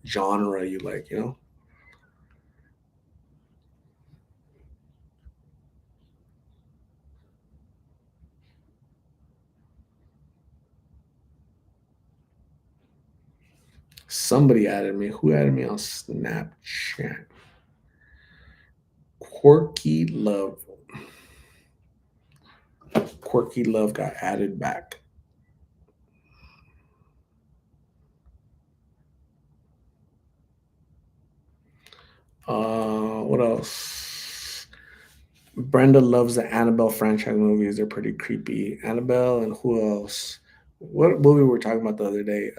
Speaker 1: genre you like. Somebody added me. Who added me on Snapchat? Quirky Love. Quirky Love got added back. What else? Brenda loves the Annabelle franchise movies. They're pretty creepy. Annabelle and who else? What movie we were talking about the other day?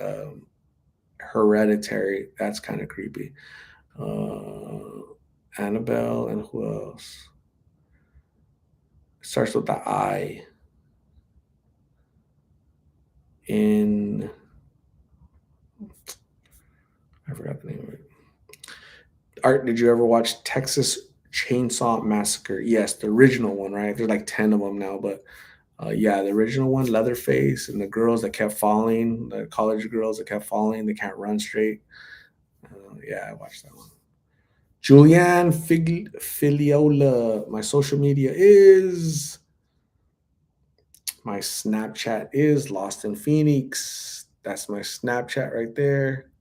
Speaker 1: Hereditary. That's kind of creepy. Annabelle and who else? It starts with the I. In I forgot the name of it. Art, did you ever watch Texas Chainsaw Massacre? Yes, the original one, right? There's like 10 of them now, but yeah, the original one, Leatherface, and the girls that kept falling, the college girls that kept falling, they can't run straight. Yeah, I watched that one. Julianne Filiola. My Snapchat is Lost in Phoenix. That's my Snapchat right there.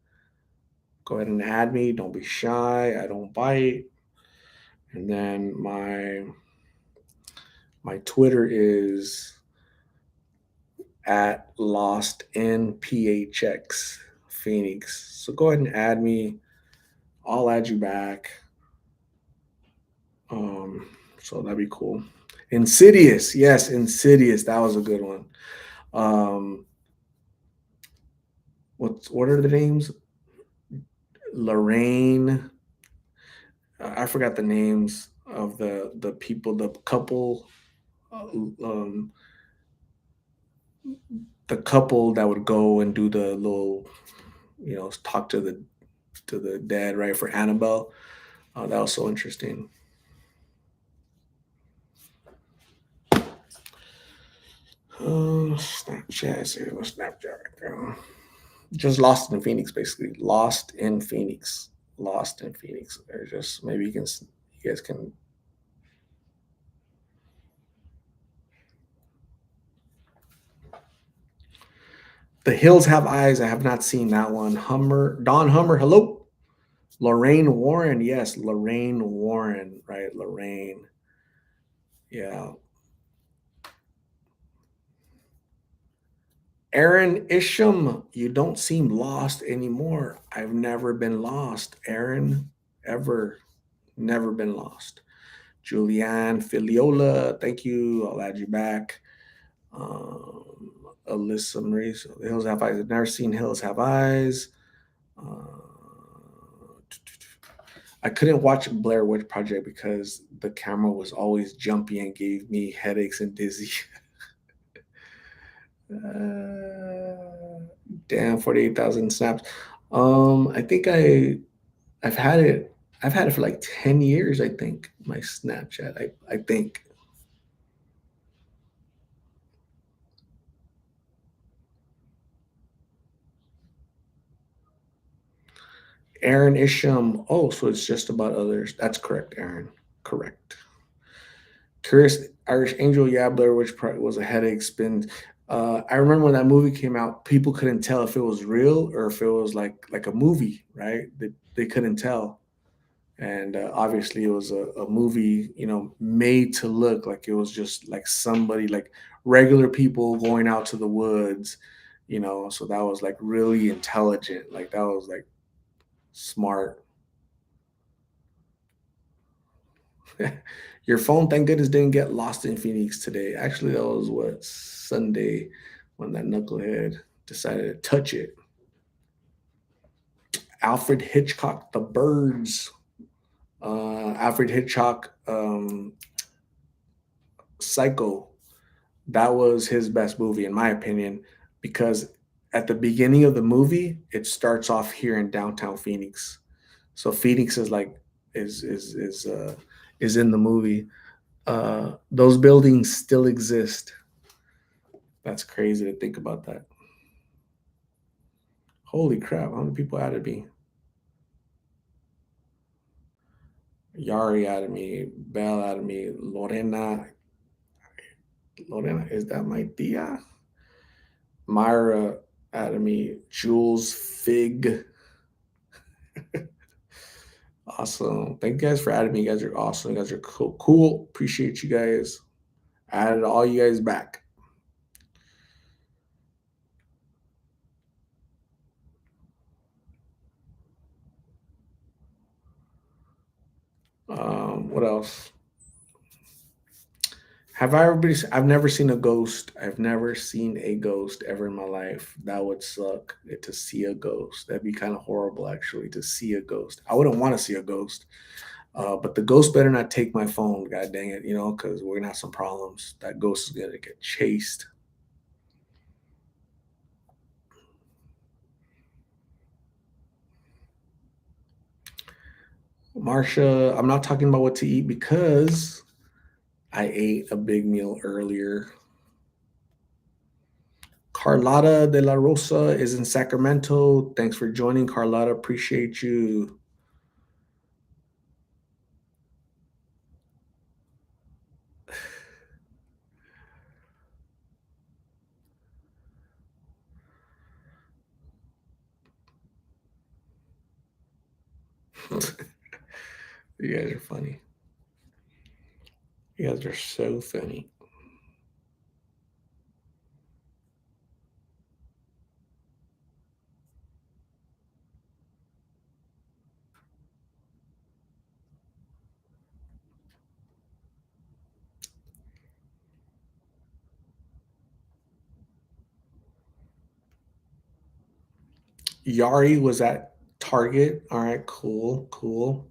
Speaker 1: Go ahead and add me. Don't be shy. I don't bite. And then my Twitter is at Lost in PHX Phoenix. So go ahead and add me. I'll add you back. Um, so that'd be cool. Insidious, yes, Insidious. That was a good one. Um, what are the names? Lorraine. I forgot the names of the people, the couple, um, the couple that would go and do the little, talk to the dead, right? For Annabelle, that was so interesting. Snapchat. See what's Snapchat right there. Just Lost in Phoenix, basically. Lost in Phoenix. Lost in Phoenix. Or just maybe you guys can. The Hills Have Eyes. I have not seen that one. Don Hummer. Hello. Lorraine Warren. Yes, Lorraine Warren. Right, Lorraine. Yeah. Aaron Isham, you don't seem lost anymore. I've never been lost, Aaron. Ever. Never been lost. Julianne Filiola, thank you. I'll add you back. Alyssa Marie, so the Hills Have Eyes. I've never seen Hills Have Eyes. I couldn't watch Blair Witch Project because the camera was always jumpy and gave me headaches and dizzy. Damn, 48,000 snaps. I think I've had it. I've had it for like 10 years. I think my Snapchat. I think Aaron Isham. Oh, so it's just about others. That's correct, Aaron. Correct. Curious Irish Angel, yeah, Blair Witch Project was a headache spin. I remember when that movie came out, people couldn't tell if it was real or if it was like a movie, right? They couldn't tell, and obviously it was a movie, made to look like it was just like somebody, like regular people going out to the woods, So that was like really intelligent, like that was like smart. Your phone, thank goodness, didn't get lost in Phoenix today. Actually, that was what Sunday when that knucklehead decided to touch it. Alfred Hitchcock, The Birds. Alfred Hitchcock, Psycho. That was his best movie, in my opinion, because at the beginning of the movie, it starts off here in downtown Phoenix. So Phoenix is like is in the movie. Those buildings still exist. That's crazy to think about that. Holy crap! How many people added me? Yari added me. Belle added me. Lorena, is that my tia? Myra added me. Jules Fig. Awesome. Thank you guys for adding me. You guys are awesome. You guys are cool. Cool. Appreciate you guys. Added all you guys back. What else? Have I ever been? I've never seen a ghost. I've never seen a ghost ever in my life. That would suck to see a ghost. That'd be kind of horrible, actually, to see a ghost. I wouldn't want to see a ghost. But the ghost better not take my phone. God dang it, because we're gonna have some problems. That ghost is gonna get chased. Marsha, I'm not talking about what to eat because I ate a big meal earlier. Carlotta de la Rosa is in Sacramento. Thanks for joining, Carlotta. Appreciate you. You guys are funny. You guys are so funny. Yari was at Target. All right, cool, cool.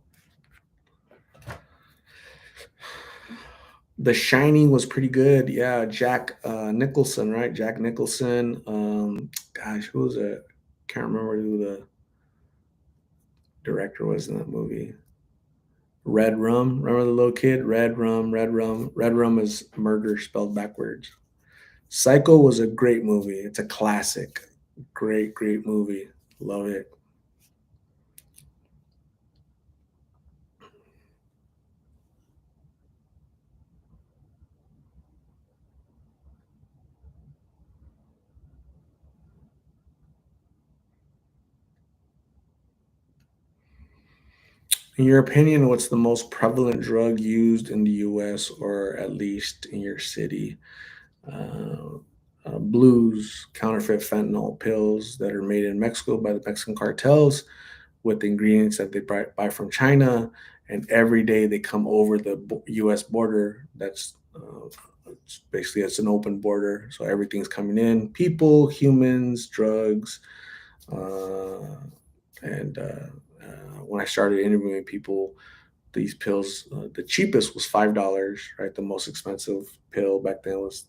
Speaker 1: The Shining was pretty good. Yeah, Jack Nicholson, right? Jack Nicholson. Gosh, who was it? Can't remember who the director was in that movie. Red Rum. Remember the little kid? Red Rum, Red Rum. Red Rum is murder spelled backwards. Psycho was a great movie. It's a classic. Great, great movie. Love it. In your opinion, what's the most prevalent drug used in the US or at least in your city? Uh, Blues, counterfeit fentanyl pills that are made in Mexico by the Mexican cartels with ingredients that they buy from China. And every day they come over the US border. Basically it's an open border. So everything's coming in people, humans, drugs. Uh, and when I started interviewing people, these pills, the cheapest was $5, right? The most expensive pill back then was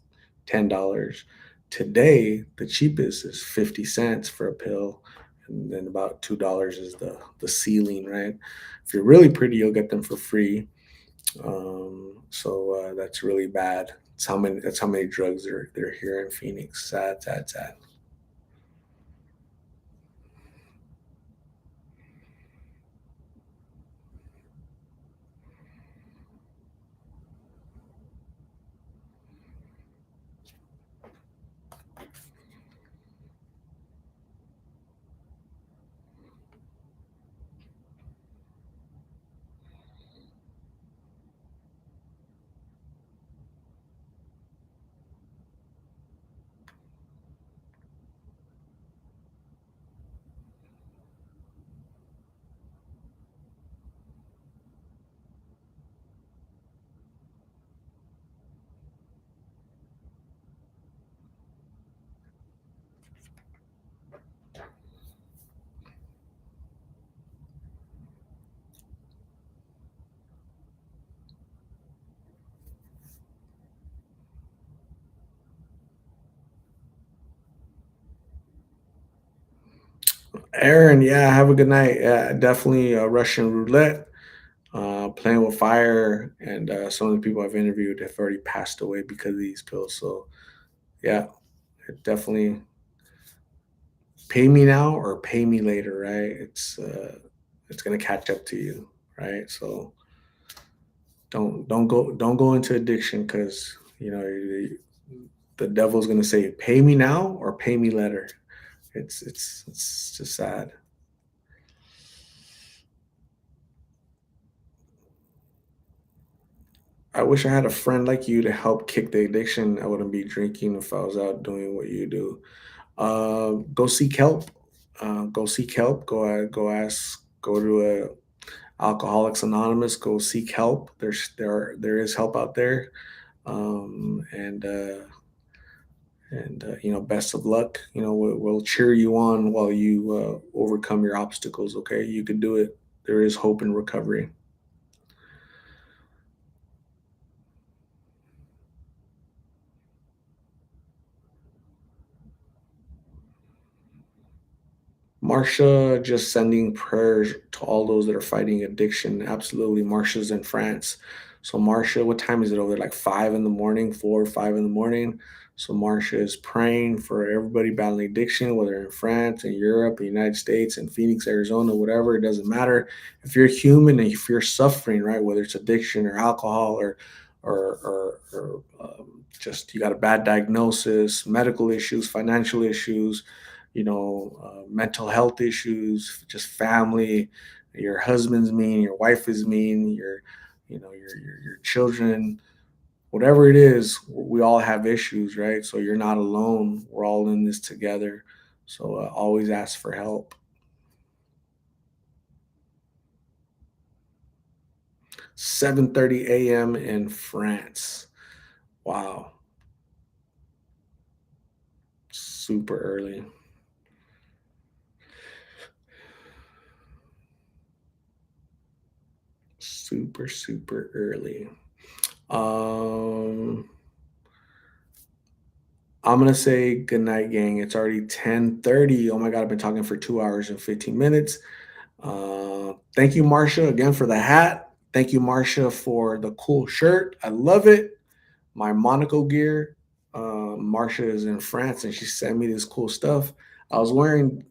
Speaker 1: $10. Today, the cheapest is 50 cents for a pill, and then about $2 is the ceiling, right? If you're really pretty, you'll get them for free. So that's really bad. That's how many drugs they're here in Phoenix. Sad, sad, sad. Aaron, yeah, have a good night. Yeah, definitely Russian roulette, playing with fire, and some of the people I've interviewed have already passed away because of these pills. So yeah, it definitely pay me now or pay me later, right? It's gonna catch up to you, right? So don't go into addiction because the devil's gonna say pay me now or pay me later. It's just sad. I wish I had a friend like you to help kick the addiction. I wouldn't be drinking if I was out doing what you do. Go seek help. Go seek help. Go to a Alcoholics Anonymous. Go seek help. There is help out there. And best of luck. We'll cheer you on while you overcome your obstacles. Okay, you can do it. There is hope in recovery. Marsha, just sending prayers to all those that are fighting addiction. Absolutely. Marsha's in France. So, Marsha, what time is it over there? Like 5 in the morning, 4 or 5 in the morning. So, Marsha is praying for everybody battling addiction, whether in France, in Europe, in the United States, in Phoenix, Arizona, whatever. It doesn't matter. If you're human and if you're suffering, right, whether it's addiction or alcohol or just you got a bad diagnosis, medical issues, financial issues, mental health issues, just family. Your husband's mean, your wife is mean, your children, whatever it is. We all have issues, right? So you're not alone. We're all in this together. So always ask for help. 7:30 a.m. in France. Wow, super early. Super super early. Um I'm gonna say good night, gang. It's already 10:30. Oh my god, I've been talking for 2 hours and 15 minutes. Thank you, Marcia, again for the hat. Thank you, Marcia, for the cool shirt. I love it. My Monaco gear. Marcia is in France and she sent me this cool stuff. I was wearing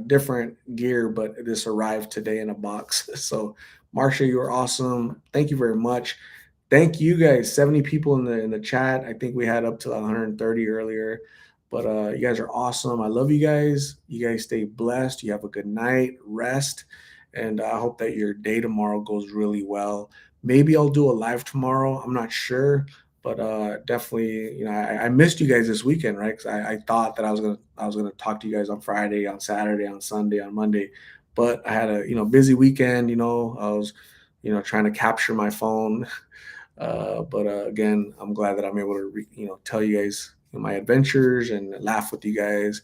Speaker 1: different gear, but this arrived today in a box. So, Marcia, you are awesome. Thank you very much. Thank you guys. 70 people in the chat. I think we had up to 130 earlier. But you guys are awesome. I love you guys. You guys stay blessed. You have a good night, rest, and I hope that your day tomorrow goes really well. Maybe I'll do a live tomorrow. I'm not sure, but definitely, I missed you guys this weekend, right? Because I thought that I was gonna talk to you guys on Friday, on Saturday, on Sunday, on Monday, but I had a busy weekend. I was trying to capture my phone. But again, I'm glad that I'm able to tell you guys my adventures and laugh with you guys.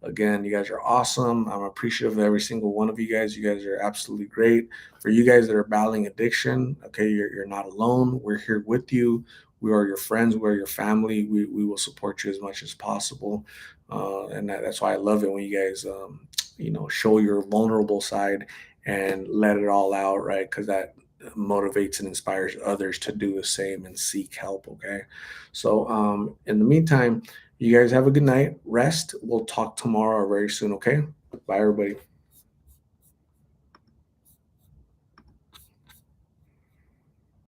Speaker 1: Again, you guys are awesome. I'm appreciative of every single one of you guys. You guys are absolutely great. For you guys that are battling addiction, okay, you're not alone. We're here with you. We are your friends. We're your family. We will support you as much as possible. And that's why I love it when you guys, show your vulnerable side and let it all out, right? Because that motivates and inspires others to do the same and seek help. Okay. So, in the meantime, you guys have a good night. Rest. We'll talk tomorrow very soon. Okay. Bye, everybody.